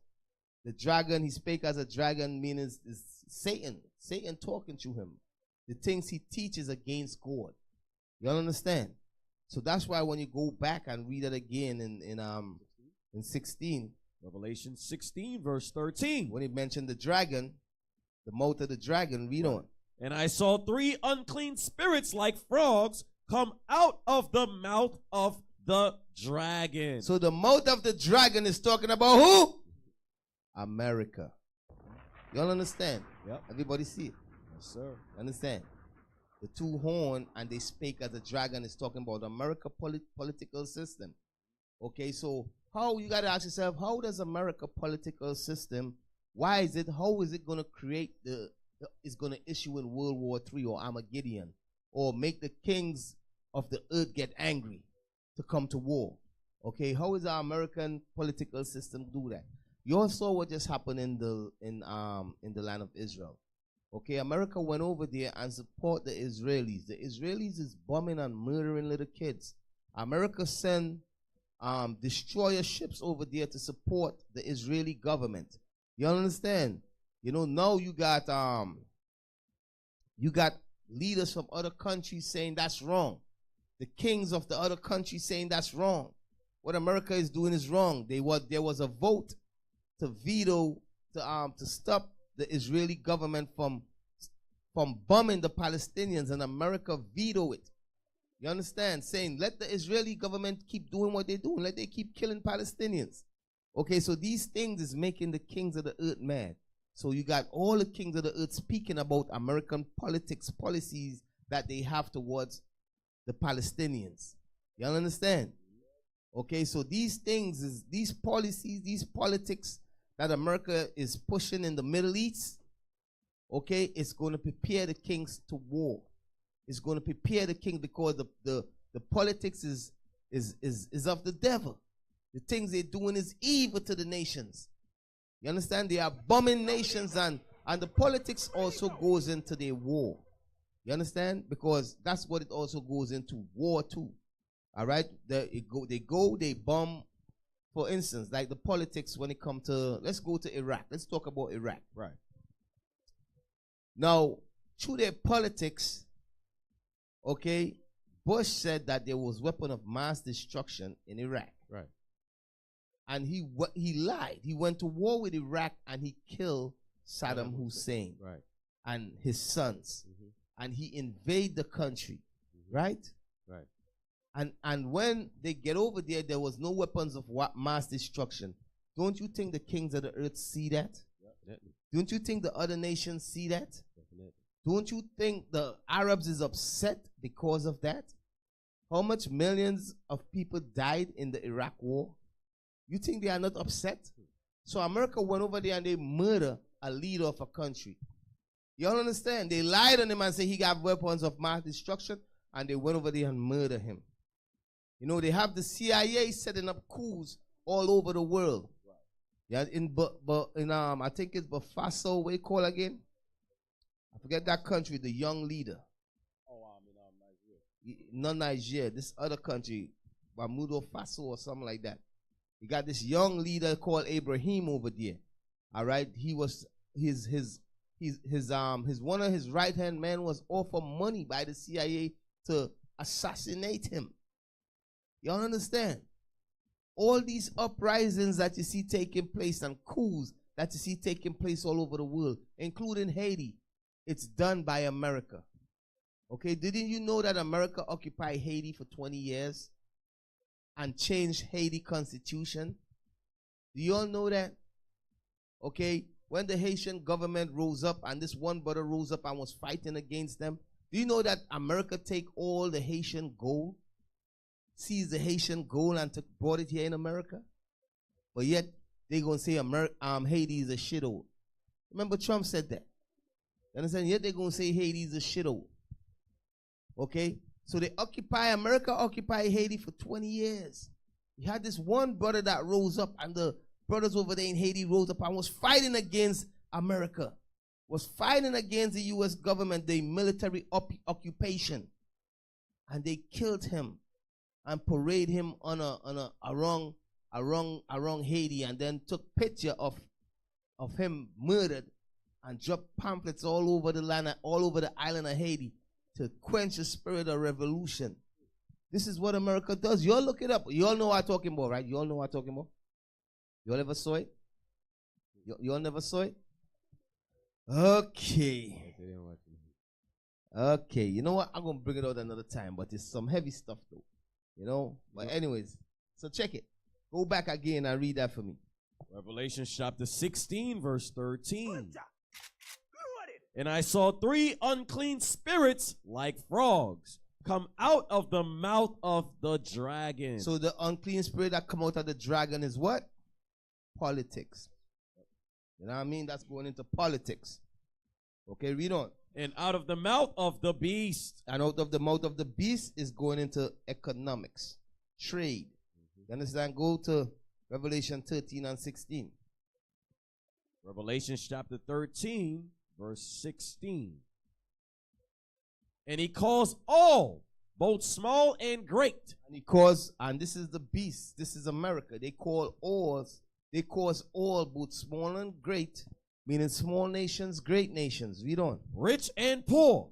The dragon, he spake as a dragon, meaning is Satan. Satan talking to him. The things he teaches against God. You all understand? So that's why when you go back and read it again in 16, Revelation 16, verse 13. When he mentioned the dragon, the mouth of the dragon, read on. And I saw 3 unclean spirits like frogs come out of the mouth of the dragon. So the mouth of the dragon is talking about who? America. You all understand? Yep. Everybody see it? Yes, sir. Understand? The 2 horn and they spake as a dragon is talking about America political system. Okay, so how you got to ask yourself, how does America political system, how is it going to create is going to issue in World War III or Armageddon or make the kings of the earth get angry to come to war? Okay, how is our American political system do that? You all saw what just happened in the land of Israel. Okay, America went over there and support the Israelis. The Israelis is bombing and murdering little kids. America sent destroyer ships over there to support the Israeli government. You understand? You know, now you got leaders from other countries saying that's wrong. The kings of the other countries saying that's wrong. What America is doing is wrong. There was a vote to veto to stop the Israeli government from bombing the Palestinians, and America vetoed it. You understand? Saying let the Israeli government keep doing what they're doing. Let they keep killing Palestinians. Okay, so these things is making the kings of the earth mad. So you got all the kings of the earth speaking about American politics, policies that they have towards the Palestinians. You understand? Okay, so these things, these policies, these politics that America is pushing in the Middle East, okay, it's going to prepare the kings to war. It's going to prepare the king because the politics is of the devil. The things they're doing is evil to the nations. You understand? They are bombing nations, and the politics also goes into their war. You understand? Because that's what it also goes into, war too. All right? They bomb, for instance, like the politics when it comes to, let's go to Iraq. Let's talk about Iraq. Right. Now, through their politics, okay, Bush said that there was weapon of mass destruction in Iraq. Right. And he lied. He went to war with Iraq and he killed Saddam Hussein. Right. And his sons. Mm-hmm. And he invaded the country. Mm-hmm. Right? Right. And when they get over there was no weapons of mass destruction. Don't you think the kings of the earth see that? Definitely. Don't you think the other nations see that? Definitely. Don't you think the Arabs is upset because of that? How much millions of people died in the Iraq war? You think they are not upset? So America went over there and they murder a leader of a country. You all understand? They lied on him and said he got weapons of mass destruction, and they went over there and murdered him. You know, they have the CIA setting up coups all over the world. Yeah, I think it's Bafaso, what you call again? I forget that country, the young leader. Nigeria. Not Nigeria, this other country, Bamudo Faso or something like that. You got this young leader called Ibrahim over there. All right, he was one of his right hand men was offered money by the CIA to assassinate him. Y'all understand? All these uprisings that you see taking place and coups that you see taking place all over the world, including Haiti, it's done by America. Okay, didn't you know that America occupied Haiti for 20 years and changed Haiti constitution? Do you all know that? Okay, when the Haitian government rose up and this one brother rose up and was fighting against them, do you know that America take all the Haitian gold, seized the Haitian gold and brought it here in America? But yet they gonna say Haiti is a shithole. Remember Trump said that. You understand? Yet they gonna say Haiti is a shithole. Okay? So America occupied Haiti for 20 years. You had this one brother that rose up, and the brothers over there in Haiti rose up and was fighting against America, was fighting against the U.S. government, the military occupation. And they killed him and paraded him around Haiti, and then took picture of him murdered and dropped pamphlets all over the land, all over the island of Haiti to quench the spirit of revolution. This is what America does. You all look it up. You all know what I'm talking about, right? You all know what I'm talking about? You all ever saw it? You all never saw it? Okay. Okay. You know what? I'm going to bring it out another time, but it's some heavy stuff though. You know? But anyways, so check it. Go back again and read that for me. Revelation chapter 16, verse 13. And I saw 3 unclean spirits like frogs come out of the mouth of the dragon. So the unclean spirit that come out of the dragon is what? Politics. You know what I mean? That's going into politics. Okay, read on. And out of the mouth of the beast. And out of the mouth of the beast is going into economics, trade. You understand? Go to Revelation 13 and 16. Revelation chapter 13, verse 16. And he calls all, both small and great. And he calls, and this is the beast, this is America. They cause all, both small and great, meaning small nations, great nations. Read on. Rich and poor.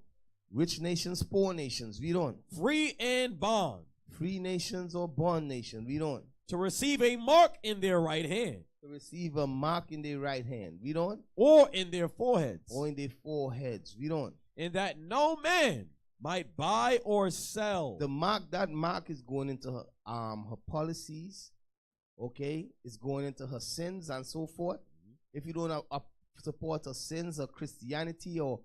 Rich nations, poor nations. Read on. Free and bond. Free nations or bond nations. Read on. To receive a mark in their right hand. To receive a mark in their right hand. Read on. Or in their foreheads. Or in their foreheads. Read on. And that no man might buy or sell. The mark, that mark is going into her policies. Okay? It's going into her sins and so forth. If you don't support her sins or Christianity or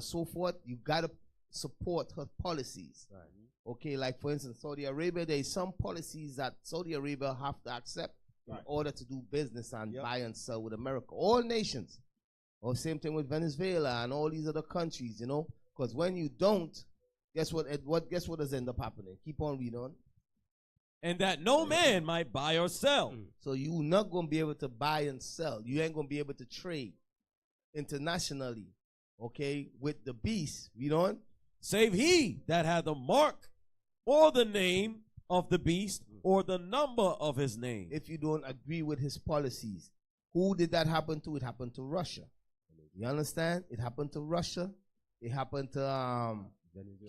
so forth, you got to support her policies. Right. Okay, like for instance, Saudi Arabia, there is some policies that Saudi Arabia have to accept in order to do business and buy and sell with America. All nations. Or same thing with Venezuela and all these other countries, you know. Because when you don't, guess what does end up happening? Keep on reading on. And that no man might buy or sell. So you're not going to be able to buy and sell. You ain't going to be able to trade internationally, okay, with the beast. Read on. Save he that had the mark or the name of the beast or the number of his name. If you don't agree with his policies. Who did that happen to? It happened to Russia. You understand? It happened to Russia. It happened to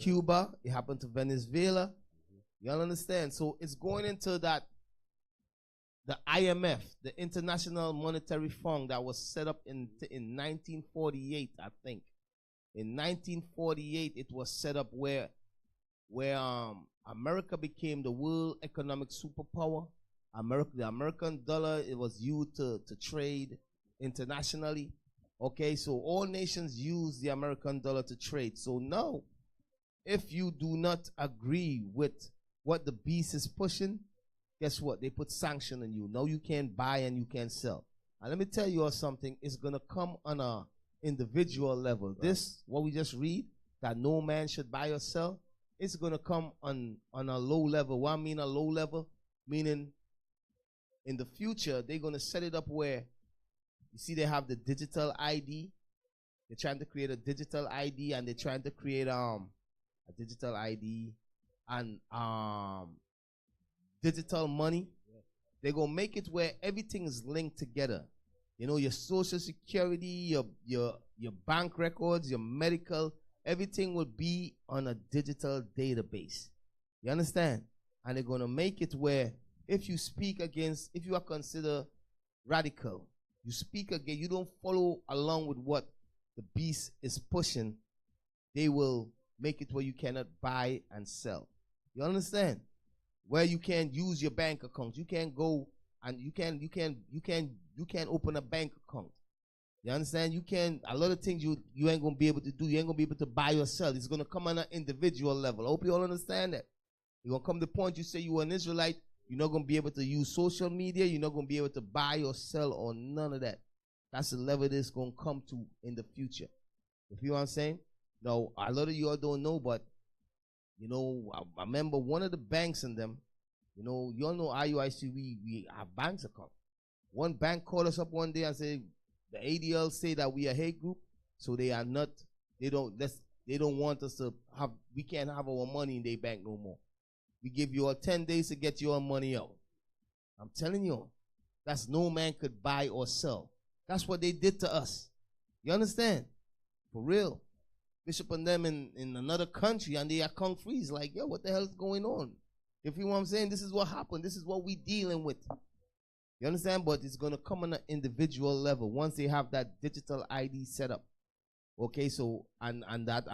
Cuba. It happened to Venezuela. You understand? So it's going into that, the IMF, the International Monetary Fund, that was set up in 1948, I think. In 1948, it was set up where America became the world economic superpower. The American dollar, it was used to trade internationally. Okay, so all nations use the American dollar to trade. So now, if you do not agree with what the beast is pushing, guess what? They put sanction on you. Now you can't buy and you can't sell. And let me tell you all something. It's going to come on a individual level. Right. This, what we just read, that no man should buy or sell, it's going to come on a low level. What I mean a low level? Meaning in the future, they're going to set it up where, you see, they have the digital ID. They're trying to create a digital ID, and they're trying to create a digital ID and digital money. They're going to make it where everything is linked together. You know, your social security, your bank records, your medical, everything will be on a digital database. You understand? And they're going to make it where if you are considered radical, you speak again, you don't follow along with what the beast is pushing, they will make it where you cannot buy and sell. You understand? Where you can't use your bank account. You can't go and you can't open a bank account. You understand? You can't, a lot of things you ain't gonna be able to do. You ain't gonna be able to buy or sell. It's gonna come on an individual level. I hope you all understand that. You're gonna come to the point you say you are an Israelite, you're not gonna be able to use social media, you're not gonna be able to buy or sell or none of that. That's the level it's gonna come to in the future. You feel what I'm saying? Now, a lot of you all don't know, but you know, I remember one of the banks in them, you know, you all know IUIC, we have banks account. One bank called us up one day and said, the ADL say that we are hate group, so they don't want us to have, we can't have our money in their bank no more. We give you all 10 days to get your money out. I'm telling you, that's no man could buy or sell. That's what they did to us. You understand? For real. Bishop and them in another country and their account freeze. Like, yo, what the hell is going on? If you know what I'm saying, this is what happened. This is what we dealing with. You understand? But it's going to come on an individual level once they have that digital ID set up. Okay, so, and that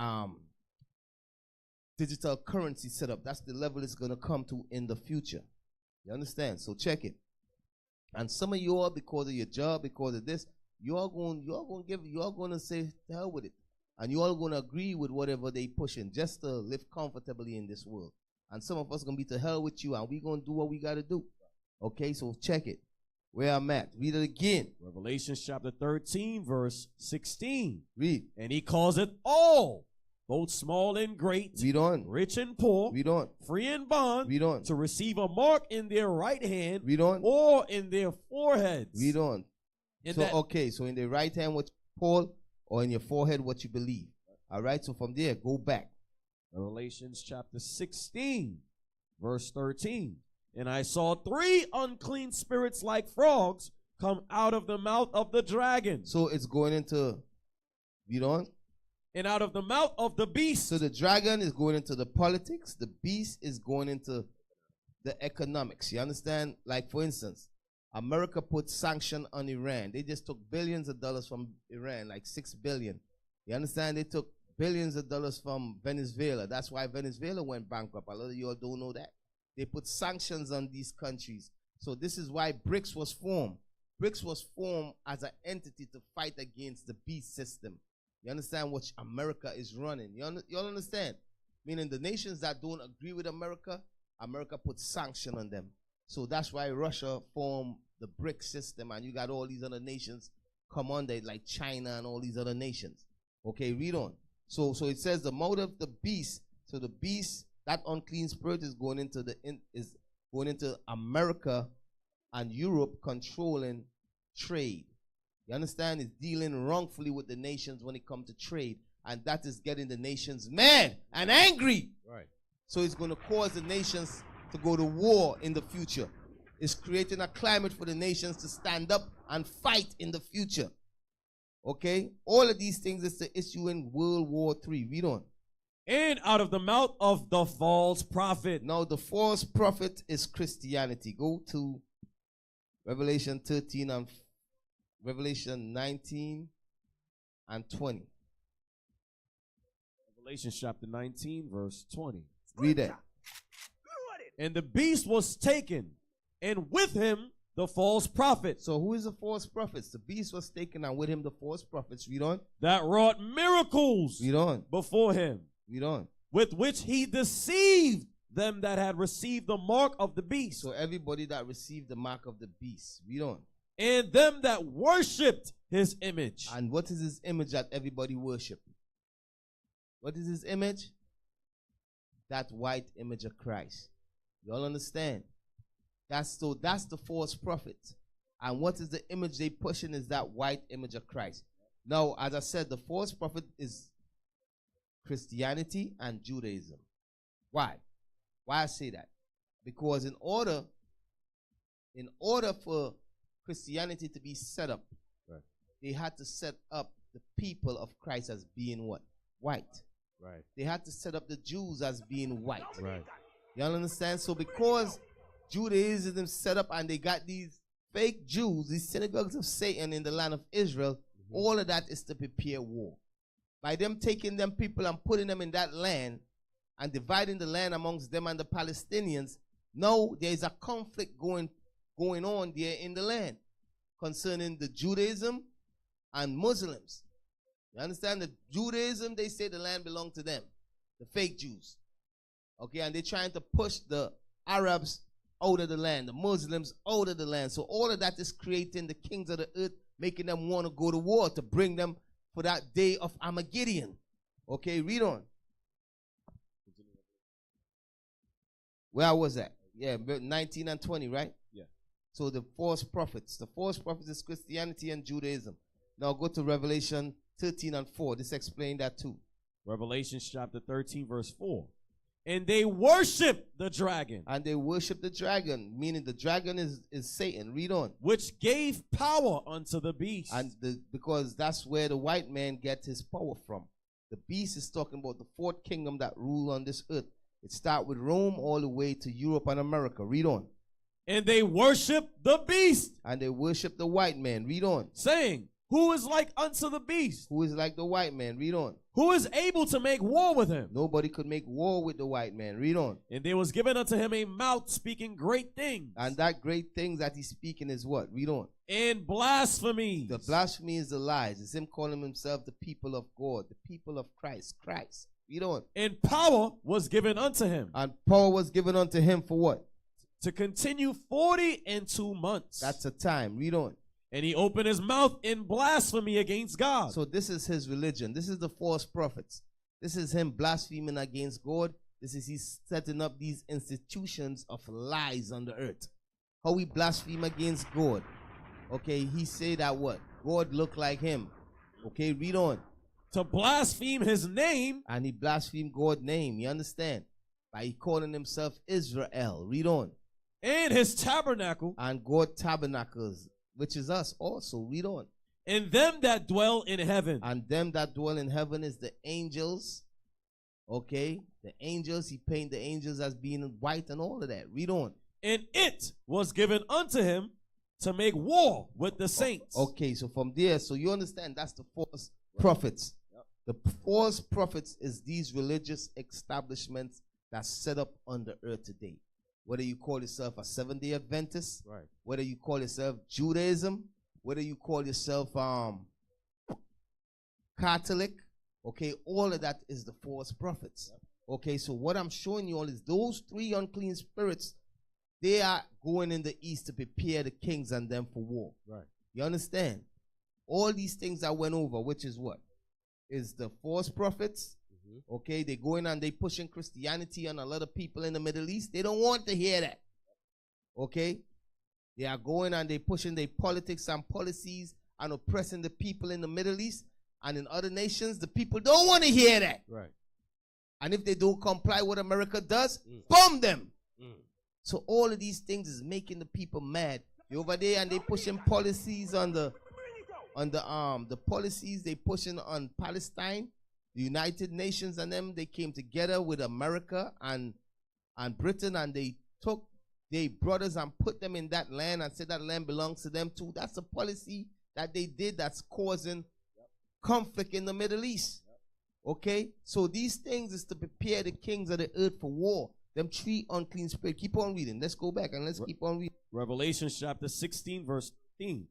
digital currency set up. That's the level it's going to come to in the future. You understand? So check it. And some of you all, because of your job, because of this, you are going to say, the hell with it. And you all going to agree with whatever they pushing just to live comfortably in this world. And some of us going to be to hell with you, and we going to do what we got to do. Okay, so check it. Where I'm at. Read it again. Revelation chapter 13, verse 16. Read. And he calls it all, both small and great, read on, rich and poor, read on, free and bond, read on, to receive a mark in their right hand, read on, or in their foreheads. Read on. So in the right hand what you call, or in your forehead what you believe. All right, so from there, go back. Revelations chapter 16, verse 13. And I saw 3 unclean spirits like frogs come out of the mouth of the dragon. So it's going into, read on. And out of the mouth of the beast. So the dragon is going into the politics. The beast is going into the economics. You understand? Like, for instance, America put sanction on Iran. They just took billions of dollars from Iran, like $6 billion. You understand? They took billions of dollars from Venezuela. That's why Venezuela went bankrupt. A lot of you all don't know that. They put sanctions on these countries. So this is why BRICS was formed. BRICS was formed as an entity to fight against the beast system. You understand what America is running? You all understand? Meaning the nations that don't agree with America, America puts sanction on them. So that's why Russia formed the BRICS system, and you got all these other nations come under it, like China and all these other nations. Okay, read on. So it says the mouth of the beast. So the beast, that unclean spirit, is going into America and Europe, controlling trade. You understand? It's dealing wrongfully with the nations when it comes to trade. And that is getting the nations mad and angry. Right. So it's going to cause the nations to go to war in the future. It's creating a climate for the nations to stand up and fight in the future. Okay? All of these things is the issue in World War III. Read on. And out of the mouth of the false prophet. Now the false prophet is Christianity. Go to Revelation 13 and Revelation 19 and 20. Revelation chapter 19, verse 20. Read it. And the beast was taken, and with him the false prophet. So who is the false prophets? The beast was taken, and with him the false prophets. Read on. That wrought miracles. Read on. Before him. Read on. With which he deceived them that had received the mark of the beast. So everybody that received the mark of the beast. Read on. And them that worshipped his image. And what is his image that everybody worship? What is his image? That white image of Christ. You all understand? That's the false prophet. And what is the image they pushing is that white image of Christ. Now, as I said, the false prophet is Christianity and Judaism. Why? Why I say that? Because in order for Christianity to be set up, right, they had to set up the people of Christ as being what? White. Right. They had to set up the Jews as being white. Right. Y'all understand? So because Judaism set up and they got these fake Jews, these synagogues of Satan in the land of Israel, all of that is to prepare war. By them taking them people and putting them in that land and dividing the land amongst them and the Palestinians, now there is a conflict going on there in the land concerning the Judaism and Muslims. You understand? The Judaism, they say the land belonged to them, the fake Jews. Okay, and they're trying to push the Arabs out of the land, the Muslims out of the land. So all of that is creating the kings of the earth, making them want to go to war to bring them for that day of Armageddon. Okay, read on. Where was that? Yeah, 19 and 20, right? Yeah. So the false prophets. The false prophets is Christianity and Judaism. Now go to Revelation 13 and 4. This explains that too. Revelation chapter 13, verse 4. And they worship the dragon. And they worship the dragon, meaning the dragon is Satan. Read on. Which gave power unto the beast. And because that's where the white man gets his power from. The beast is talking about the fourth kingdom that rule on this earth. It starts with Rome all the way to Europe and America. Read on. And they worship the beast. And they worship the white man. Read on. Saying, Who is like unto the beast? Who is like the white man? Read on. Who is able to make war with him? Nobody could make war with the white man. Read on. And there was given unto him a mouth speaking great things. And that great things that he's speaking is what? Read on. And blasphemy. The blasphemy is the lies. It's him calling himself the people of God, the people of Christ. Christ. Read on. And power was given unto him. And power was given unto him for what? To continue 42 months. That's a time. Read on. And he opened his mouth in blasphemy against God. So this is his religion. This is the false prophets. This is him blaspheming against God. This is he's setting up these institutions of lies on the earth. How we blaspheme against God. Okay, he say that what? God look like him. Okay, read on. To blaspheme his name. And he blasphemed God's name. You understand? By calling himself Israel. Read on. And his tabernacle. And God tabernacles, which is us also. Read on. And them that dwell in heaven. And them that dwell in heaven is the angels. Okay? The angels, he paint the angels as being white and all of that. Read on. And it was given unto him to make war with the saints. Okay, so from there, so you understand that's the false prophets. Yep. The false prophets is these religious establishments that's set up on the earth today. Whether you call yourself a Seventh-day Adventist, right. Whether you call yourself Judaism, whether you call yourself Catholic, okay, all of that is the false prophets. Yep. Okay, so what I'm showing you all is those three unclean spirits, they are going in the east to prepare the kings and them for war. Right. You understand? All these things I went over, which is what? Is the false prophets. Okay, they go in and they pushing Christianity on a lot of people in the Middle East. They don't want to hear that. Okay? They are going and they pushing their politics and policies and oppressing the people in the Middle East and in other nations. The people don't want to hear that. Right. And if they don't comply with what America does, bomb them. So all of these things is making the people mad. You're over there and they pushing policies on the policies they pushing on Palestine. The United Nations and them, they came together with America and Britain, and they took their brothers and put them in that land and said that land belongs to them too. That's a policy that they did that's causing conflict in the Middle East. Okay? So these things is to prepare the kings of the earth for war. Them three unclean spirits. Keep on reading. Let's go back and let's keep on reading. Revelation chapter 16, verse 15.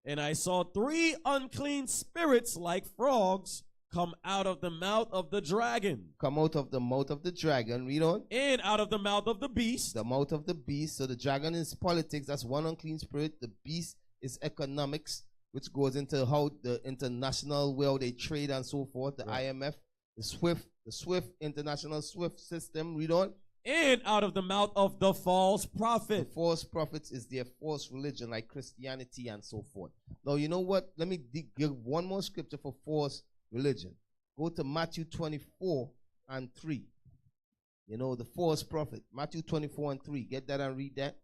And I saw 3 unclean spirits like frogs come out of the mouth of the dragon. Come out of the mouth of the dragon. Read on. And out of the mouth of the beast. The mouth of the beast. So the dragon is politics. That's one unclean spirit. The beast is economics, which goes into how the international world they trade and so forth. The IMF, the SWIFT international SWIFT system. Read on. And out of the mouth of the false prophet. The false prophets is their false religion like Christianity and so forth. Now, you know what? Let me give one more scripture for false religion. Go to Matthew 24 and 3. You know, the false prophet. Matthew 24 and 3. Get that and read that.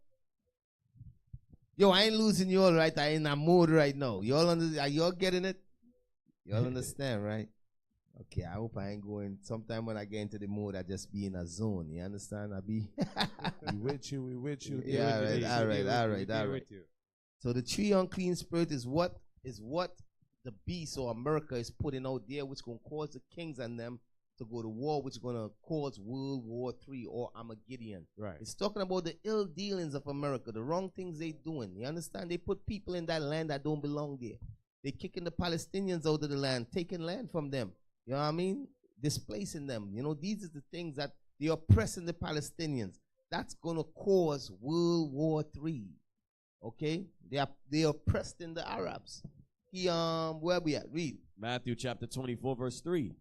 Yo, I ain't losing you all right. I ain't in a mood right now. Are y'all getting it? Y'all understand, right? Okay, I hope I ain't going. Sometime when I get into the mood, I just be in a zone. You understand? I be. We with you. Yeah, all right. So the 3 unclean spirit is what the beast or America is putting out there, which going to cause the kings and them to go to war, which is going to cause World War III or Armageddon. Right. It's talking about the ill dealings of America, the wrong things they doing. You understand? They put people in that land that don't belong there. They kicking the Palestinians out of the land, taking land from them. You know what I mean? Displacing them. You know, these are the things that they are oppressing the Palestinians. That's going to cause World War III. Okay? They are oppressed in the Arabs. Where we at? Read. Matthew chapter 24, verse 3.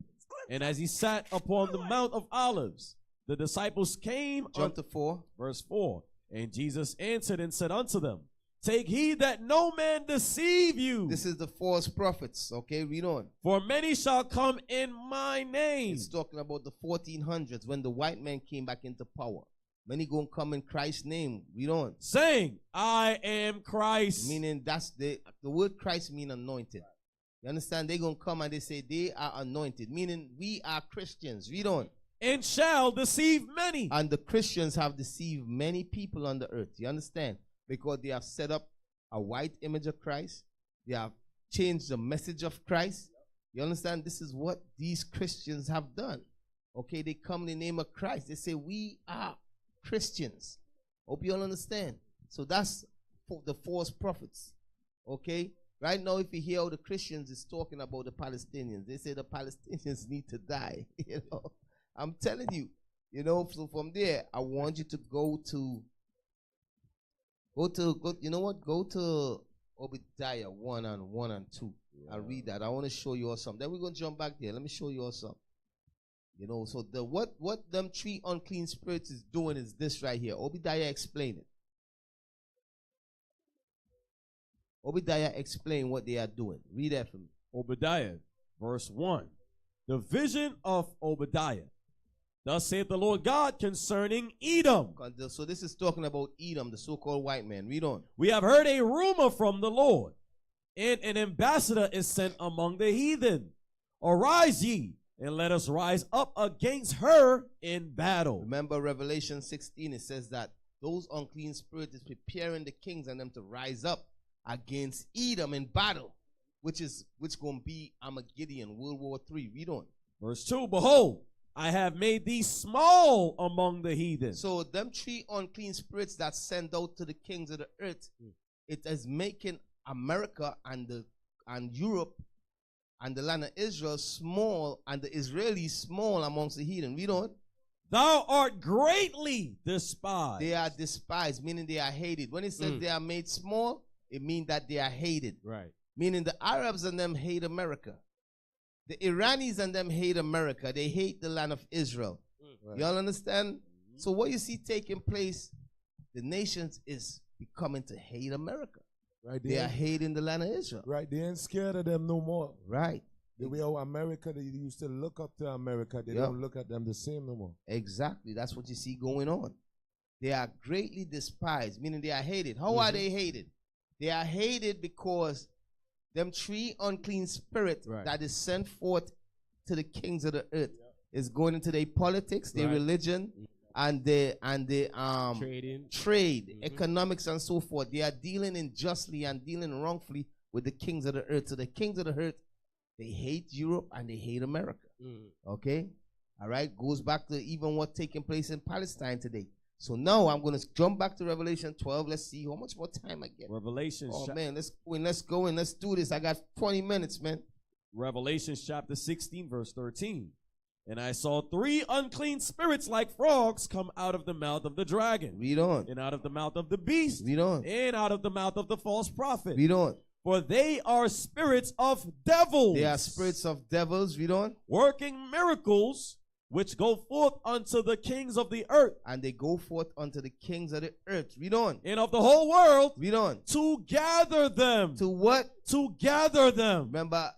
And as he sat upon the Mount of Olives, the disciples came. Jump to 4. Verse 4. And Jesus answered and said unto them, take heed that no man deceive you. This is the false prophets. Okay, read on. For many shall come in my name. It's talking about the 1400s when the white man came back into power. Many gonna come in Christ's name. Read on. Saying, I am Christ. Meaning that's the word Christ mean anointed. You understand? They gonna come and they say they are anointed. Meaning we are Christians. Read on. And shall deceive many. And the Christians have deceived many people on the earth. You understand? Because they have set up a white image of Christ. They have change the message of Christ. You understand? This is what these Christians have done. Okay, they come in the name of Christ. They say, we are Christians. Hope you all understand. So that's for the false prophets. Okay? Right now, if you hear how the Christians is talking about the Palestinians, they say the Palestinians need to die. You know, I'm telling you. You know, so from there, I want you to go to Obadiah 1 and 2. Yeah. I'll read that. I want to show you all something. Then we're going to jump back there. Let me show you all something. You know, so the what them 3 unclean spirits is doing is this right here. Obadiah explain it. Obadiah explain what they are doing. Read that for me. Obadiah, verse 1. The vision of Obadiah. Thus saith the Lord God concerning Edom. So this is talking about Edom, the so-called white man. Read on. We have heard a rumor from the Lord, and an ambassador is sent among the heathen. Arise ye, and let us rise up against her in battle. Remember Revelation 16, it says that those unclean spirits is preparing the kings and them to rise up against Edom in battle, which going to be Armageddon, World War III. Read on. Verse 2, behold, I have made thee small among the heathen. So them 3 unclean spirits that send out to the kings of the earth, it is making America and Europe and the land of Israel small, and the Israelis small amongst the heathen. Read on. Thou art greatly despised. They are despised, meaning they are hated. When it says they are made small, it means that they are hated. Right. Meaning the Arabs and them hate America. The Iranis and them hate America. They hate the land of Israel. Right. Y'all understand? So what you see taking place, the nations is becoming to hate America. Right. They are hating the land of Israel. Right. They ain't scared of them no more. Right. The way how America, they used to look up to America, they don't look at them the same no more. Exactly. That's what you see going on. They are greatly despised, meaning they are hated. How are they hated? They are hated because them 3 unclean spirits that is sent forth to the kings of the earth is going into their politics, their religion, and their trade, economics, and so forth. They are dealing unjustly and dealing wrongfully with the kings of the earth. So the kings of the earth, they hate Europe and they hate America. Okay? All right? Goes back to even what's taking place in Palestine today. So now I'm going to jump back to Revelation 12. Let's see how much more time I get. Revelation. Oh, man. Let's go in. Let's do this. I got 20 minutes, man. Revelation chapter 16, verse 13. And I saw 3 unclean spirits like frogs come out of the mouth of the dragon. Read on. And out of the mouth of the beast. Read on. And out of the mouth of the false prophet. Read on. For they are spirits of devils. They are spirits of devils. Read on. Working miracles, which go forth unto the kings of the earth. And they go forth unto the kings of the earth. Read on. And of the whole world. Read on. To gather them. To what? To gather them. Remember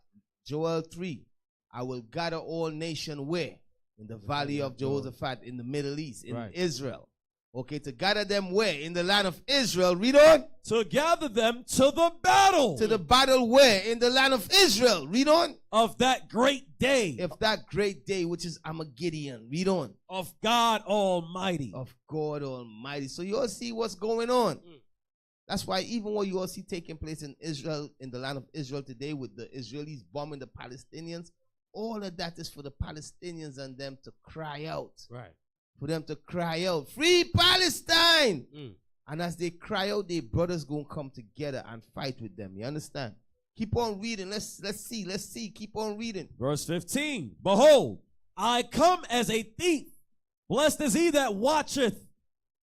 Joel 3. I will gather all nations where? In the valley of Jehoshaphat, in the Middle East, in Israel. Okay, to gather them where? In the land of Israel. Read on. To gather them to the battle. To the battle where? In the land of Israel. Read on. Of that great day. Of that great day, which is Armageddon. Read on. Of God Almighty. Of God Almighty. So you all see what's going on. That's why even what you all see taking place in Israel, in the land of Israel today, with the Israelis bombing the Palestinians, all of that is for the Palestinians and them to cry out. Right. For them to cry out, free Palestine! And as they cry out, their brothers gonna come together and fight with them. You understand? Keep on reading. Let's see. Keep on reading. Verse 15. Behold, I come as a thief. Blessed is he that watcheth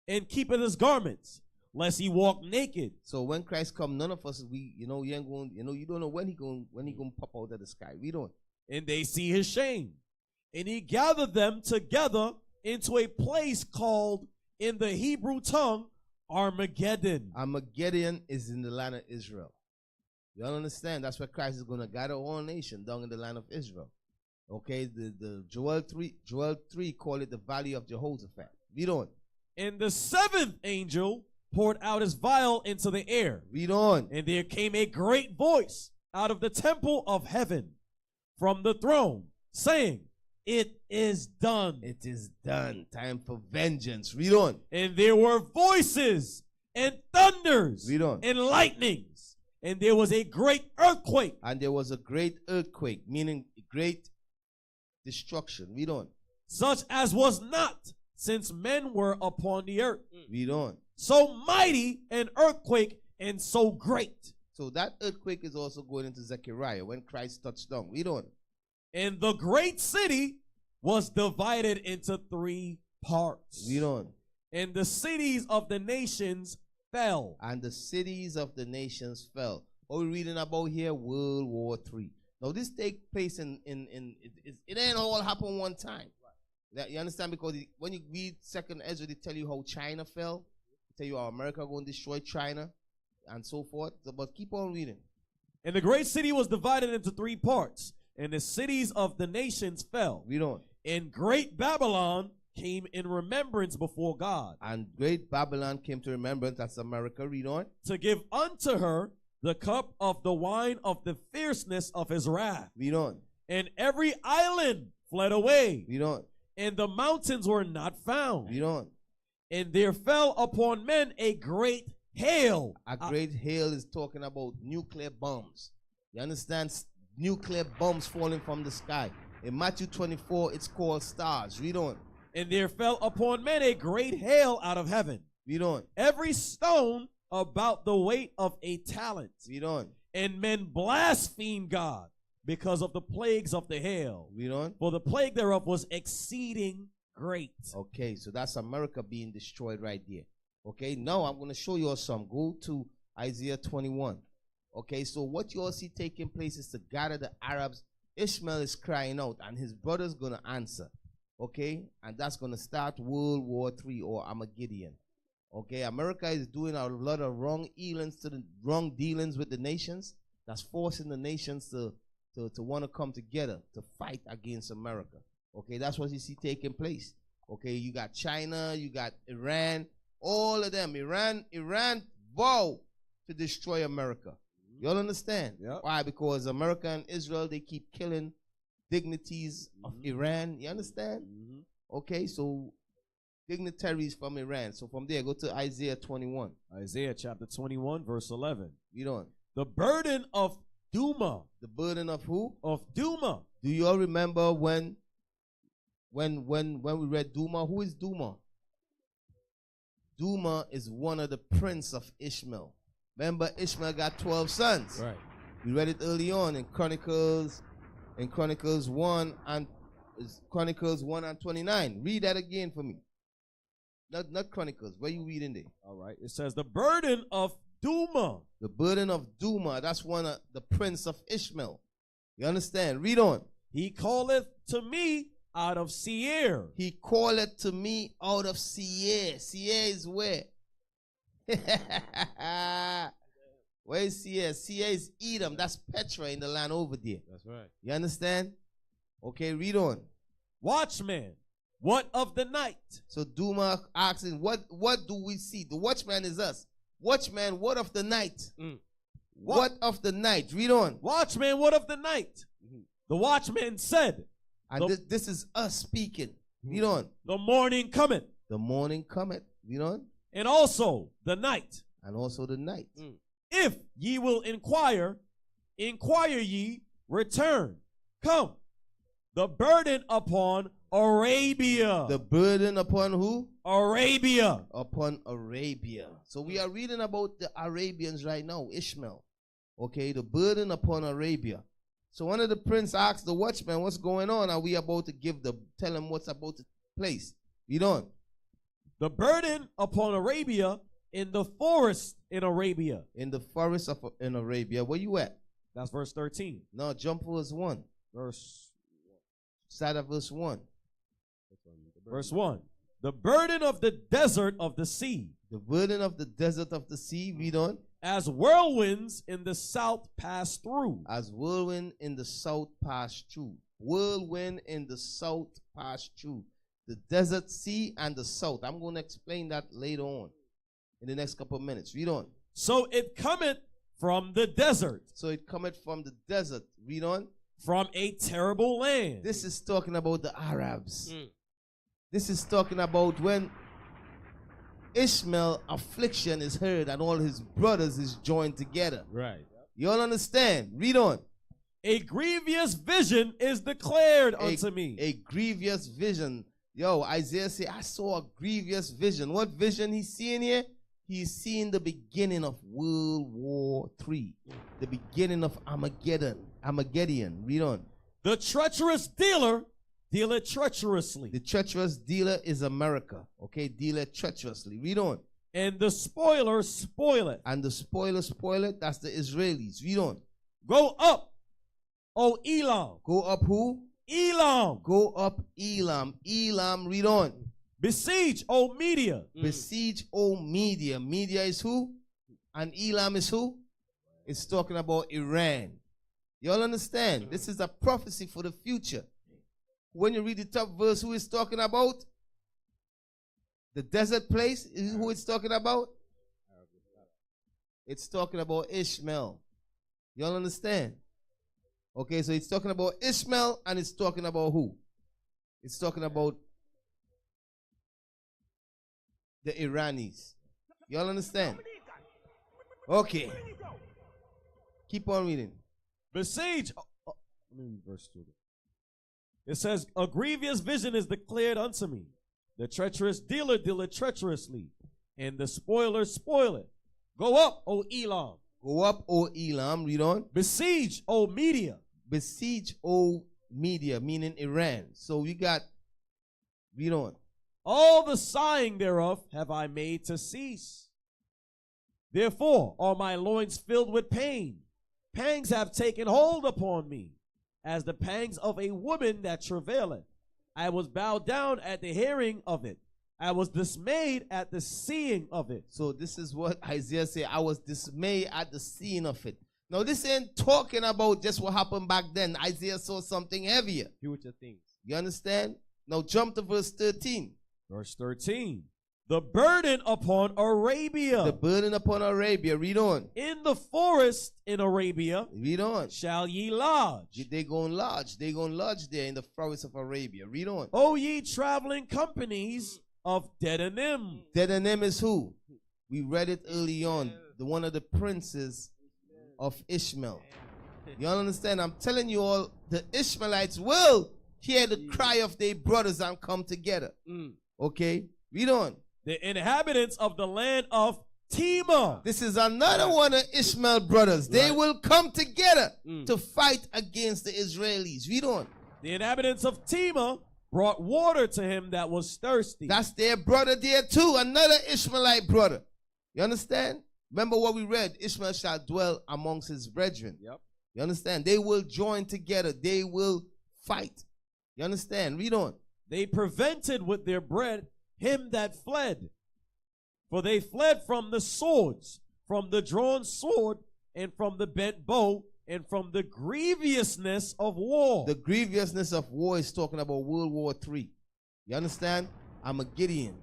and keepeth his garments, lest he walk naked. So when Christ come, none of us, you ain't going, you don't know when he gonna pop out of the sky. Read on. And they see his shame. And he gathered them together into a place called in the Hebrew tongue Armageddon. Armageddon is in the land of Israel. You all understand? That's where Christ is going to gather all nations down in the land of Israel. Okay, the Joel 3 call it the valley of Jehoshaphat. Read on. And the 7th angel poured out his vial into the air. Read on. And there came a great voice out of the temple of heaven from the throne, saying, it is done. It is done. Time for vengeance. Read on. And there were voices and thunders Read on. and lightnings And there was a great earthquake. And there was a great earthquake, meaning great destruction. Read on. Such as was not since men were upon the earth. Read on. So mighty an earthquake and so great. So that earthquake is also going into Zechariah when Christ touched down. Read on. And the great city was divided into 3 parts. Read on. And the cities of the nations fell. And the cities of the nations fell. What we're reading about here, World War III. Now this take place it ain't all happen one time. You understand? Because when you read 2nd Ezra, they tell you how China fell. They tell you how America going to destroy China and so forth. But keep on reading. And the great city was divided into 3 parts. And the cities of the nations fell. Read on. And great Babylon came in remembrance before God. And great Babylon came to remembrance. That's America. Read on. To give unto her the cup of the wine of the fierceness of his wrath. Read on. And every island fled away. Read on. And the mountains were not found. Read on. And there fell upon men a great hail. A great hail is talking about nuclear bombs. You understand? Nuclear bombs falling from the sky. In Matthew 24, it's called stars. Read on. And there fell upon men a great hail out of heaven. Read on. Every stone about the weight of a talent. Read on. And men blasphemed God because of the plagues of the hail. Read on. For the plague thereof was exceeding great. Okay, so that's America being destroyed right there. Okay, now I'm going to show you all some. Go to Isaiah 21. Okay, so what you all see taking place is to gather the Arabs. Ishmael is crying out, and his brother's going to answer. Okay, and that's going to start World War III or Armageddon. Okay, America is doing a lot of wrong dealings with the nations. That's forcing the nations to want to come together to fight against America. Okay, that's what you see taking place. Okay, you got China, you got Iran, all of them. Iran vowed to destroy America. You all understand? Yep. Why? Because America and Israel, they keep killing dignitaries of Iran. You understand? Okay, so dignitaries from Iran. So from there, go to Isaiah 21. Isaiah chapter 21, verse 11. Read on. The burden of Duma. The burden of who? Of Duma. Do you all remember when we read Duma? Who is Duma? Duma is one of the prince of Ishmael. Remember, Ishmael got 12 sons. Right. We read it early on in Chronicles 1 and 29. Read that again for me. Not Chronicles. Where you reading there? All right. It says the burden of Duma. The burden of Duma. That's one of the prince of Ishmael. You understand? Read on. He calleth to me out of Seir. He calleth to me out of Seir. Seir is where? Where is Seir? Seir is Edom. That's Petra in the land over there. That's right. You understand? Okay, read on. Watchman, what of the night? So Duma asking, what do we see? The watchman is us. Watchman, what of the night? What of the night? Read on. Watchman, what of the night? The watchman said. And this is us speaking. Read on. The morning cometh. The morning cometh. Read on. And also the night. And also the night. If ye will inquire ye, return. Come. The burden upon Arabia. The burden upon who? Arabia. Upon Arabia. So we are reading about the Arabians right now, Ishmael. Okay, the burden upon Arabia. So one of the prince asked the watchman, what's going on? Are we about to tell him what's about to take place? Read on. The burden upon Arabia in the forest in Arabia. In the forest in Arabia. Where you at? That's verse 13. No, jump verse 1. Start at verse 1. Verse 1. The burden of the desert of the sea. The burden of the desert of the sea. Read on. As whirlwinds in the south pass through. As whirlwind in the south pass through. Whirlwind in the south pass through. The desert, sea, and the south. I'm going to explain that later on in the next couple of minutes. Read on. So it cometh from the desert. So it cometh from the desert. Read on. From a terrible land. This is talking about the Arabs. This is talking about when Ishmael affliction is heard and all his brothers is joined together. Right. You all understand? Read on. A grievous vision is declared unto me. A grievous vision. Yo, Isaiah said, I saw a grievous vision. What vision he's seeing here? He's seeing the beginning of World War III. The beginning of Armageddon. Read on. The treacherous dealer dealeth treacherously. The treacherous dealer is America. Okay, dealer treacherously. Read on. And the spoiler spoileth. And the spoiler spoileth, that's the Israelis. Read on. Go up, O Elam. Go up who? Elam. Go up Elam. Elam, read on. Besiege, O Media. Besiege, O Media. Media is who? And Elam is who? It's talking about Iran. You all understand? This is a prophecy for the future. When you read the top verse, who is talking about? The desert place is who it's talking about? It's talking about Ishmael. You all understand? Okay, so it's talking about Ishmael and it's talking about who? It's talking about the Iranis. You all understand? Okay. Keep on reading. Besiege. Verse 2. It says, a grievous vision is declared unto me. The treacherous dealer dealeth treacherously, and the spoiler spoileth. Go up, O Elam. Go up, O Elam. Read on. Besiege, O Media. Besiege, O Media, meaning Iran. So we got, read on. All the sighing thereof have I made to cease. Therefore are my loins filled with pain. Pangs have taken hold upon me, as the pangs of a woman that travaileth. I was bowed down at the hearing of it. I was dismayed at the seeing of it. So this is what Isaiah said. I was dismayed at the seeing of it. Now this ain't talking about just what happened back then. Isaiah saw something heavier. Future things. You understand? Now jump to verse 13. Verse 13. The burden upon Arabia. The burden upon Arabia. Read on. In the forest in Arabia. Read on. Shall ye lodge. They going to lodge. They going to lodge there in the forest of Arabia. Read on. O ye traveling companies of Dedanim. Dedanim is who? We read it early on. The one of the princes of Ishmael. You all understand? I'm telling you all, the Ishmaelites will hear the cry of their brothers and come together. Okay? Read on. The inhabitants of the land of Timah. This is another one of Ishmael brothers. They will come together to fight against the Israelis. Read on. The inhabitants of Timah brought water to him that was thirsty. That's their brother there too. Another Ishmaelite brother. You understand? Remember what we read. Ishmael shall dwell amongst his brethren. Yep. You understand? They will join together. They will fight. You understand? Read on. They prevented with their bread him that fled. For they fled from the swords, from the drawn sword, and from the bent bow, and from the grievousness of war. The grievousness of war is talking about World War III. You understand? Armageddon.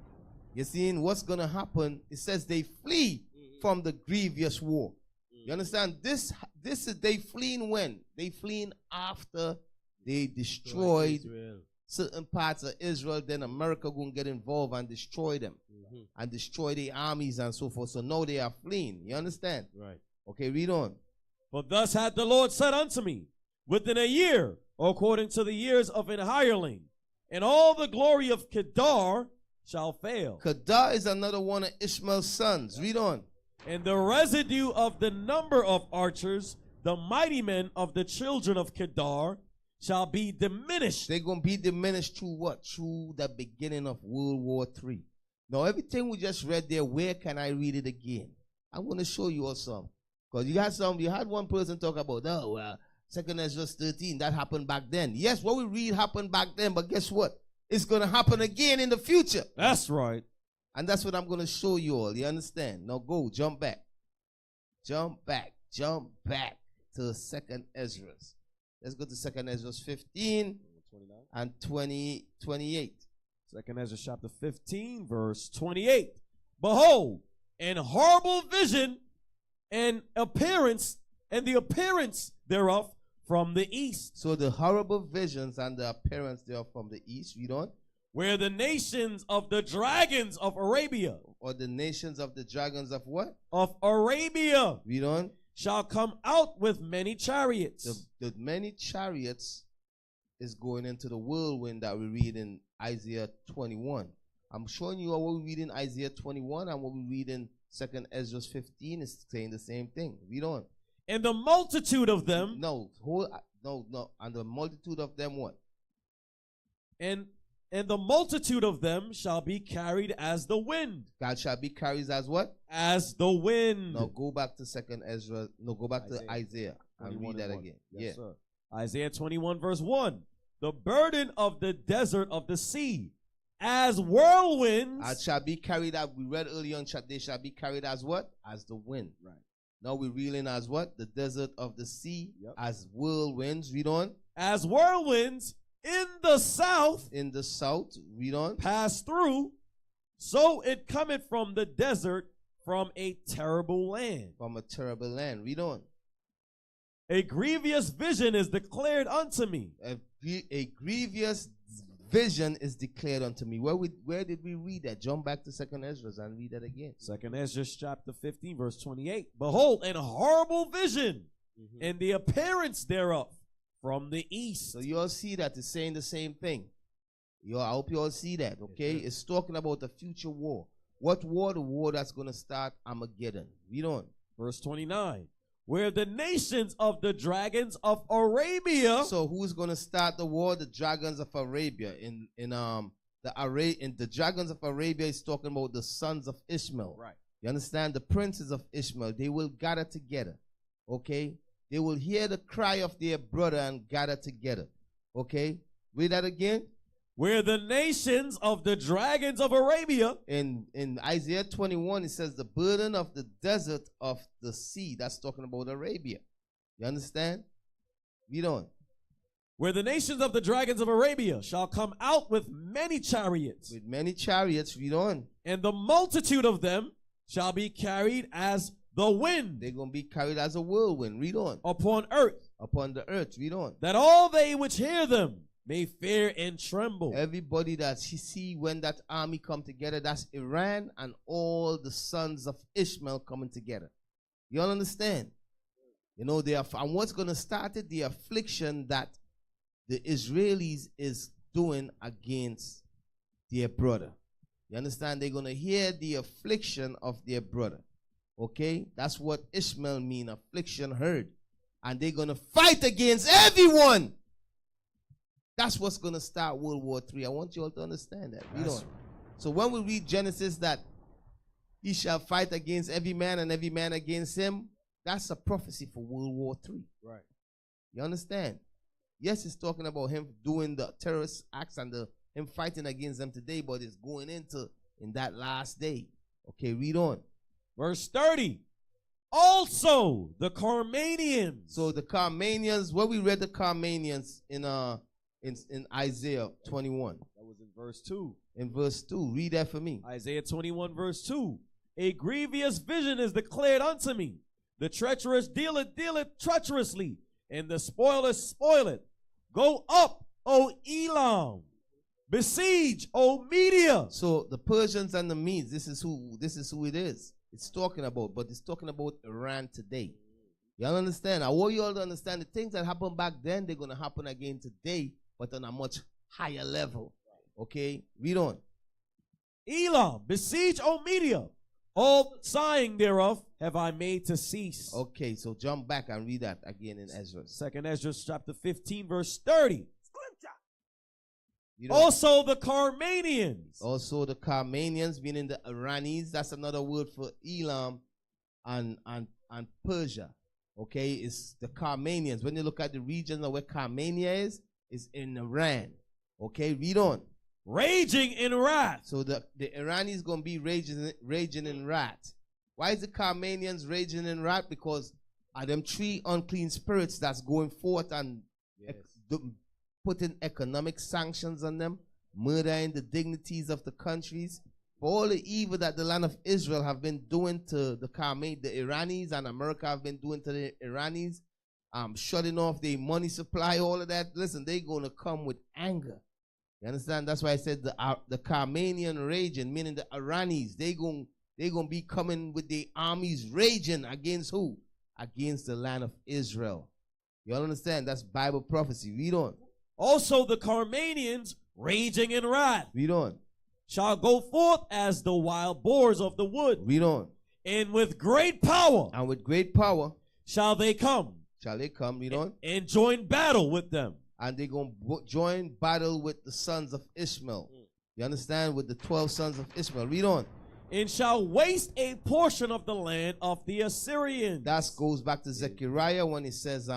You seeing what's going to happen? It says they flee from the grievous war. You understand? This is they fleeing when? They fleeing after they destroyed certain parts of Israel. Then America going to get involved and destroy them. And destroy the armies and so forth. So now they are fleeing. You understand? Right. Okay, read on. For thus hath the Lord said unto me, within a year, according to the years of an hireling, and all the glory of Kedar shall fail. Kedar is another one of Ishmael's sons. Read on. And the residue of the number of archers, the mighty men of the children of Kedar, shall be diminished. They're going to be diminished through what? Through the beginning of World War III. Now, everything we just read there, where can I read it again? I'm going to show you all some. Because you had one person talk about, 2nd Ezra 13, that happened back then. Yes, what we read happened back then, but guess what? It's going to happen again in the future. That's right. And that's what I'm going to show you all. You understand? Now go, jump back. Jump back to 2nd Ezra. Let's go to 2nd Ezra 15 and 28. 2nd Ezra chapter 15, verse 28. Behold, an horrible vision and appearance, and the appearance thereof from the east. So the horrible visions and the appearance thereof from the east, read on. Where the nations of the dragons of Arabia. Or the nations of the dragons of what? Of Arabia. Read on. shall come out with many chariots. The many chariots is going into the whirlwind that we read in Isaiah 21. I'm showing you what we read in Isaiah 21 and what we read in 2nd Ezra 15 is saying the same thing. Read on. And the multitude of them. No. And the multitude of them what? And the multitude of them shall be carried as the wind. God shall be carried as what? As the wind. No, go back to 2nd Ezra. No, go back to Isaiah and read that again. Yes, sir. Isaiah 21 verse 1. The burden of the desert of the sea, as whirlwinds. Shall be carried out. We read earlier on, they shall be carried as what? As the wind. Right. Now we're reeling as what? The desert of the sea, as whirlwinds. Read on. As whirlwinds in the south. In the south. Read on. Pass through. So it cometh from the desert, from a terrible land. From a terrible land. Read on. A grievous vision is declared unto me. A grievous vision is declared unto me. Where did we read that? Jump back to 2nd Ezra and read that again. 2nd Ezra chapter 15 verse 28. Behold, an horrible vision, and the appearance thereof from the east. So you all see that it's saying the same thing. I hope you all see that, okay? Yes, it's talking about the future war. What war? The war that's going to start Armageddon. Read on. Verse 29. Where the nations of the dragons of Arabia. So who's going to start the war? The dragons of Arabia. The dragons of Arabia is talking about the sons of Ishmael. Right. You understand? The princes of Ishmael. They will gather together. Okay? They will hear the cry of their brother and gather together. Okay? Read that again. Where the nations of the dragons of Arabia. In Isaiah 21, it says the burden of the desert of the sea. That's talking about Arabia. You understand? Read on. Where the nations of the dragons of Arabia shall come out with many chariots. With many chariots. Read on. And the multitude of them shall be carried as the wind. They're going to be carried as a whirlwind. Read on. Upon earth. Upon the earth. Read on. That all they which hear them may fear and tremble. Everybody that you see when that army come together, that's Iran and all the sons of Ishmael coming together. You all understand? You know, and what's going to start it? The affliction that the Israelis is doing against their brother. You understand? They're going to hear the affliction of their brother. Okay? That's what Ishmael mean, affliction heard. And they're going to fight against everyone. That's what's going to start World War III. I want you all to understand that. Read on. So when we read Genesis that he shall fight against every man and every man against him, that's a prophecy for World War III. Right. You understand? Yes, it's talking about him doing the terrorist acts and him fighting against them today, but it's going into in that last day. Okay, read on. Verse 30. Also the Carmanians. So the Carmanians, where we read the Carmanians in Isaiah 21. That was in verse 2. In verse 2. Read that for me. Isaiah 21 verse 2. A grievous vision is declared unto me. The treacherous dealeth treacherously, and the spoiler spoileth. Go up, O Elam. Besiege, O Media. So the Persians and the Medes, this is who it is. It's talking about, but it's talking about Iran today. Y'all understand? I want you all to understand the things that happened back then, they're going to happen again today, but on a much higher level. Okay? Read on. Elam, besiege, O Media. All sighing thereof have I made to cease. Okay, so jump back and read that again in Ezra. 2nd Ezra chapter 15 verse 30. Also the Carmanians. Also the Carmanians, meaning the Iranis. That's another word for Elam and Persia. Okay, it's the Carmanians. When you look at the region of where Carmania is in Iran. Okay, read on. Raging in wrath. So the Iranis going to be raging in wrath. Why is the Carmanians raging in wrath? Because of them three unclean spirits that's going forth and putting economic sanctions on them, murdering the dignities of the countries, for all the evil that the land of Israel have been doing to the Iranis, and America have been doing to the Iranis, shutting off their money supply, all of that. Listen, they're going to come with anger. You understand? That's why I said the Carmanian raging, meaning the Iranis, they're going to be coming with their armies raging against who? against the land of Israel. You all understand? That's Bible prophecy. Read on. Also the Carmanians, raging in wrath, Read on. shall go forth as the wild boars of the wood. Read on. And with great power. And with great power. Shall they come. Shall they come? Read on. And join battle with them. And they're going to join battle with the sons of Ishmael. You understand? With the 12 sons of Ishmael. Read on. And shall waste a portion of the land of the Assyrians. That goes back to Zechariah when it says,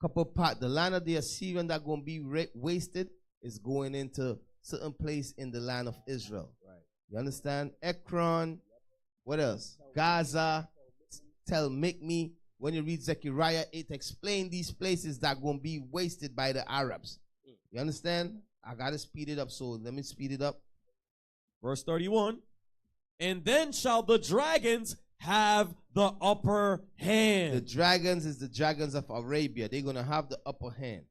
couple part, the land of the Assyrian that going to be wasted is going into certain place in the land of Israel. Right. You understand? Ekron. What else? Gaza. Tel-Mikmi. When you read Zechariah, it explains these places that are going to be wasted by the Arabs. You understand? I got to speed it up, so let me speed it up. Verse 31. And then shall the dragons have the upper hand. The dragons is the dragons of Arabia. They're going to have the upper hand.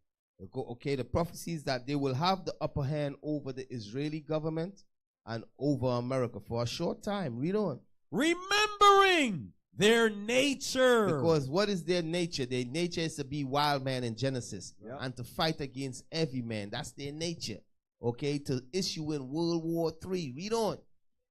Okay, the prophecy is that they will have the upper hand over the Israeli government and over America for a short time. Read on. Remembering their nature. Because what is their nature? Their nature is to be wild man in Genesis and to fight against every man. That's their nature. Okay, to issue in World War III. Read on.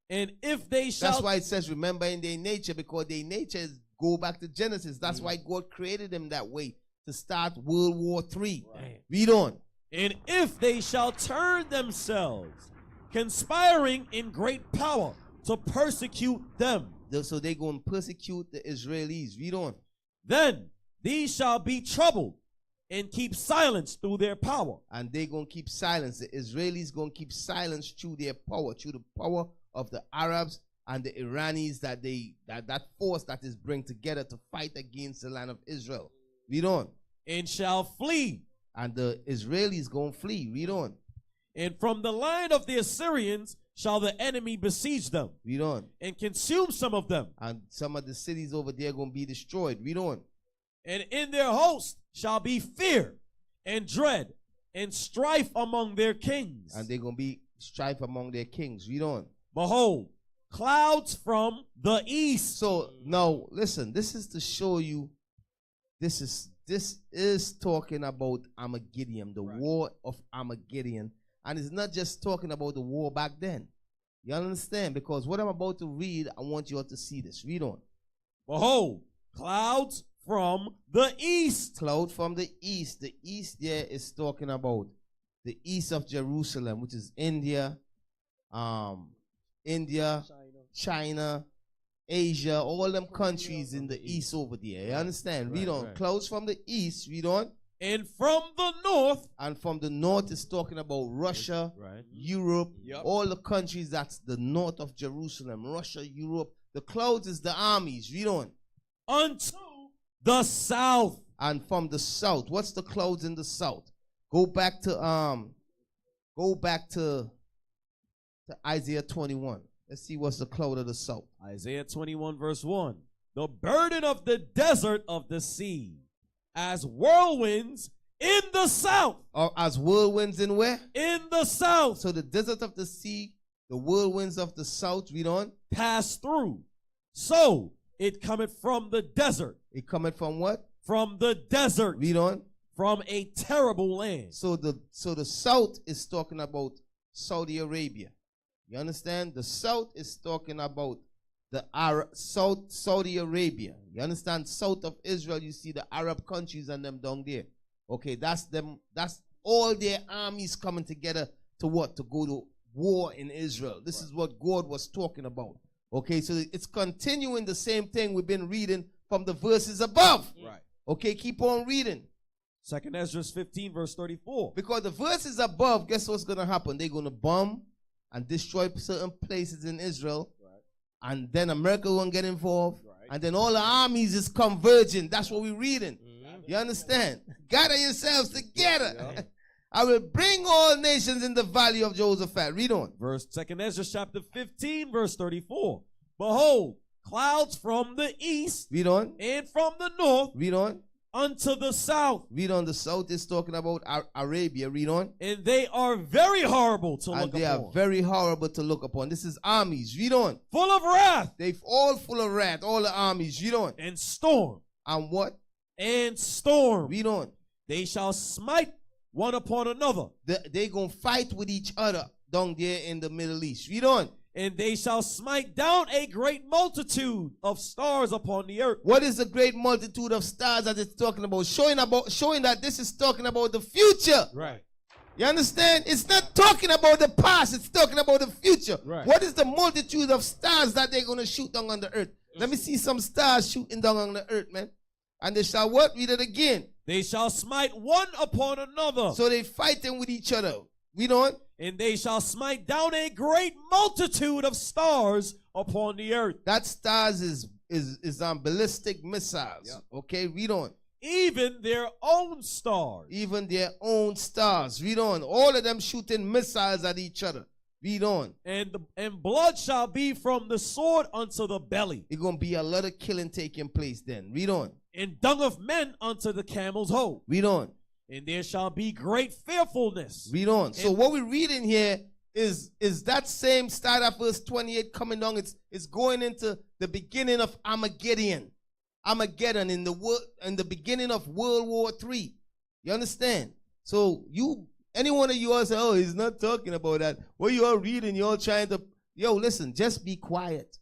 And if they shall... That's why it says remember in their nature, because their nature is go back to Genesis. That's why God created them that way, to start World War III. Right. Read on. And if they shall turn themselves, conspiring in great power to persecute them. So they're going to persecute the Israelis. Read on. Then these shall be troubled and keep silence through their power. And they're going to keep silence. The Israelis going to keep silence through their power, through the power of the Arabs and the Iranis that force that is bring together to fight against the land of Israel. Read on. And shall flee. And the Israelis going to flee. Read on. And from the land of the Assyrians shall the enemy besiege them. Read on. And consume some of them. And some of the cities over there going to be destroyed. Read on. And in their host shall be fear and dread and strife among their kings. And they're going to be strife among their kings. Read on. Behold, clouds from the east. So now listen, this is to show you, this is talking about Armageddon, the war of Armageddon. And it's not just talking about the war back then. You understand? Because what I'm about to read, I want you all to see this. Read on. Behold, clouds from the east. Cloud from the east. The east there is talking about the east of Jerusalem, which is India, China, Asia, all them countries in the east over there. You understand? Read on. Right. Clouds from the east. Read on. And from the north. And from the north is talking about Russia, Europe, all the countries that's the north of Jerusalem. Russia, Europe. The clouds is the armies. Read on. Unto the south. And from the south. What's the clouds in the south? Go back to Isaiah 21. Let's see what's the cloud of the south. Isaiah 21 verse 1. The burden of the desert of the sea, as whirlwinds in the south. Or as whirlwinds in where? In the south. So the desert of the sea, the whirlwinds of the south, read on. Pass through. So it cometh from the desert. It cometh from what? From the desert. Read on. From a terrible land. So the south is talking about Saudi Arabia. You understand? The south is talking about the Saudi Arabia. You understand? South of Israel, you see the Arab countries and them down there. Okay, that's them. That's all their armies coming together to what? To go to war in Israel. This is what God was talking about. Okay, so it's continuing the same thing we've been reading from the verses above. Right. Okay, keep on reading. 2nd Ezra 15 verse 34. Because the verses above, guess what's going to happen? They're going to bomb and destroy certain places in Israel. Right. And then America won't get involved. Right. And then all the armies is converging. That's what we're reading. You understand? Gather yourselves together. Yeah. I will bring all nations in the valley of Jehoshaphat. Read on. Verse 2nd Ezra chapter 15 verse 34. Behold, clouds from the east. Read on. And from the north. Read on. Unto the south. Read on. The south is talking about Arabia. Read on. And they are very horrible to look upon. And they are very horrible to look upon. This is armies. Read on. Full of wrath. They're all full of wrath. All the armies. Read on. And storm. And what? And storm. Read on. They shall smite one upon another. They gonna fight with each other down there in the Middle East. Read on. And they shall smite down a great multitude of stars upon the earth. What is the great multitude of stars that it's talking about? Showing that this is talking about the future. Right. You understand? It's not talking about the past. It's talking about the future. Right. What is the multitude of stars that they're going to shoot down on the earth? Let me see some stars shooting down on the earth, man. And they shall what? Read it again. They shall smite one upon another. So they fighting with each other. Read on. And they shall smite down a great multitude of stars upon the earth. That stars is ballistic missiles. Yep. Okay, read on. Even their own stars. Even their own stars. Read on. All of them shooting missiles at each other. Read on. And blood shall be from the sword unto the belly. It's going to be a lot of killing taking place then. Read on. And dung of men unto the camel's hoe. Read on. And there shall be great fearfulness. Read on. So what we're reading here is that same start at verse 28 coming down. It's going into the beginning of Armageddon. Armageddon in the beginning of World War III. You understand? So any one of you all say, oh, he's not talking about that. What you all reading, you all trying to, listen, just be quiet.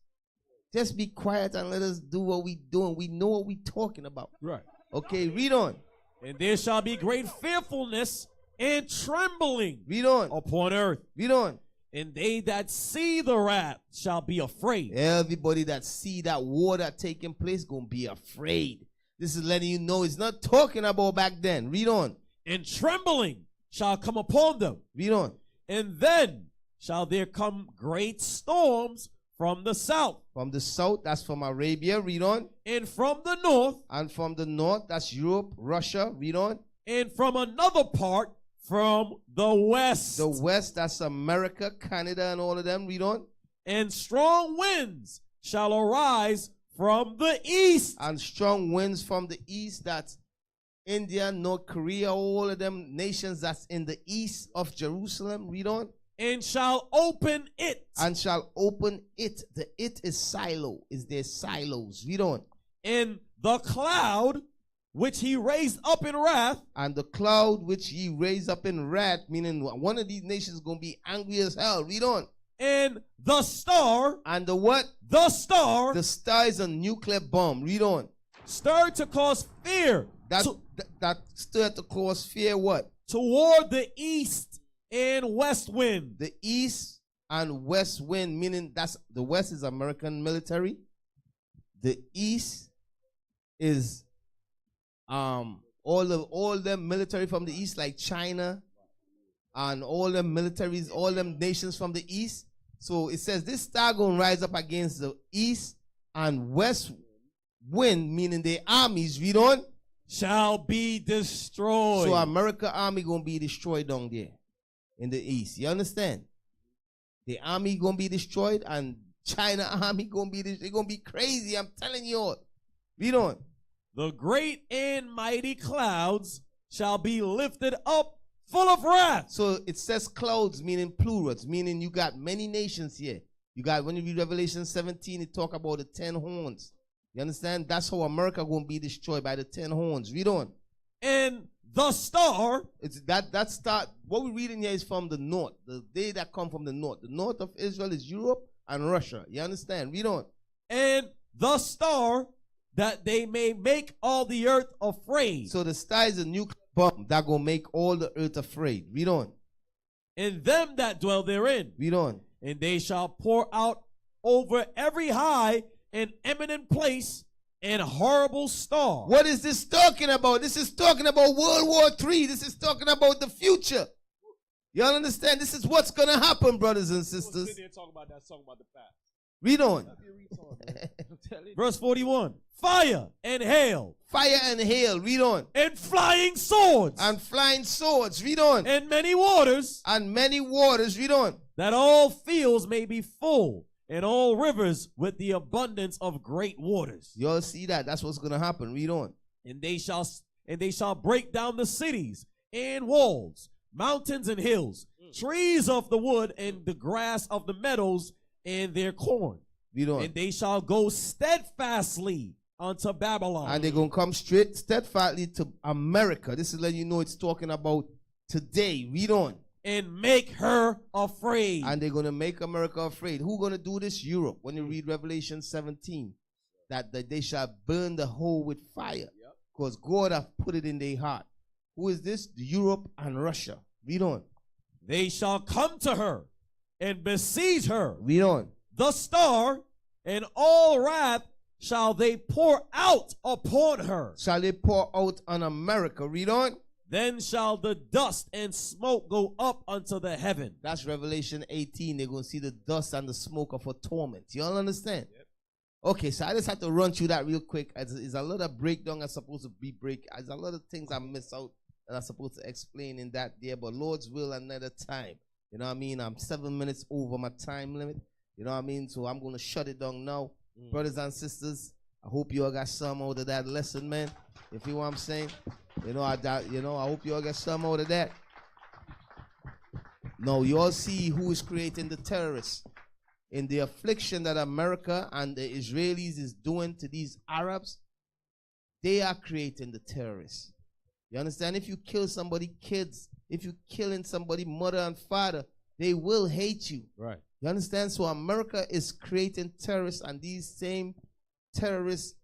Just be quiet and let us do what we doing. We know what we talking about. Right. Okay, read on. And there shall be great fearfulness and trembling. Read on. Upon earth. Read on. And they that see the wrath shall be afraid. Everybody that see that war that taking place gonna be afraid. This is letting you know it's not talking about back then. Read on. And trembling shall come upon them. Read on. And then shall there come great storms from the south. From the south, that's from Arabia. Read on. And from the north. And from the north, that's Europe, Russia. Read on. And from another part, from the west. The west, that's America, Canada, and all of them. Read on. And strong winds shall arise from the east. And strong winds from the east, that's India, North Korea, all of them nations that's in the east of Jerusalem. Read on. And shall open it. And shall open it. The it is silo. Is their silos. Read on. And the cloud which he raised up in wrath. And the cloud which he raised up in wrath, meaning one of these nations is going to be angry as hell. Read on. And the star. And the what? The star. The star is a nuclear bomb. Read on. Stirred to cause fear. That stirred to cause fear what? Toward the east and west wind. The east and west wind, meaning that's the west is American military. The east is all them military from the east, like China and all them militaries, all them nations from the east. So it says this star gonna rise up against the east and west wind, meaning the armies, read on, shall be destroyed. So America army gonna be destroyed down there in the east. You understand? The army gonna be destroyed and China army gonna be destroyed. They're gonna be crazy. I'm telling you all. Read on. The great and mighty clouds shall be lifted up full of wrath. So it says clouds, meaning plurals, meaning you got many nations here. You got, when you read Revelation 17, it talk about the 10 horns. You understand? That's how America gonna be destroyed, by the 10 horns. Read on. And the star. It's that star. What we're reading here is from the north. The they that come from the north. The north of Israel is Europe and Russia. You understand? Read on. And the star, that they may make all the earth afraid. So the star is a nuclear bomb that gonna make all the earth afraid. Read on. And them that dwell therein. Read on. And they shall pour out over every high and eminent place and horrible star. What is this talking about? This is talking about World War III. This is talking about the future. Y'all understand? This is what's gonna happen, brothers and sisters. Talking about that song about the past. Read on. Verse 41. Fire and hail. Fire and hail. Read on. And flying swords. And flying swords. Read on. And many waters. And many waters. Read on. That all fields may be full, and all rivers with the abundance of great waters. Y'all see that? That's what's going to happen. Read on. And they shall break down the cities and walls, mountains and hills, trees of the wood and the grass of the meadows and their corn. Read on. And they shall go steadfastly unto Babylon. And they're going to come straight, steadfastly to America. This is letting you know it's talking about today. Read on. And make her afraid. And they're going to make America afraid. Who's going to do this? Europe. When you read Revelation 17, that they shall burn the whole with fire. Because God have put it in their heart. Who is this? Europe and Russia. Read on. They shall come to her and besiege her. Read on. The star and all wrath shall they pour out upon her. Shall they pour out on America? Read on. Then shall the dust and smoke go up unto the heaven. That's Revelation 18. They're going to see the dust and the smoke of a torment. You all understand? Yep. Okay, so I just had to run through that real quick. It's a lot of breakdown I'm supposed to be There's a lot of things I miss out that I'm supposed to explain in that there. But Lord's will another time. You know what I mean? I'm 7 minutes over my time limit. You know what I mean? So I'm going to shut it down now. Brothers and sisters, I hope you all got some out of that lesson, man. If you know what I'm saying. I hope you all get some out of that. No, you all see who is creating the terrorists. In the affliction that America and the Israelis is doing to these Arabs, they are creating the terrorists. You understand? If you kill somebody, kids, if you're killing somebody, mother and father, they will hate you. Right. You understand? So America is creating terrorists, and these same terrorists,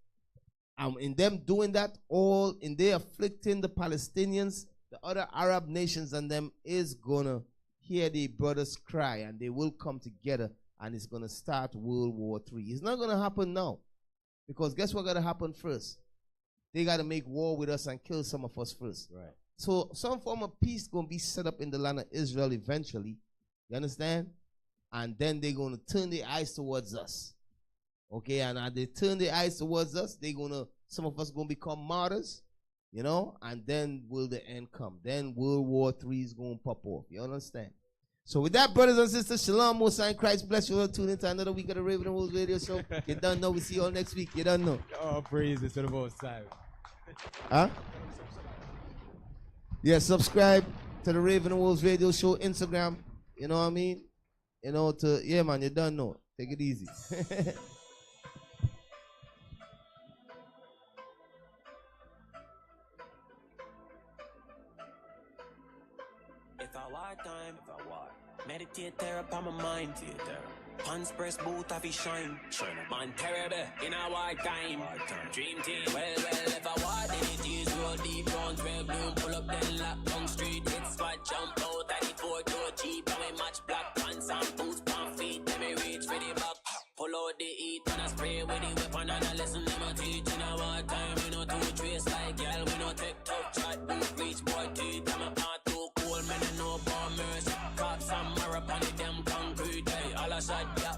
in them doing that, all in they afflicting the Palestinians, the other Arab nations, and them is gonna hear the brothers cry, and they will come together, and it's gonna start World War III. It's not gonna happen now, because guess what gotta happen first? They gotta make war with us and kill some of us first. Right. So some form of peace gonna be set up in the land of Israel eventually. You understand? And then they're gonna turn their eyes towards us. Okay, and as they turn their eyes towards us, some of us gonna become martyrs, and then will the end come. Then World War III is gonna pop off. You understand? So with that, brothers and sisters, shalom, Most High Christ bless you all. Tune into another week of the Raven and Wolves Radio Show. You don't know. We see you all next week. You don't know. Oh, praise to the Most High. Huh? Yeah, subscribe to the Raven and Wolves Radio Show Instagram. You know what I mean? Yeah, man, you don't know. Take it easy. Meditate there upon my mind. Pants press boot of his shine. Man terrible in a war time. Dream team. Well, if I want it is roll deep round 12 noon. Pull up then lock down street. Hit spot jump out at the 4-door Jeep. And we match black pants and boots pan feet. Let me reach for the back. Pull out the heat and I spray with the weapon and I listen them a teach. In a war time we no two trace like girl. We no take tough chat. Boot reach boy teeth. I'm a part too cool. Man I know bombers. Cops and marrow upon the damn concrete. Hey, all I shot, yeah.